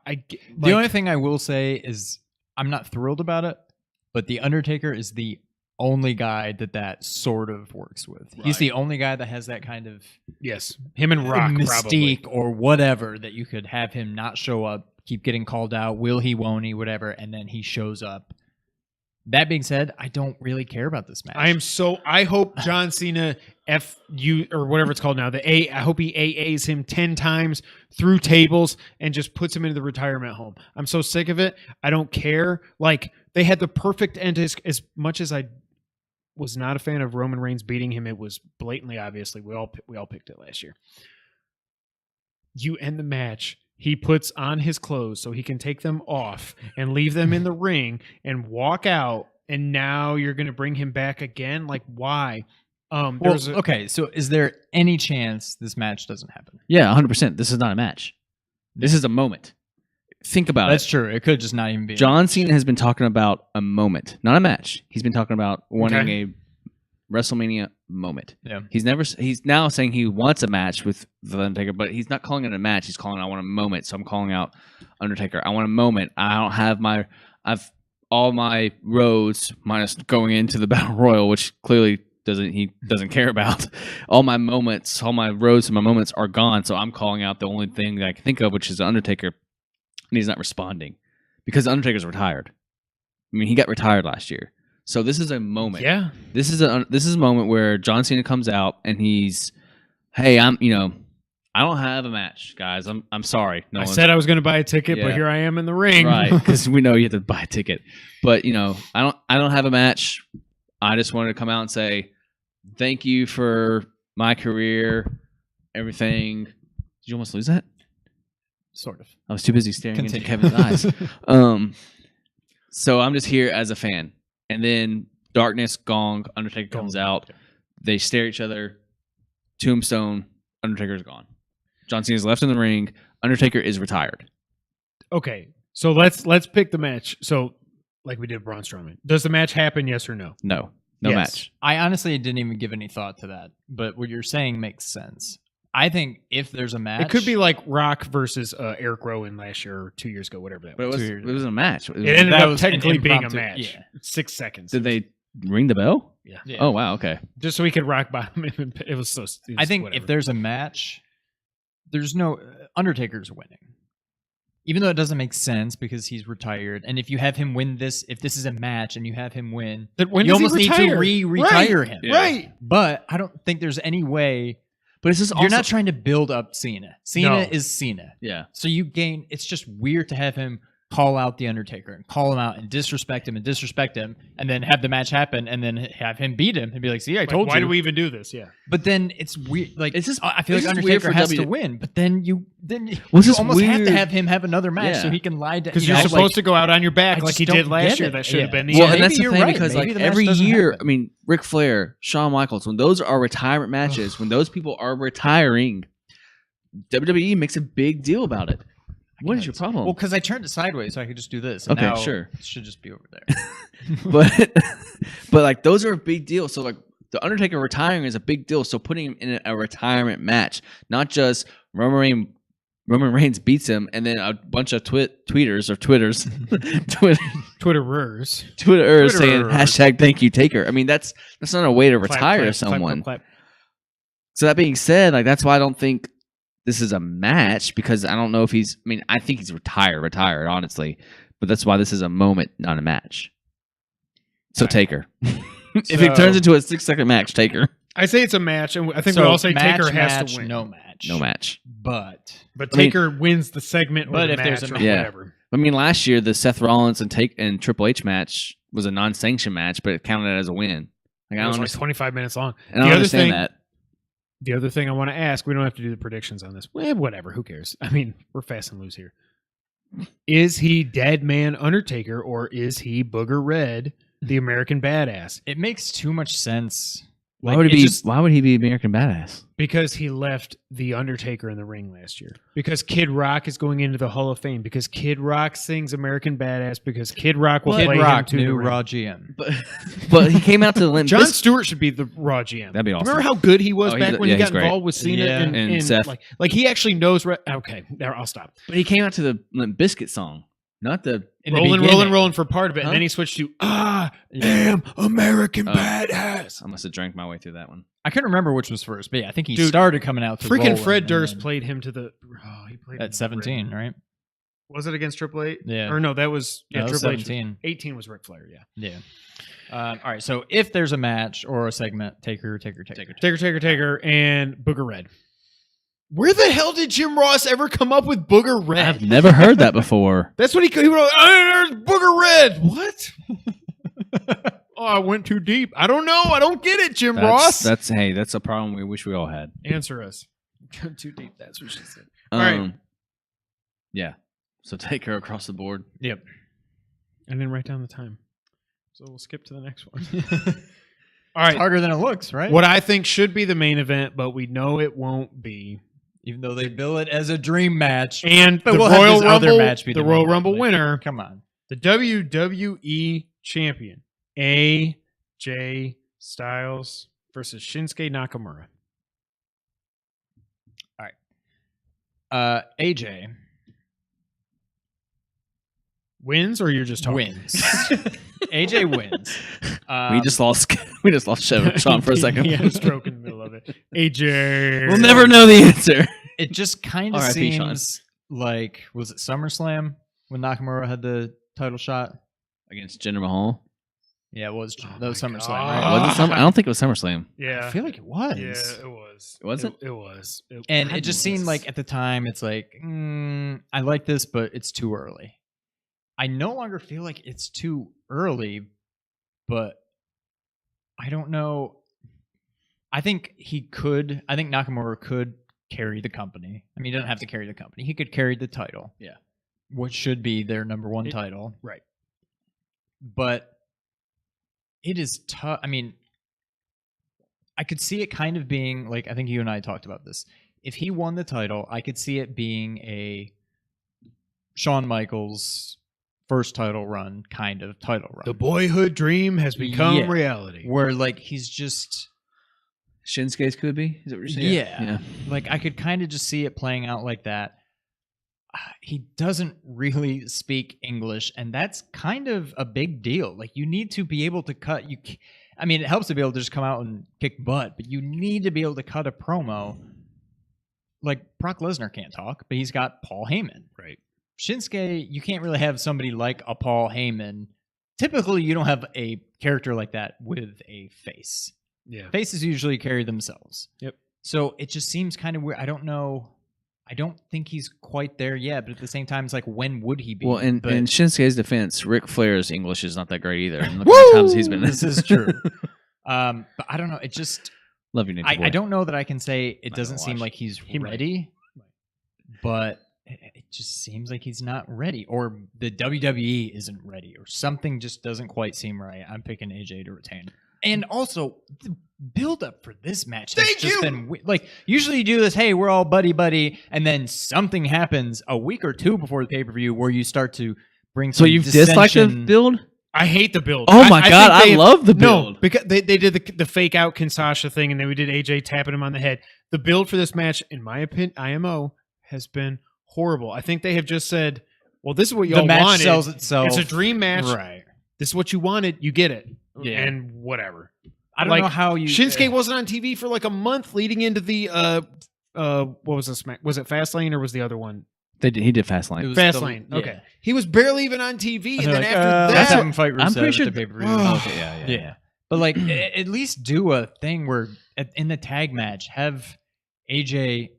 [SPEAKER 3] The only thing I will say is I'm not thrilled about it, but the Undertaker is the only guy that sort of works with. He's
[SPEAKER 2] Right.
[SPEAKER 3] the only guy that has that kind of
[SPEAKER 2] yes, him and Rock
[SPEAKER 3] mystique
[SPEAKER 2] probably.
[SPEAKER 3] or whatever that you could have him not show up, keep getting called out, will he, won't he, whatever, and then he shows up. That being said, I don't really care about this match.
[SPEAKER 2] I hope John Cena FU or whatever it's called now. I hope he AAs him 10 times through tables and just puts him into the retirement home. I'm so sick of it. I don't care. Like they had the perfect end. As much as I was not a fan of Roman Reigns beating him, it was blatantly obviously we all picked it last year. You end the match. He puts on his clothes so he can take them off and leave them in the ring and walk out. And now you're going to bring him back again? Like, why?
[SPEAKER 3] Okay, so is there any chance this match doesn't happen?
[SPEAKER 4] Yeah, 100%. This is not a match. This is a moment. Think about
[SPEAKER 3] That's
[SPEAKER 4] it.
[SPEAKER 3] true. It could just not even be.
[SPEAKER 4] John Cena has been talking about a moment, not a match. He's been talking about wanting a WrestleMania moment.
[SPEAKER 3] Yeah.
[SPEAKER 4] He's now saying he wants a match with the Undertaker, but he's not calling it a match. He's calling it, I want a moment. So I'm calling out Undertaker. I want a moment. I've all my roads minus going into the Battle Royal, which clearly he doesn't care about. All my moments, all my roads and my moments are gone. So I'm calling out the only thing that I can think of, which is the Undertaker, and he's not responding because the Undertaker's retired. I mean, he got retired last year. So this is a moment.
[SPEAKER 2] Yeah.
[SPEAKER 4] This is a moment where John Cena comes out and he's, hey, I don't have a match, guys. I'm sorry.
[SPEAKER 2] I said I was going to buy a ticket, but
[SPEAKER 4] Yeah.
[SPEAKER 2] here I am in the ring.
[SPEAKER 4] Right, because we know you have to buy a ticket. But I don't have a match. I just wanted to come out and say thank you for my career, everything. Did you almost lose that?
[SPEAKER 3] Sort of.
[SPEAKER 4] I was too busy staring into
[SPEAKER 3] Continue.
[SPEAKER 4] Kevin's eyes. So I'm just here as a fan. And then Darkness, Gong, Undertaker comes out. They stare at each other. Tombstone, Undertaker's gone. John Cena's left in the ring. Undertaker is retired.
[SPEAKER 2] Okay. So let's pick the match. So like we did Braun Strowman. Does the match happen, yes or no?
[SPEAKER 4] No
[SPEAKER 2] Yes.
[SPEAKER 4] match.
[SPEAKER 3] I honestly didn't even give any thought to that, but what you're saying makes sense. I think if there's a match,
[SPEAKER 2] It could be like Rock versus Eric Rowan last year or 2 years ago, whatever that
[SPEAKER 4] But
[SPEAKER 2] was.
[SPEAKER 4] it wasn't a match.
[SPEAKER 2] It ended
[SPEAKER 3] That
[SPEAKER 2] up
[SPEAKER 3] was an
[SPEAKER 2] technically being a
[SPEAKER 3] impromptu-
[SPEAKER 2] match.
[SPEAKER 3] yeah.
[SPEAKER 2] 6 seconds.
[SPEAKER 4] Did they ring the bell?
[SPEAKER 2] Yeah.
[SPEAKER 3] Yeah.
[SPEAKER 4] Oh, wow. Okay.
[SPEAKER 2] Just so he could rock bottom him. It was so.
[SPEAKER 3] I think
[SPEAKER 2] whatever.
[SPEAKER 3] if there's a match, there's no Undertaker's winning, even though it doesn't make sense because he's retired. And if you have him win this, if this is a match and you have him win,
[SPEAKER 2] Then when
[SPEAKER 3] you
[SPEAKER 2] does he
[SPEAKER 3] almost need to
[SPEAKER 2] retire?
[SPEAKER 3] retire him.
[SPEAKER 4] Yeah.
[SPEAKER 2] Right.
[SPEAKER 3] But I don't think there's any way.
[SPEAKER 4] But it's just
[SPEAKER 3] You're not trying to build up Cena. Cena
[SPEAKER 2] No.
[SPEAKER 3] is Cena.
[SPEAKER 4] Yeah.
[SPEAKER 3] So you gain. It's just weird to have him call out the Undertaker and call him out and disrespect him, and then have the match happen and then have him beat him and be like, "See, I
[SPEAKER 2] Like,
[SPEAKER 3] told
[SPEAKER 2] why
[SPEAKER 3] you."
[SPEAKER 2] do we even do this? Yeah.
[SPEAKER 3] But then it's weird. Like
[SPEAKER 4] It's just-
[SPEAKER 3] I feel
[SPEAKER 4] it's
[SPEAKER 3] like
[SPEAKER 4] just weird
[SPEAKER 3] Undertaker
[SPEAKER 4] for
[SPEAKER 3] has to
[SPEAKER 4] W-
[SPEAKER 3] win. But then you
[SPEAKER 4] Well, it's
[SPEAKER 3] you
[SPEAKER 4] just
[SPEAKER 3] almost have to
[SPEAKER 4] weird.
[SPEAKER 3] have him have another match
[SPEAKER 4] Yeah.
[SPEAKER 3] so he can lie to.
[SPEAKER 2] Because you're supposed to go out on your back
[SPEAKER 3] I
[SPEAKER 2] like
[SPEAKER 3] just
[SPEAKER 2] he did
[SPEAKER 3] don't
[SPEAKER 2] last
[SPEAKER 3] get
[SPEAKER 2] year.
[SPEAKER 3] it.
[SPEAKER 2] That should have
[SPEAKER 3] Yeah.
[SPEAKER 2] been the
[SPEAKER 3] Yeah,
[SPEAKER 4] Well,
[SPEAKER 2] end.
[SPEAKER 4] and that's
[SPEAKER 3] maybe
[SPEAKER 4] the
[SPEAKER 3] you're
[SPEAKER 4] thing
[SPEAKER 3] right.
[SPEAKER 4] because
[SPEAKER 3] Maybe
[SPEAKER 4] like
[SPEAKER 3] the match
[SPEAKER 4] every
[SPEAKER 3] doesn't
[SPEAKER 4] year,
[SPEAKER 3] happen.
[SPEAKER 4] I mean, Ric Flair, Shawn Michaels, when those are retirement matches, when those people are retiring, WWE makes a big deal about it. What is your problem?
[SPEAKER 3] Well, because I turned it sideways so I could just do this. And
[SPEAKER 4] Okay,
[SPEAKER 3] now
[SPEAKER 4] sure.
[SPEAKER 3] It should just be over there.
[SPEAKER 4] but like those are a big deal. So like the Undertaker retiring is a big deal. So putting him in a retirement match, not just Roman Reigns beats him and then a bunch of Twitters saying hashtag thank you Taker. I mean that's not a way to retire someone. So that being said, like that's why I don't think this is a match because I don't know if I think he's retired, honestly. But that's why this is a moment, not a match. So Taker. If it turns into a 6-second match, Taker.
[SPEAKER 2] I say it's a match, and I think we all say Taker has to win.
[SPEAKER 3] No match.
[SPEAKER 4] No match.
[SPEAKER 3] But
[SPEAKER 2] Taker wins the segment.
[SPEAKER 3] But
[SPEAKER 2] or the
[SPEAKER 3] if there's
[SPEAKER 2] match
[SPEAKER 3] a
[SPEAKER 2] or
[SPEAKER 3] match.
[SPEAKER 2] whatever.
[SPEAKER 4] I mean, last year the Seth Rollins and Triple H match was a non-sanctioned match, but it counted as a win. Like,
[SPEAKER 2] It was like 25 minutes long.
[SPEAKER 4] And I don't understand that.
[SPEAKER 2] The other thing I want to ask, we don't have to do the predictions on this. Well, whatever. Who cares? I mean, we're fast and loose here. Is he Dead Man Undertaker or is he Booger Red, the American Badass?
[SPEAKER 3] it makes too much sense.
[SPEAKER 4] Why would he be American Badass?
[SPEAKER 2] Because he left the Undertaker in the ring last year. Because Kid Rock is going into the Hall of Fame. Because Kid Rock sings American Badass. Because Kid Rock will play him to
[SPEAKER 3] new
[SPEAKER 2] the ring.
[SPEAKER 3] Raw GM.
[SPEAKER 4] But he came out to the Limp
[SPEAKER 2] John
[SPEAKER 4] Bizkit.
[SPEAKER 2] Stewart should be the Raw GM.
[SPEAKER 4] That'd be awesome.
[SPEAKER 2] Remember how good he was
[SPEAKER 4] Oh,
[SPEAKER 2] back when he got
[SPEAKER 4] he's great.
[SPEAKER 2] involved with Cena
[SPEAKER 3] Yeah.
[SPEAKER 2] and
[SPEAKER 4] Seth.
[SPEAKER 2] Like he actually knows. Okay, there, I'll stop.
[SPEAKER 4] But he came out to the Limp Bizkit song, not the
[SPEAKER 3] In the
[SPEAKER 2] Rolling
[SPEAKER 3] beginning.
[SPEAKER 2] for part of it,
[SPEAKER 4] Huh?
[SPEAKER 2] and then he switched to am American
[SPEAKER 4] Oh.
[SPEAKER 2] Badass.
[SPEAKER 4] I must have drank my way through that one.
[SPEAKER 3] I couldn't remember which was first, but yeah, I think he
[SPEAKER 2] Dude,
[SPEAKER 3] started coming out to
[SPEAKER 2] Freaking
[SPEAKER 3] Rollin'
[SPEAKER 2] Fred
[SPEAKER 3] and
[SPEAKER 2] Durst
[SPEAKER 3] then-
[SPEAKER 2] played him to the. Oh, he played him
[SPEAKER 3] at 17, right?
[SPEAKER 2] Was it against Triple H?
[SPEAKER 3] Yeah.
[SPEAKER 2] Or no, that was
[SPEAKER 3] No, that was
[SPEAKER 2] Triple H.
[SPEAKER 3] 17.
[SPEAKER 2] 18 was Ric Flair. Yeah.
[SPEAKER 3] Yeah. All right. So if there's a match or a segment, Taker.
[SPEAKER 2] Taker, and Booger Red. Where the hell did Jim Ross ever come up with Booger Red?
[SPEAKER 4] I've never heard that before.
[SPEAKER 2] That's what he wrote. There's Booger Red. What? Oh, I went too deep. I don't know. I don't get it, Jim Ross.
[SPEAKER 4] That's a problem we wish we all had.
[SPEAKER 2] Answer us. Too deep. That's what she said. All right.
[SPEAKER 4] Yeah. So Taker across the board.
[SPEAKER 2] Yep. And then write down the time. So we'll skip to the next one. All
[SPEAKER 3] It's
[SPEAKER 2] right.
[SPEAKER 3] harder than it looks, right?
[SPEAKER 2] What I think should be the main event, but we know it won't be.
[SPEAKER 3] Even though they bill it as a dream match.
[SPEAKER 2] And
[SPEAKER 3] But
[SPEAKER 2] the
[SPEAKER 3] we'll have
[SPEAKER 2] Royal
[SPEAKER 3] this other
[SPEAKER 2] Rumble,
[SPEAKER 3] match be
[SPEAKER 2] the
[SPEAKER 3] the
[SPEAKER 2] Royal
[SPEAKER 3] main
[SPEAKER 2] Rumble
[SPEAKER 3] event.
[SPEAKER 2] winner,
[SPEAKER 3] Come on.
[SPEAKER 2] the WWE Champion, AJ Styles versus Shinsuke Nakamura.
[SPEAKER 3] AJ
[SPEAKER 2] Wins, or you're just talking?
[SPEAKER 3] wins. AJ wins.
[SPEAKER 4] We just lost Sean for a second.
[SPEAKER 2] He had a stroke in the middle of it. AJ.
[SPEAKER 4] We'll never know the answer.
[SPEAKER 3] It just kind of
[SPEAKER 4] R.I.P. Sean.
[SPEAKER 3] seems like, was it SummerSlam when Nakamura had the title shot?
[SPEAKER 4] Against Jinder Mahal.
[SPEAKER 3] Yeah, it was.
[SPEAKER 2] Oh
[SPEAKER 3] that was
[SPEAKER 2] my
[SPEAKER 3] SummerSlam,
[SPEAKER 2] God.
[SPEAKER 3] right?
[SPEAKER 4] Was it I don't think it was SummerSlam.
[SPEAKER 2] Yeah.
[SPEAKER 3] I feel like it was.
[SPEAKER 2] Yeah, it was.
[SPEAKER 4] Was it?
[SPEAKER 2] It was.
[SPEAKER 3] And it
[SPEAKER 2] was.
[SPEAKER 3] just seemed like at the time, it's like, I like this, but it's too early. I no longer feel like it's too early, but I don't know. I think Nakamura could carry the company. I mean, he doesn't have to carry the company. He could carry the title.
[SPEAKER 4] Yeah.
[SPEAKER 3] Which should be their number one title.
[SPEAKER 2] Right.
[SPEAKER 3] But it is tough. I mean, I could see it kind of being like, I think you and I talked about this. If he won the title, I could see it being a Shawn Michaels first title run kind of title run.
[SPEAKER 2] The boyhood dream has become
[SPEAKER 3] Yeah.
[SPEAKER 2] reality.
[SPEAKER 3] Where like he's just
[SPEAKER 4] Shinsuke's could be? Is that what you're saying?
[SPEAKER 3] yeah. Like I could kind of just see it playing out like that. He doesn't really speak English, and that's kind of a big deal. Like you need to be able to cut I mean, it helps to be able to just come out and kick butt, but you need to be able to cut a promo. Like Brock Lesnar can't talk, but he's got Paul Heyman.
[SPEAKER 2] Right.
[SPEAKER 3] Shinsuke, you can't really have somebody like a Paul Heyman. Typically, you don't have a character like that with a face.
[SPEAKER 2] Yeah.
[SPEAKER 3] Faces usually carry themselves.
[SPEAKER 2] Yep.
[SPEAKER 3] So it just seems kind of weird. I don't know. I don't think he's quite there yet, but at the same time, it's like, when would he be?
[SPEAKER 4] Well, in
[SPEAKER 3] But
[SPEAKER 4] Shinsuke's defense, Ric Flair's English is not that great either. And look how many times he's been.
[SPEAKER 3] this is true. But I don't know. It just,
[SPEAKER 4] Love you, Ninja Boy.
[SPEAKER 3] I don't know that I can say it
[SPEAKER 4] Not
[SPEAKER 3] doesn't
[SPEAKER 4] gonna
[SPEAKER 3] seem
[SPEAKER 4] watch.
[SPEAKER 3] like he's
[SPEAKER 2] He might.
[SPEAKER 3] ready, but it just seems like he's not ready, or the WWE isn't ready, or something just doesn't quite seem right. I'm picking AJ to retain. And also, the build up for this match has
[SPEAKER 2] Thank
[SPEAKER 3] just
[SPEAKER 2] you!
[SPEAKER 3] been like, usually you do this, hey, we're all buddy, and then something happens a week or two before the pay-per-view where you start to bring
[SPEAKER 4] So
[SPEAKER 3] some
[SPEAKER 4] you've disliked the
[SPEAKER 3] dissension.
[SPEAKER 4] build?
[SPEAKER 2] I hate the build.
[SPEAKER 4] Oh my God,
[SPEAKER 2] think
[SPEAKER 4] I love the build.
[SPEAKER 2] No, because they did the fake out Kinshasa thing, and then we did AJ tapping him on the head. The build for this match, in my opinion, IMO, has been horrible. I think they have just said, well, this is what y'all
[SPEAKER 3] The match
[SPEAKER 2] wanted.
[SPEAKER 3] sells itself.
[SPEAKER 2] It's a dream match.
[SPEAKER 3] Right.
[SPEAKER 2] This is what you wanted. You get it.
[SPEAKER 3] Yeah.
[SPEAKER 2] And whatever.
[SPEAKER 3] I don't
[SPEAKER 2] Like,
[SPEAKER 3] know how you...
[SPEAKER 2] Shinsuke wasn't on TV for like a month leading into the what was the Smack? Was it Fastlane or was the other one?
[SPEAKER 4] He did Fastlane.
[SPEAKER 2] Fastlane. Okay.
[SPEAKER 3] Yeah.
[SPEAKER 2] He was barely even on TV, and then
[SPEAKER 3] Like,
[SPEAKER 2] after
[SPEAKER 3] let's have
[SPEAKER 2] that,
[SPEAKER 3] him fight Rusev
[SPEAKER 4] I'm pretty sure.
[SPEAKER 3] at the pay-per-view.
[SPEAKER 4] Okay,
[SPEAKER 3] Yeah. But like, at least do a thing where in the tag match, have AJ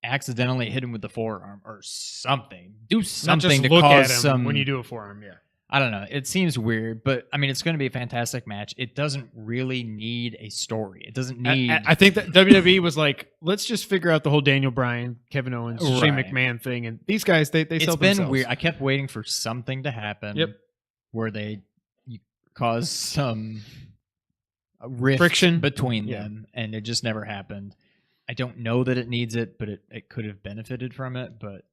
[SPEAKER 3] accidentally hit him with the forearm or something. Do
[SPEAKER 2] not
[SPEAKER 3] something
[SPEAKER 2] just
[SPEAKER 3] to
[SPEAKER 2] look
[SPEAKER 3] cause
[SPEAKER 2] at him
[SPEAKER 3] some.
[SPEAKER 2] when you do it for him. Yeah.
[SPEAKER 3] I don't know. It seems weird, but I mean, it's going to be a fantastic match. It doesn't really need a story. It doesn't need.
[SPEAKER 2] I think that WWE was like, let's just figure out the whole Daniel Bryan, Kevin Owens, Shane
[SPEAKER 3] Right.
[SPEAKER 2] McMahon thing, and these guys they
[SPEAKER 3] It's
[SPEAKER 2] sell
[SPEAKER 3] been
[SPEAKER 2] themselves.
[SPEAKER 3] weird. I kept waiting for something to happen.
[SPEAKER 2] Yep.
[SPEAKER 3] Where they cause some rift
[SPEAKER 2] Friction.
[SPEAKER 3] between
[SPEAKER 2] Yeah.
[SPEAKER 3] them, and it just never happened. I don't know that it needs it, but it could have benefited from it. But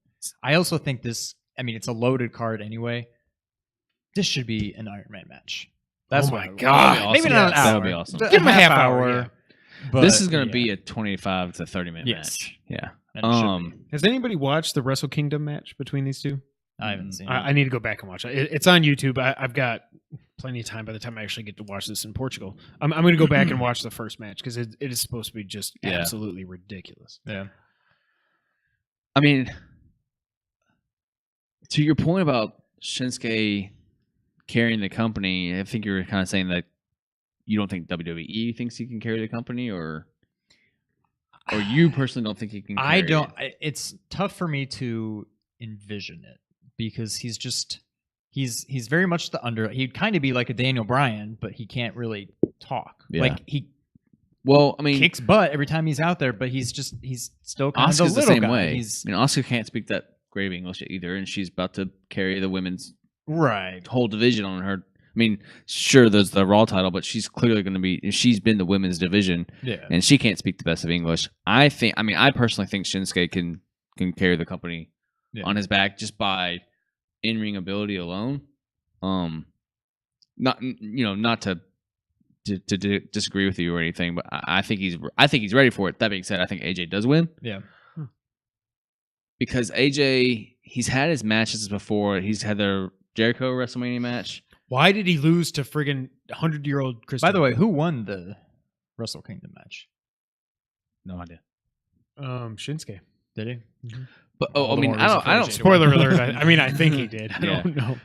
[SPEAKER 3] I also think this. I mean, it's a loaded card anyway. This should be an Iron Man match. That's
[SPEAKER 2] Oh
[SPEAKER 3] what
[SPEAKER 2] my
[SPEAKER 3] I-
[SPEAKER 2] God.
[SPEAKER 3] Maybe not an
[SPEAKER 4] That
[SPEAKER 3] hour.
[SPEAKER 4] would be awesome.
[SPEAKER 3] but
[SPEAKER 2] Give him a half hour, yeah.
[SPEAKER 3] But,
[SPEAKER 4] This is going to
[SPEAKER 3] yeah.
[SPEAKER 4] be a 25 to 30 minute
[SPEAKER 3] Yes.
[SPEAKER 4] match. Yeah.
[SPEAKER 3] And it should be.
[SPEAKER 2] Has anybody watched the Wrestle Kingdom match between these two?
[SPEAKER 3] I haven't seen
[SPEAKER 2] I
[SPEAKER 3] it.
[SPEAKER 2] need to go back and watch it. It's on YouTube. I've got plenty of time by the time I actually get to watch this in Portugal. I'm going to go back and watch the first match because it is supposed to be just
[SPEAKER 4] Yeah.
[SPEAKER 2] absolutely ridiculous.
[SPEAKER 3] Yeah.
[SPEAKER 4] I mean, to your point about Shinsuke carrying the company, I think you were kind of saying that you don't think WWE thinks he can carry the company, or you personally don't think he can.
[SPEAKER 3] I
[SPEAKER 4] Carry
[SPEAKER 3] don't.
[SPEAKER 4] it?
[SPEAKER 3] It's tough for me to envision it because he's very much the under. He'd kind of be like a Daniel Bryan, but he can't really talk.
[SPEAKER 4] Yeah.
[SPEAKER 3] Like he
[SPEAKER 4] Well, I mean,
[SPEAKER 3] kicks butt every time he's out there, but he's still kind of
[SPEAKER 4] Asuka's
[SPEAKER 3] the
[SPEAKER 4] the
[SPEAKER 3] little
[SPEAKER 4] same
[SPEAKER 3] guy.
[SPEAKER 4] way.
[SPEAKER 3] He's
[SPEAKER 4] I mean, Asuka can't speak that great of English either, and she's about to carry the women's
[SPEAKER 3] right.
[SPEAKER 4] whole division on her. I mean, sure, there's the Raw title, but she's clearly going to be. She's been the women's division,
[SPEAKER 3] Yeah.
[SPEAKER 4] and she can't speak the best of English. I personally think Shinsuke can carry the company
[SPEAKER 3] Yeah.
[SPEAKER 4] on his back just by in-ring ability alone. Not to disagree with you or anything, but I think he's ready for it. That being said, I think AJ does win
[SPEAKER 3] Yeah.
[SPEAKER 4] because AJ, he's had his matches before. He's had the Jericho WrestleMania match.
[SPEAKER 2] Why did he lose to friggin' 100-year-old Chris?
[SPEAKER 3] By the way, who won the Wrestle Kingdom match?
[SPEAKER 4] No idea.
[SPEAKER 2] Shinsuke.
[SPEAKER 3] Did he?
[SPEAKER 4] But
[SPEAKER 3] All the more reason for
[SPEAKER 4] I don't.
[SPEAKER 3] AJ to
[SPEAKER 2] Spoiler alert. I think he did. I
[SPEAKER 4] Yeah.
[SPEAKER 2] don't know.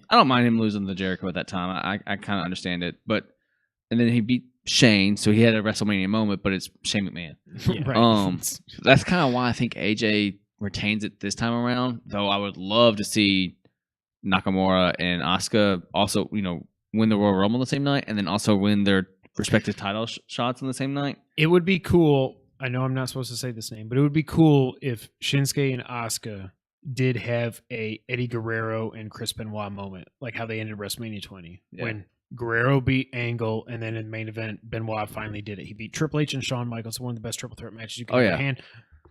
[SPEAKER 4] I don't mind him losing the Jericho at that time. I kind of understand it, and then he beat Shane, so he had a WrestleMania moment, but it's Shane McMahon.
[SPEAKER 3] Yeah.
[SPEAKER 2] Right.
[SPEAKER 4] That's kind of why I think AJ retains it this time around. Though I would love to see Nakamura and Asuka also, win the Royal Rumble the same night, and then also win their respective title shots on the same night.
[SPEAKER 2] It would be cool. I know I'm not supposed to say this name, but it would be cool if Shinsuke and Asuka did have a Eddie Guerrero and Chris Benoit moment, like how they ended WrestleMania 20 when Guerrero beat Angle, and then in the main event, Benoit finally did it. He beat Triple H and Shawn Michaels, one of the best triple threat matches you can ever hand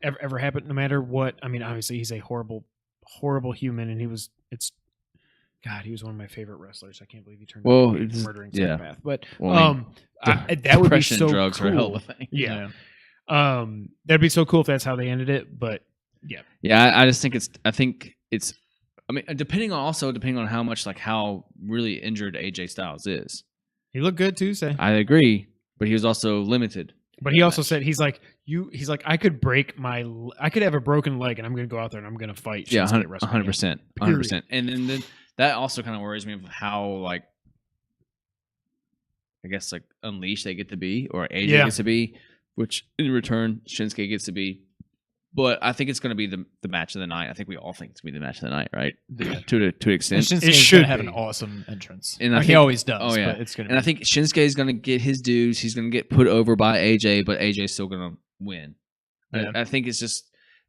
[SPEAKER 2] ever happen, no matter what. I mean, obviously he's a horrible, horrible human, and he was one of my favorite wrestlers. I can't believe he turned out to be a murdering psychopath. But that would be so
[SPEAKER 4] and drugs
[SPEAKER 2] cool.
[SPEAKER 4] are a hell of a thing.
[SPEAKER 2] Yeah. That'd be so cool if that's how they ended it. But
[SPEAKER 4] Yeah, I just think it's. I mean, depending on how much, like, how really injured AJ Styles is.
[SPEAKER 2] he looked good Tuesday.
[SPEAKER 4] I agree, but he was also limited.
[SPEAKER 2] But he also said he's like I could have a broken leg and I'm going to go out there and I'm going to fight.
[SPEAKER 4] Yeah,
[SPEAKER 2] Shinsuke at WrestleMania.
[SPEAKER 4] 100%. And then that also kind of worries me of how, like, I guess, like, unleashed they get to be, or AJ gets to be, which in return Shinsuke gets to be. But I think it's going to be the match of the night. I think we all think it's going to be the match of the night, right?
[SPEAKER 3] Yeah.
[SPEAKER 4] To an extent.
[SPEAKER 3] Shinsuke's
[SPEAKER 2] It should
[SPEAKER 3] gonna have
[SPEAKER 2] be.
[SPEAKER 3] an awesome entrance.
[SPEAKER 4] And
[SPEAKER 3] He
[SPEAKER 4] I think-
[SPEAKER 3] always does.
[SPEAKER 4] Oh, yeah.
[SPEAKER 3] But it's gonna.
[SPEAKER 4] And I think Shinsuke is going to get his dues. He's going to get put over by AJ, but AJ's still going to win.
[SPEAKER 3] Yeah.
[SPEAKER 4] I think this is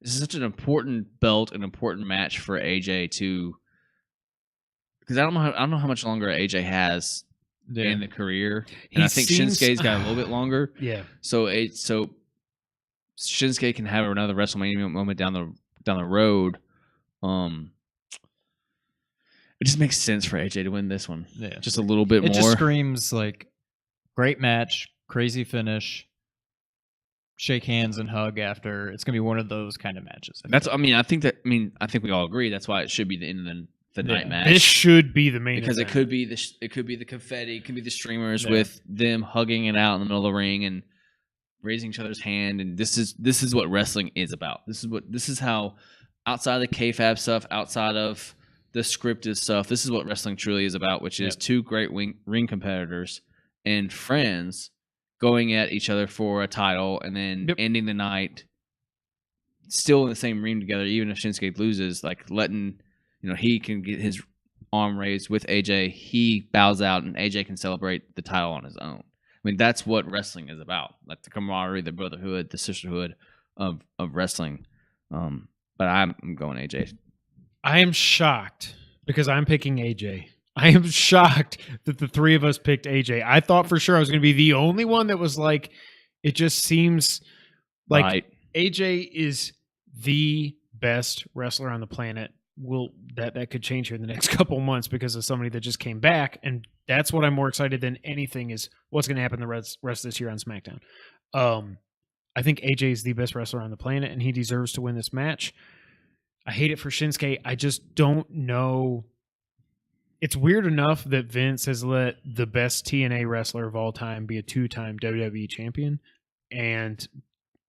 [SPEAKER 4] such an important belt, an important match for AJ to, because I don't know how much longer AJ has in the career, and I think Shinsuke's got a little bit longer.
[SPEAKER 2] Yeah.
[SPEAKER 4] So Shinsuke can have another WrestleMania moment down the road. It just makes sense for AJ to win this one.
[SPEAKER 3] Yeah.
[SPEAKER 4] Just a little bit
[SPEAKER 3] It
[SPEAKER 4] more.
[SPEAKER 3] just screams like great match, crazy finish, shake hands and hug after. It's gonna be one of those kind of matches.
[SPEAKER 4] I think we all agree that's why it should be the end of the night match.
[SPEAKER 2] This should be the main
[SPEAKER 4] because
[SPEAKER 2] event.
[SPEAKER 4] it could be the confetti, it could be the streamers with them hugging it out in the middle of the ring and raising each other's hand, and this is what wrestling is about. This is how outside of the kayfabe stuff, outside of the scripted stuff, this is what wrestling truly is about, which is two great ring competitors and friends going at each other for a title and then ending the night still in the same ring together, even if Shinsuke loses, like letting, he can get his arm raised with AJ, he bows out and AJ can celebrate the title on his own. I mean, that's what wrestling is about, like the camaraderie, the brotherhood, the sisterhood of wrestling. But I'm going AJ.
[SPEAKER 2] I am shocked because I'm picking AJ. I am shocked that the three of us picked AJ. I thought for sure I was going to be the only one that was like, it just seems like AJ is the best wrestler on the planet. That could change here in the next couple months because of somebody that just came back, and that's what I'm more excited than anything is what's going to happen the rest of this year on SmackDown. I think AJ is the best wrestler on the planet, and he deserves to win this match. I hate it for Shinsuke. I just don't know. It's weird enough that Vince has let the best TNA wrestler of all time be a 2-time WWE champion and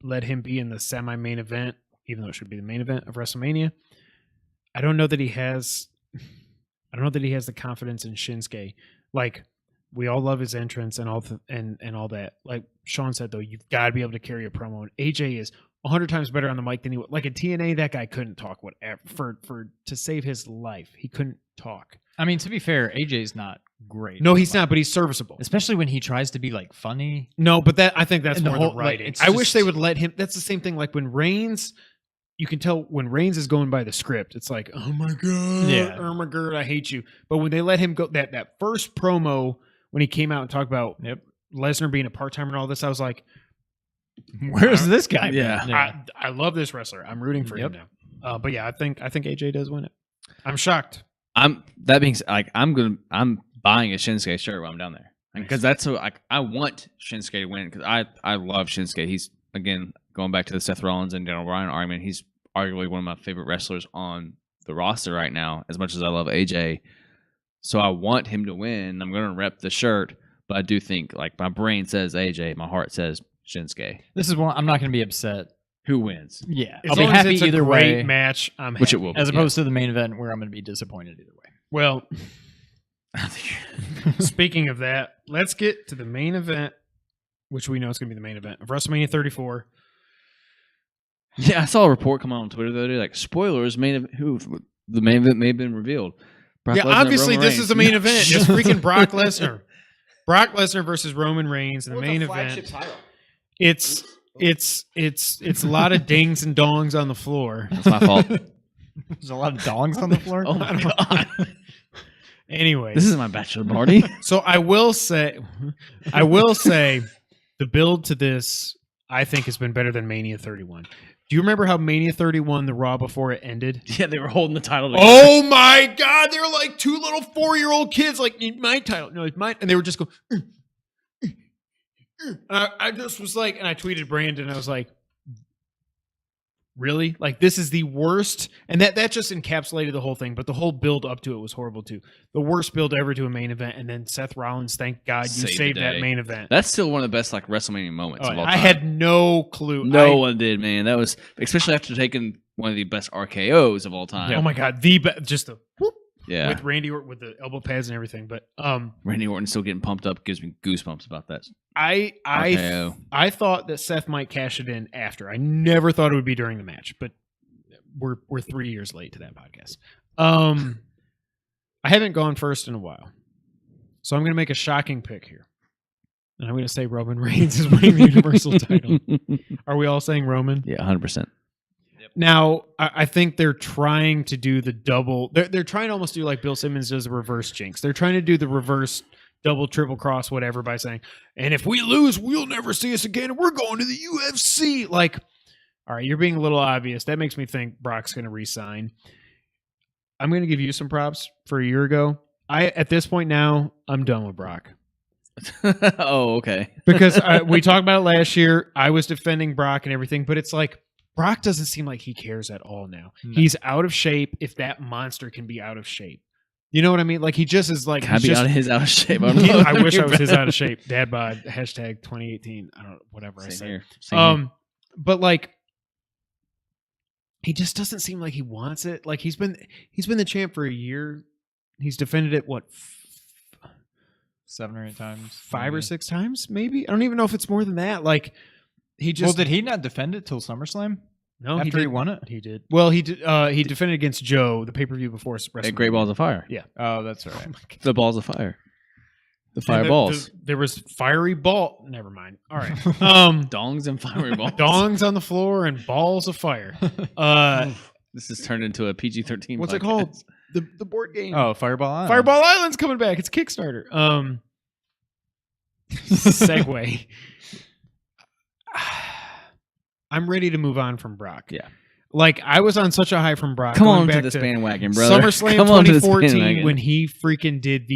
[SPEAKER 2] let him be in the semi-main event, even though it should be the main event of WrestleMania. I don't know that he has the confidence in Shinsuke. Like, we all love his entrance and all and all that. Like Sean said, though, you've got to be able to carry a promo. And AJ is 100 times better on the mic than he would. Like in TNA, that guy couldn't talk. Whatever to save his life, he couldn't talk.
[SPEAKER 3] I mean, to be fair, AJ's not great.
[SPEAKER 2] No, he's not, but he's serviceable.
[SPEAKER 3] Especially when he tries to be like funny.
[SPEAKER 2] No, but I think that's more the writing.
[SPEAKER 3] Like,
[SPEAKER 2] I wish they would let him. That's the same thing. Like when Reigns, you can tell when Reigns is going by the script. It's like, oh my god, oh my god, I hate you. But when they let him go, that first promo when he came out and talked about Lesnar being a part-timer and all this, I was like,
[SPEAKER 3] where's this guy?
[SPEAKER 2] Yeah. I love this wrestler. I'm rooting for him now. But yeah, I think AJ does win it. I'm shocked.
[SPEAKER 4] I'm buying a Shinsuke shirt while I'm down there because that's who I want Shinsuke to win because I love Shinsuke. He's, again, going back to the Seth Rollins and Daniel Bryan argument, he's arguably one of my favorite wrestlers on the roster right now, as much as I love AJ. So I want him to win. I'm going to rep the shirt, but I do think, like, my brain says AJ, my heart says Shinsuke.
[SPEAKER 3] This is one I'm not going to be upset.
[SPEAKER 4] Who wins?
[SPEAKER 3] Yeah,
[SPEAKER 2] I'll be happy it's either way. Match,
[SPEAKER 4] which it will,
[SPEAKER 3] as opposed to the main event where I'm going to be disappointed either way.
[SPEAKER 2] Well, speaking of that, let's get to the main event, which we know is going to be the main event of WrestleMania 34.
[SPEAKER 4] Yeah, I saw a report come out on Twitter the other day, like, spoilers, the main event may have been revealed.
[SPEAKER 2] Brock Lesnar, obviously this is the main event. It's freaking Brock Lesnar. Brock Lesnar versus Roman Reigns in the main event. Title. It's a lot of dings and dongs on the floor.
[SPEAKER 4] That's my fault.
[SPEAKER 3] There's a lot of dongs on the floor.
[SPEAKER 4] Oh my god.
[SPEAKER 2] Anyway,
[SPEAKER 4] this is my bachelor party.
[SPEAKER 2] So I will say the build to this, I think, has been better than Mania 31. Do you remember how Mania 31, the Raw before it ended?
[SPEAKER 4] Yeah, they were holding the title together.
[SPEAKER 2] Oh my god, they were like two little 4-year-old kids, like, my title, no, it's mine, and they were just going. I just was like, and I tweeted Brandon, I was like, really? Like, this is the worst, and that just encapsulated the whole thing, but the whole build up to it was horrible too. The worst build ever to a main event, and then Seth Rollins, thank God you saved that main event.
[SPEAKER 4] That's still one of the best, like, WrestleMania moments of all time.
[SPEAKER 2] I had no clue.
[SPEAKER 4] No one did, man. That was, especially after taking one of the best RKOs of all time.
[SPEAKER 2] Oh my god, just the whoop. Yeah, with Randy Orton with the elbow pads and everything, but
[SPEAKER 4] Randy Orton still getting pumped up, gives me goosebumps about that.
[SPEAKER 2] I thought that Seth might cash it in after. I never thought it would be during the match, but we're 3 years late to that podcast. I haven't gone first in a while, so I'm going to make a shocking pick here, and I'm going to say Roman Reigns is winning the Universal title. Are we all saying Roman?
[SPEAKER 4] Yeah, 100%.
[SPEAKER 2] Now, I think they're trying to do the double. They're trying to almost do like Bill Simmons does the reverse jinx. They're trying to do the reverse double, triple cross, whatever, by saying, and if we lose, we'll never see us again, and we're going to the UFC. Like, all right, you're being a little obvious. That makes me think Brock's going to re-sign. I'm going to give you some props for a year ago. At this point now, I'm done with Brock.
[SPEAKER 4] Oh, okay.
[SPEAKER 2] Because we talked about it last year. I was defending Brock and everything, but it's like, Brock doesn't seem like he cares at all now. No. He's out of shape if that monster can be out of shape. You know what I mean? Like, he just is like...
[SPEAKER 4] Can I be out of shape?
[SPEAKER 2] I wish I was his out of shape. Dad bod, hashtag 2018. I don't know, whatever I say.
[SPEAKER 4] Same here.
[SPEAKER 2] But like, he just doesn't seem like he wants it. Like he's been the champ for a year. He's defended it
[SPEAKER 3] 7 or 8 times,
[SPEAKER 2] 5 or 6 times, maybe. I don't even know if it's more than that. Like he just
[SPEAKER 3] did he not defend it till SummerSlam?
[SPEAKER 2] No,
[SPEAKER 3] after he won it.
[SPEAKER 2] He did. Well, he did. He defended against Joe the pay-per-view before WrestleMania.
[SPEAKER 4] At Great Balls of Fire.
[SPEAKER 2] Yeah.
[SPEAKER 3] Oh, that's right.
[SPEAKER 4] The balls of fire. The fireballs.
[SPEAKER 2] There was fiery ball. Never mind. All right.
[SPEAKER 4] Dongs and fiery balls.
[SPEAKER 2] Dongs on the floor and balls of fire.
[SPEAKER 4] This has turned into a PG-13
[SPEAKER 2] What's
[SPEAKER 4] podcast.
[SPEAKER 2] it called? The board game.
[SPEAKER 3] Oh, Fireball Island.
[SPEAKER 2] Fireball Island's coming back. It's Kickstarter. Segue. I'm ready to move on from Brock.
[SPEAKER 4] Yeah.
[SPEAKER 2] Like, I was on such a high from Brock.
[SPEAKER 4] Come
[SPEAKER 2] going
[SPEAKER 4] on to
[SPEAKER 2] back
[SPEAKER 4] this bandwagon, brother.
[SPEAKER 2] SummerSlam
[SPEAKER 4] Come on to this
[SPEAKER 2] 2014
[SPEAKER 4] bandwagon.
[SPEAKER 2] when he freaking did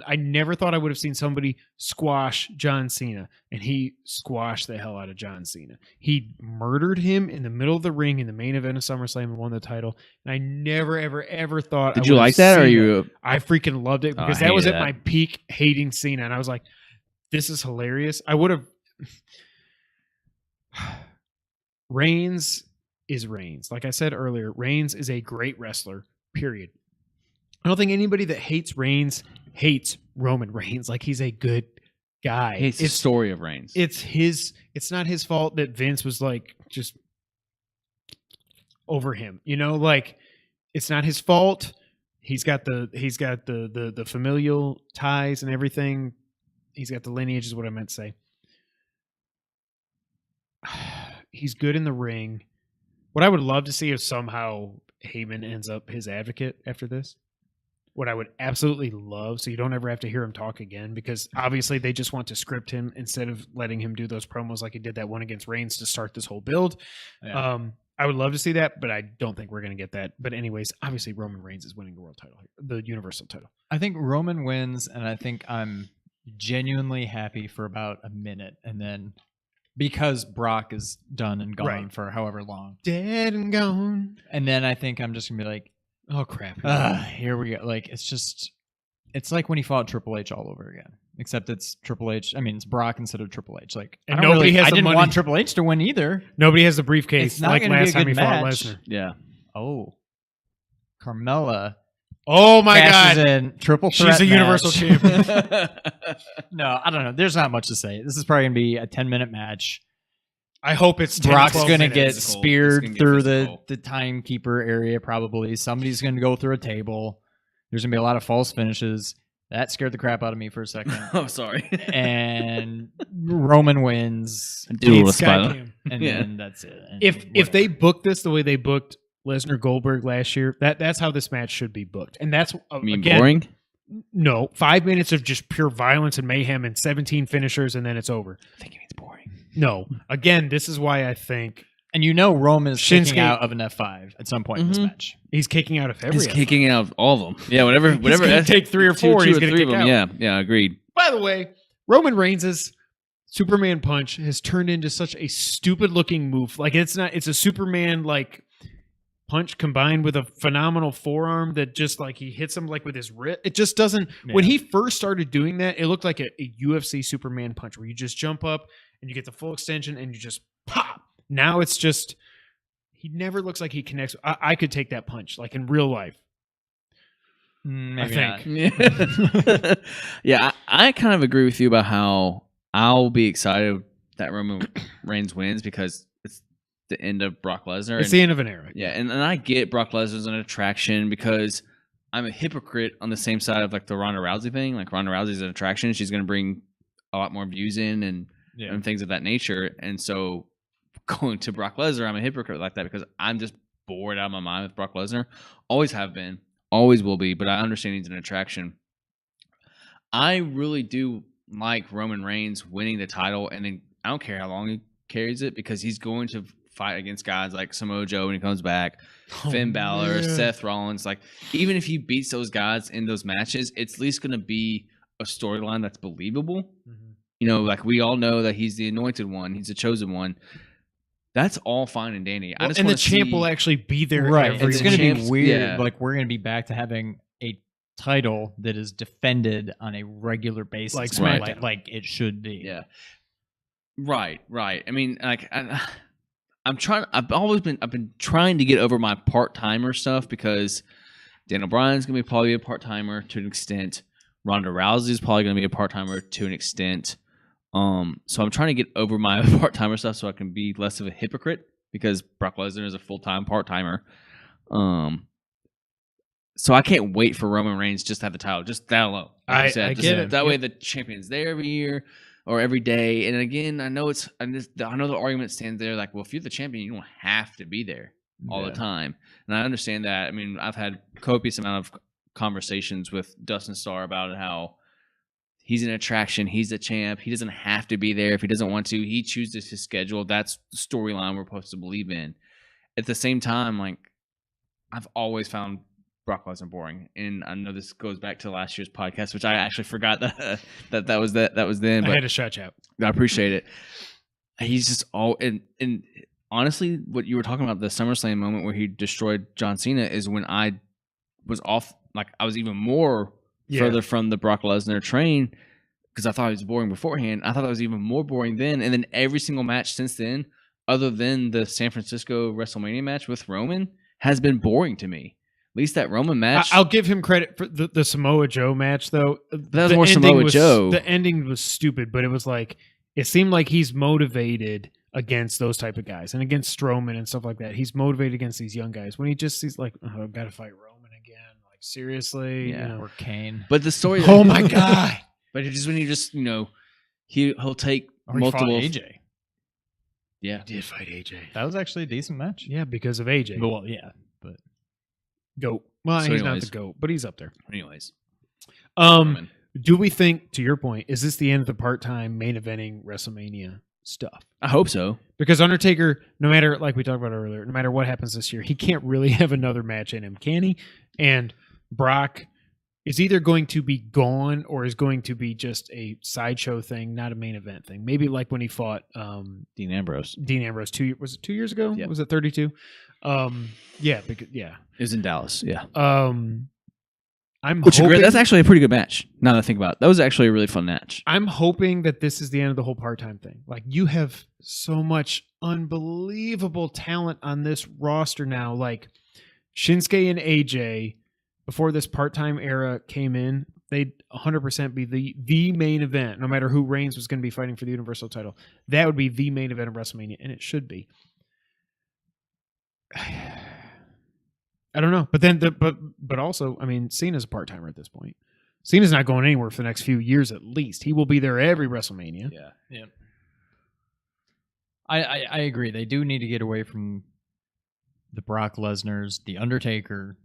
[SPEAKER 2] I never thought I would have seen somebody squash John Cena, and he squashed the hell out of John Cena. He murdered him in the middle of the ring in the main event of SummerSlam and won the title. And I never, ever, ever thought.
[SPEAKER 4] Did you like that, or you?
[SPEAKER 2] I freaking loved it because
[SPEAKER 4] I
[SPEAKER 2] that was
[SPEAKER 4] hated
[SPEAKER 2] at
[SPEAKER 4] that.
[SPEAKER 2] my peak hating Cena, and I was like, "This is hilarious." I would have. Reigns is Reigns. Like I said earlier, Reigns is a great wrestler. Period. I don't think anybody that hates Reigns hates Roman Reigns. Like, he's a good guy.
[SPEAKER 4] It's the story of Reigns.
[SPEAKER 2] It's not his fault that Vince was like just over him. You know, like, it's not his fault. He's got the familial ties and everything. He's got the lineage is what I meant to say. He's good in the ring. What I would love to see is somehow Heyman ends up his advocate after this. What I would absolutely love, so you don't ever have to hear him talk again, because obviously they just want to script him instead of letting him do those promos like he did that one against Reigns to start this whole build.
[SPEAKER 3] Yeah.
[SPEAKER 2] I would love to see that, but I don't think we're going to get that. But anyways, obviously Roman Reigns is winning the world title here, the Universal title.
[SPEAKER 3] I think Roman wins, and I think I'm genuinely happy for about a minute, and then because Brock is done and gone
[SPEAKER 2] Right.
[SPEAKER 3] for however long,
[SPEAKER 2] Dead and gone.
[SPEAKER 3] and then I think I'm just gonna be like,
[SPEAKER 2] Oh crap!
[SPEAKER 3] here we go. Like, it's like when he fought Triple H all over again, except it's Triple H. I mean, it's Brock instead of Triple H. Like,
[SPEAKER 2] And
[SPEAKER 3] I don't
[SPEAKER 2] nobody
[SPEAKER 3] really,
[SPEAKER 2] has
[SPEAKER 3] I
[SPEAKER 2] the
[SPEAKER 3] didn't
[SPEAKER 2] money.
[SPEAKER 3] want Triple H to win either.
[SPEAKER 2] Nobody has the briefcase
[SPEAKER 3] It's not
[SPEAKER 2] like
[SPEAKER 3] gonna be
[SPEAKER 2] last
[SPEAKER 3] a
[SPEAKER 2] time
[SPEAKER 3] good
[SPEAKER 2] he fought
[SPEAKER 3] match.
[SPEAKER 2] Lesnar.
[SPEAKER 4] Yeah.
[SPEAKER 3] Oh, Carmella
[SPEAKER 2] Oh my
[SPEAKER 3] cashes
[SPEAKER 2] god!
[SPEAKER 3] in triple threat
[SPEAKER 2] She's a Universal
[SPEAKER 3] match.
[SPEAKER 2] champion.
[SPEAKER 3] No, I don't know. There's not much to say. This is probably gonna be a 10-minute match.
[SPEAKER 2] I hope it's 10,
[SPEAKER 3] Brock's
[SPEAKER 2] 12
[SPEAKER 3] going to
[SPEAKER 2] minutes.
[SPEAKER 3] get
[SPEAKER 4] Physical. It's
[SPEAKER 3] speared
[SPEAKER 4] gonna get
[SPEAKER 3] through
[SPEAKER 4] physical.
[SPEAKER 3] the timekeeper area, probably. Somebody's going to go through a table. There's going to be a lot of false finishes. That scared the crap out of me for a second.
[SPEAKER 4] Oh, sorry.
[SPEAKER 3] And Roman wins.
[SPEAKER 4] Duel with
[SPEAKER 2] Sky
[SPEAKER 4] Spider.
[SPEAKER 2] Cam.
[SPEAKER 3] And
[SPEAKER 4] Yeah.
[SPEAKER 3] then that's it. And
[SPEAKER 2] If
[SPEAKER 3] whatever.
[SPEAKER 2] they book this the way they booked Lesnar Goldberg last year, that's how this match should be booked. And that's
[SPEAKER 4] I mean,
[SPEAKER 2] again,
[SPEAKER 4] boring?
[SPEAKER 2] No, 5 minutes of just pure violence and mayhem and 17 finishers, and then it's over.
[SPEAKER 4] I think it means boring.
[SPEAKER 2] No, again, this is why I think
[SPEAKER 3] And you know Roman is kicking
[SPEAKER 2] Shinsuke-
[SPEAKER 3] out of an F5 at some point in this
[SPEAKER 4] Mhm.
[SPEAKER 3] match.
[SPEAKER 2] he's kicking out of every.
[SPEAKER 4] He's kicking out all of them. Yeah, whatever.
[SPEAKER 2] He's
[SPEAKER 4] Whatever.
[SPEAKER 2] gonna
[SPEAKER 4] that's-
[SPEAKER 2] take 3 or 4.
[SPEAKER 4] two
[SPEAKER 2] He's
[SPEAKER 4] or
[SPEAKER 2] going to
[SPEAKER 4] three
[SPEAKER 2] kick
[SPEAKER 4] of
[SPEAKER 2] out.
[SPEAKER 4] them. Yeah, agreed.
[SPEAKER 2] By the way, Roman Reigns' Superman punch has turned into such a stupid looking move. Like, it's a Superman like punch combined with a phenomenal forearm that just like he hits him like with his wrist. It just doesn't. When he first started doing that, it looked like a UFC Superman punch where you just jump up and you get the full extension and you just pop. Now it's just he never looks like he connects. I could take that punch like in real life.
[SPEAKER 3] Maybe
[SPEAKER 2] think.
[SPEAKER 3] not.
[SPEAKER 4] Yeah, yeah. I kind of agree with you about how I'll be excited that Roman Reigns wins because it's the end of Brock Lesnar.
[SPEAKER 2] It's the end of an era.
[SPEAKER 4] Yeah, and I get Brock Lesnar's an attraction because I'm a hypocrite on the same side of like the Ronda Rousey thing. Like Ronda Rousey's an attraction; she's going to bring a lot more views in and things of that nature. And so going to Brock Lesnar, I'm a hypocrite like that because I'm just bored out of my mind with Brock Lesnar. Always have been, always will be. But I understand he's an attraction. I really do like Roman Reigns winning the title, and then I don't care how long he carries it because he's going to fight against guys like Samoa Joe when he comes back, Finn Balor,
[SPEAKER 2] man.
[SPEAKER 4] Seth Rollins. Like, even if he beats those guys in those matches, it's at least going to be a storyline that's believable. You know, like we all know that he's the anointed one, he's the chosen one. That's all fine and dandy. I just
[SPEAKER 2] and the
[SPEAKER 4] wanna
[SPEAKER 2] champ
[SPEAKER 4] see-
[SPEAKER 2] will actually be there.
[SPEAKER 3] Right.
[SPEAKER 2] every
[SPEAKER 3] It's going to
[SPEAKER 2] week.
[SPEAKER 3] be
[SPEAKER 4] champs-
[SPEAKER 3] weird.
[SPEAKER 4] yeah.
[SPEAKER 3] Like, we're going to be back to having a title that is defended on a regular basis.
[SPEAKER 2] Like
[SPEAKER 4] SmackDown.
[SPEAKER 3] like it should be.
[SPEAKER 4] Yeah. Right. I mean, like, I've been trying to get over my part-timer stuff because Daniel Bryan's going to probably be a part-timer to an extent. Ronda Rousey is probably going to be a part-timer to an extent. So I'm trying to get over my part-timer stuff so I can be less of a hypocrite because Brock Lesnar is a full-time part-timer. So I can't wait for Roman Reigns just to have the title, just that alone. Like
[SPEAKER 2] I get it.
[SPEAKER 4] That way the champion's there every year or every day. And again, I know the argument stands there like, well, if you're the champion, you don't have to be there all the time. And I understand that. I mean, I've had copious amount of conversations with Dustin Starr about how he's an attraction. He's a champ. He doesn't have to be there if he doesn't want to. He chooses his schedule. That's the storyline we're supposed to believe in. At the same time, like I've always found Brock Lesnar boring, and I know this goes back to last year's podcast, which I actually forgot that was then. But
[SPEAKER 2] I had to shut you up.
[SPEAKER 4] I appreciate it. He's just all and honestly, what you were talking about, the SummerSlam moment where he destroyed John Cena, is when I was off. Like I was even more further from the Brock Lesnar train because I thought he was boring beforehand. I thought it was even more boring then, and then every single match since then, other than the San Francisco WrestleMania match with Roman, has been boring to me. At least that Roman match.
[SPEAKER 2] I'll give him credit for the Samoa Joe match, though.
[SPEAKER 4] That was more Samoa Joe.
[SPEAKER 2] The ending was stupid, but it was like it seemed like he's motivated against those type of guys and against Strowman and stuff like that. He's motivated against these young guys. When he's like, oh, I've got to fight Roman again. Like seriously,
[SPEAKER 4] yeah.
[SPEAKER 3] Or Kane.
[SPEAKER 4] But the story.
[SPEAKER 2] Oh my god!
[SPEAKER 4] But it's just when he'll take
[SPEAKER 3] Or he
[SPEAKER 4] multiple
[SPEAKER 3] fought AJ.
[SPEAKER 4] Yeah,
[SPEAKER 2] He did fight AJ.
[SPEAKER 3] That was actually a decent match.
[SPEAKER 2] Yeah, because of AJ.
[SPEAKER 3] Well, yeah, but
[SPEAKER 2] GOAT. Well,
[SPEAKER 4] So
[SPEAKER 2] he's
[SPEAKER 4] anyways.
[SPEAKER 2] not the GOAT, but he's up there.
[SPEAKER 4] Anyways,
[SPEAKER 2] Do we think, to your point, is this the end of the part-time main eventing WrestleMania stuff?
[SPEAKER 4] I hope so.
[SPEAKER 2] Because Undertaker, no matter, like we talked about earlier, no matter what happens this year, he can't really have another match in him, can he? And Brock is either going to be gone or is going to be just a sideshow thing, not a main event thing. Maybe like when he fought
[SPEAKER 4] Dean Ambrose.
[SPEAKER 2] was it 2 years ago?
[SPEAKER 4] Yep.
[SPEAKER 2] Was it 32? Because
[SPEAKER 4] It was in Dallas. Yeah,
[SPEAKER 2] I'm
[SPEAKER 4] which is
[SPEAKER 2] hoping,
[SPEAKER 4] great. That's actually a pretty good match. Now that I think about it, that was actually a really fun match.
[SPEAKER 2] I'm hoping that this is the end of the whole part-time thing. Like, you have so much unbelievable talent on this roster now. Like, Shinsuke and AJ, before this part-time era came in, they'd 100% be the main event. No matter who Reigns was going to be fighting for the Universal title, that would be the main event of WrestleMania, and it should be. I don't know, but then but also, I mean, Cena's a part-timer at this point. Cena's not going anywhere for the next few years at least. He will be there every WrestleMania.
[SPEAKER 3] yeah. I agree. They do need to get away from the Brock Lesnar's, the Undertaker.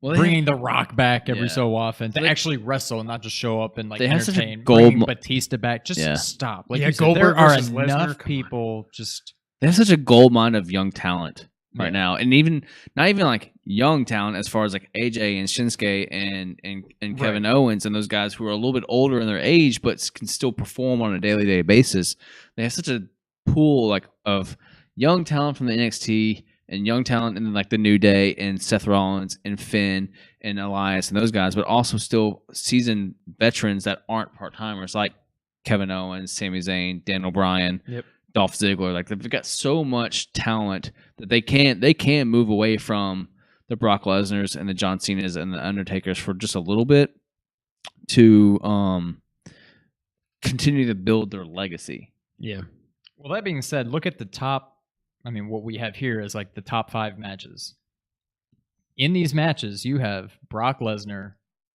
[SPEAKER 3] Bringing The Rock back every so often to actually wrestle and not just show up and like
[SPEAKER 4] they have such a
[SPEAKER 3] entertain.
[SPEAKER 4] gold
[SPEAKER 3] Bringing
[SPEAKER 4] mo-
[SPEAKER 3] Batista back. Just stop. Like
[SPEAKER 2] Yeah,
[SPEAKER 3] you said,
[SPEAKER 2] Goldberg
[SPEAKER 3] there are
[SPEAKER 2] versus Lesnar,
[SPEAKER 3] enough
[SPEAKER 2] come on.
[SPEAKER 3] people just.
[SPEAKER 4] They have such a gold mine of young talent right
[SPEAKER 3] Yeah.
[SPEAKER 4] now, and even not even like young talent as far as like AJ and Shinsuke and Kevin Owens and those guys who are a little bit older in their age but can still perform on a daily basis. They have such a pool like of young talent from the NXT and young talent in like the New Day and Seth Rollins and Finn and Elias and those guys, but also still seasoned veterans that aren't part timers like Kevin Owens, Sami Zayn, Daniel Bryan.
[SPEAKER 2] Yep.
[SPEAKER 4] Dolph Ziggler, like they've got so much talent that they can move away from the Brock Lesnar's and the John Cena's and the Undertakers for just a little bit to continue to build their legacy.
[SPEAKER 2] Yeah.
[SPEAKER 3] Well, that being said, look at the top. I mean, what we have here is like the top 5 matches. In these matches, you have Brock Lesnar,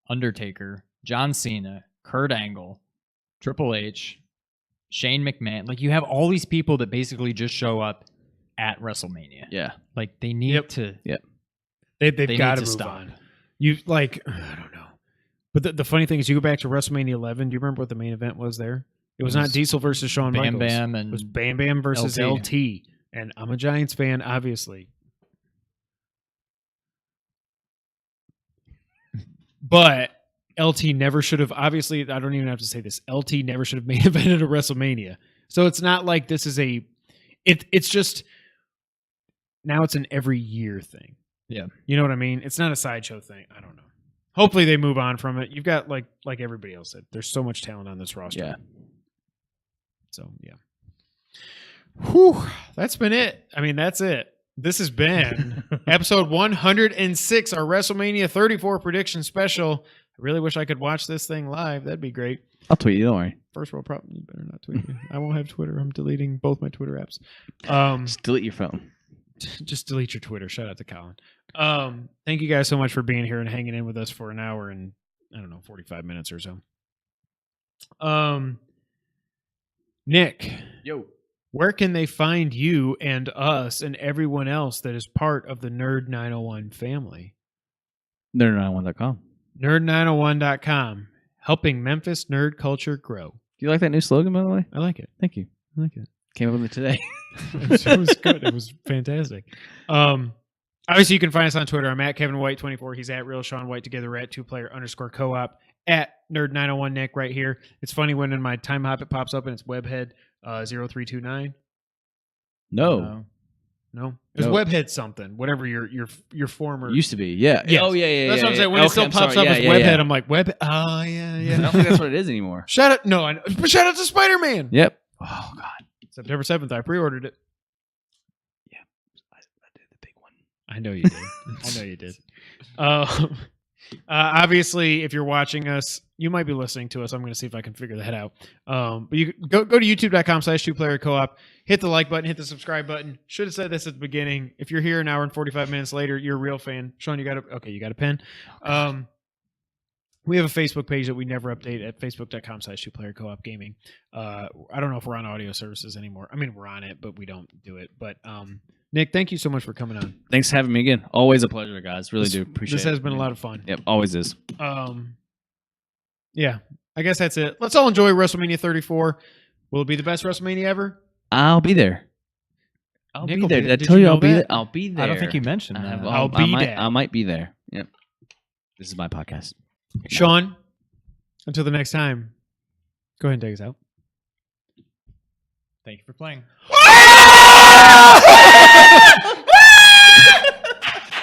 [SPEAKER 3] Undertaker, John Cena, Kurt Angle, Triple H, Shane McMahon. Like, you have all these people that basically just show up at WrestleMania.
[SPEAKER 4] Yeah.
[SPEAKER 3] Like, they need to.
[SPEAKER 4] Yep.
[SPEAKER 2] They've
[SPEAKER 3] They
[SPEAKER 2] got
[SPEAKER 3] need
[SPEAKER 2] to
[SPEAKER 3] to
[SPEAKER 2] move
[SPEAKER 3] stop.
[SPEAKER 2] on. You like, I don't know. But the funny thing is, you go back to WrestleMania 11. Do you remember what the main event was there? It was not Diesel versus Shawn
[SPEAKER 3] Bam
[SPEAKER 2] Michaels.
[SPEAKER 3] Bam
[SPEAKER 2] It
[SPEAKER 3] and
[SPEAKER 2] was Bam Bam versus
[SPEAKER 3] LT.
[SPEAKER 2] LT. And I'm a Giants fan, obviously. But LT never should have, obviously, I don't even have to say this. LT never should have main evented a WrestleMania. So it's not like this is it's just, now it's an every year thing.
[SPEAKER 3] Yeah.
[SPEAKER 2] You know what I mean? It's not a sideshow thing. I don't know. Hopefully they move on from it. You've got, like everybody else said, there's so much talent on this roster.
[SPEAKER 4] Yeah.
[SPEAKER 2] So, yeah. Whew, that's been it. I mean, that's it. This has been episode 106, our WrestleMania 34 prediction special. I really wish I could watch this thing live. That'd be great.
[SPEAKER 4] I'll tweet you. Don't worry.
[SPEAKER 2] First world problem. You better not tweet me. I won't have Twitter. I'm deleting both my Twitter apps.
[SPEAKER 4] Just delete your phone.
[SPEAKER 2] Just delete your Twitter. Shout out to Colin. Thank you guys so much for being here and hanging in with us for an hour and, 45 minutes or so. Nick.
[SPEAKER 3] Yo.
[SPEAKER 2] Where can they find you and us and everyone else that is part of the Nerd 901 family?
[SPEAKER 4] Nerd901.com.
[SPEAKER 2] Nerd901.com. Helping Memphis nerd culture grow.
[SPEAKER 4] Do you like that new slogan, by the way?
[SPEAKER 2] I like it.
[SPEAKER 4] Thank you. I like it. Came up with it today.
[SPEAKER 2] It was good. It was fantastic. Obviously, you can find us on Twitter. I'm at Kevin White 24. He's at Real Sean White. Together, we're at 2player_co-op at Nerd901 Nick right here. It's funny when in my time hop it pops up and it's Webhead 0329.
[SPEAKER 4] No.
[SPEAKER 2] No, it was Webhead something. Whatever your former
[SPEAKER 4] Used to be. Yeah.
[SPEAKER 2] Yes.
[SPEAKER 4] Oh yeah.
[SPEAKER 2] That's what I'm saying. When it still pops up as Webhead, I'm like Webhead. Oh yeah.
[SPEAKER 4] I don't think that's what it is anymore.
[SPEAKER 2] Shout out! No, I know. But shout out to Spider-Man.
[SPEAKER 4] Yep. Oh god.
[SPEAKER 2] September 7th. I pre-ordered it.
[SPEAKER 4] Yeah, I did the big one.
[SPEAKER 2] I know you did. I know you did. Obviously, if you're watching us, you might be listening to us. I'm going to see if I can figure that out. But you go to youtube.com/2player-co-op. Hit the like button. Hit the subscribe button. Should have said this at the beginning. If you're here an hour and 45 minutes later, you're a real fan. Sean, you got a pen. We have a Facebook page that we never update at facebook.com/2player-co-op gaming. I don't know if we're on audio services anymore. I mean, we're on it, but we don't do it. But Nick, thank you so much for coming on.
[SPEAKER 4] Thanks for having me again. Always a pleasure, guys. Really do appreciate it.
[SPEAKER 2] This has been a lot of fun.
[SPEAKER 4] Yep, always is.
[SPEAKER 2] Yeah, I guess that's it. Let's all enjoy WrestleMania 34. Will it be the best WrestleMania ever?
[SPEAKER 4] I'll be there. I'll
[SPEAKER 2] Nick
[SPEAKER 4] be there.
[SPEAKER 2] be
[SPEAKER 4] Did I
[SPEAKER 2] there.
[SPEAKER 4] tell
[SPEAKER 2] Did
[SPEAKER 4] you
[SPEAKER 2] you
[SPEAKER 4] I'll
[SPEAKER 2] know
[SPEAKER 4] be
[SPEAKER 2] that?
[SPEAKER 4] there? I'll be there.
[SPEAKER 3] I don't think you mentioned that.
[SPEAKER 2] I
[SPEAKER 4] might be there. Yep. This is my podcast.
[SPEAKER 2] Sean, until the next time, go ahead and take us out.
[SPEAKER 3] Thank you for playing.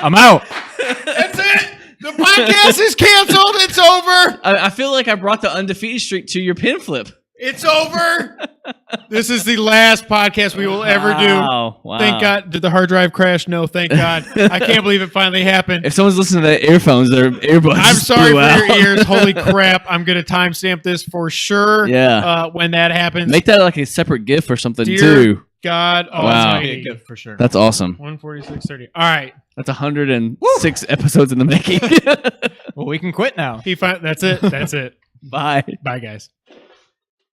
[SPEAKER 3] I'm out.
[SPEAKER 2] That's it. The podcast is canceled. It's over.
[SPEAKER 4] I feel like I brought the undefeated streak to your pin flip.
[SPEAKER 2] It's over. This is the last podcast we will ever do.
[SPEAKER 4] Wow.
[SPEAKER 2] Thank God. Did the hard drive crash? No, thank God. I can't believe it finally happened.
[SPEAKER 4] If someone's listening to the earphones, their earbuds.
[SPEAKER 2] I'm sorry
[SPEAKER 4] blew
[SPEAKER 2] for
[SPEAKER 4] out.
[SPEAKER 2] your ears. Holy crap. I'm going to timestamp this for sure.
[SPEAKER 4] Yeah.
[SPEAKER 2] When that happens.
[SPEAKER 4] Make that like a separate GIF or something
[SPEAKER 2] Dear
[SPEAKER 4] too.
[SPEAKER 2] God
[SPEAKER 4] Wow.
[SPEAKER 2] Almighty.
[SPEAKER 3] Good for sure.
[SPEAKER 4] That's awesome.
[SPEAKER 2] 146.30. All right.
[SPEAKER 4] That's 106 episodes in the making.
[SPEAKER 3] Well, we can quit now.
[SPEAKER 2] That's it. That's it.
[SPEAKER 4] Bye.
[SPEAKER 2] Bye, guys.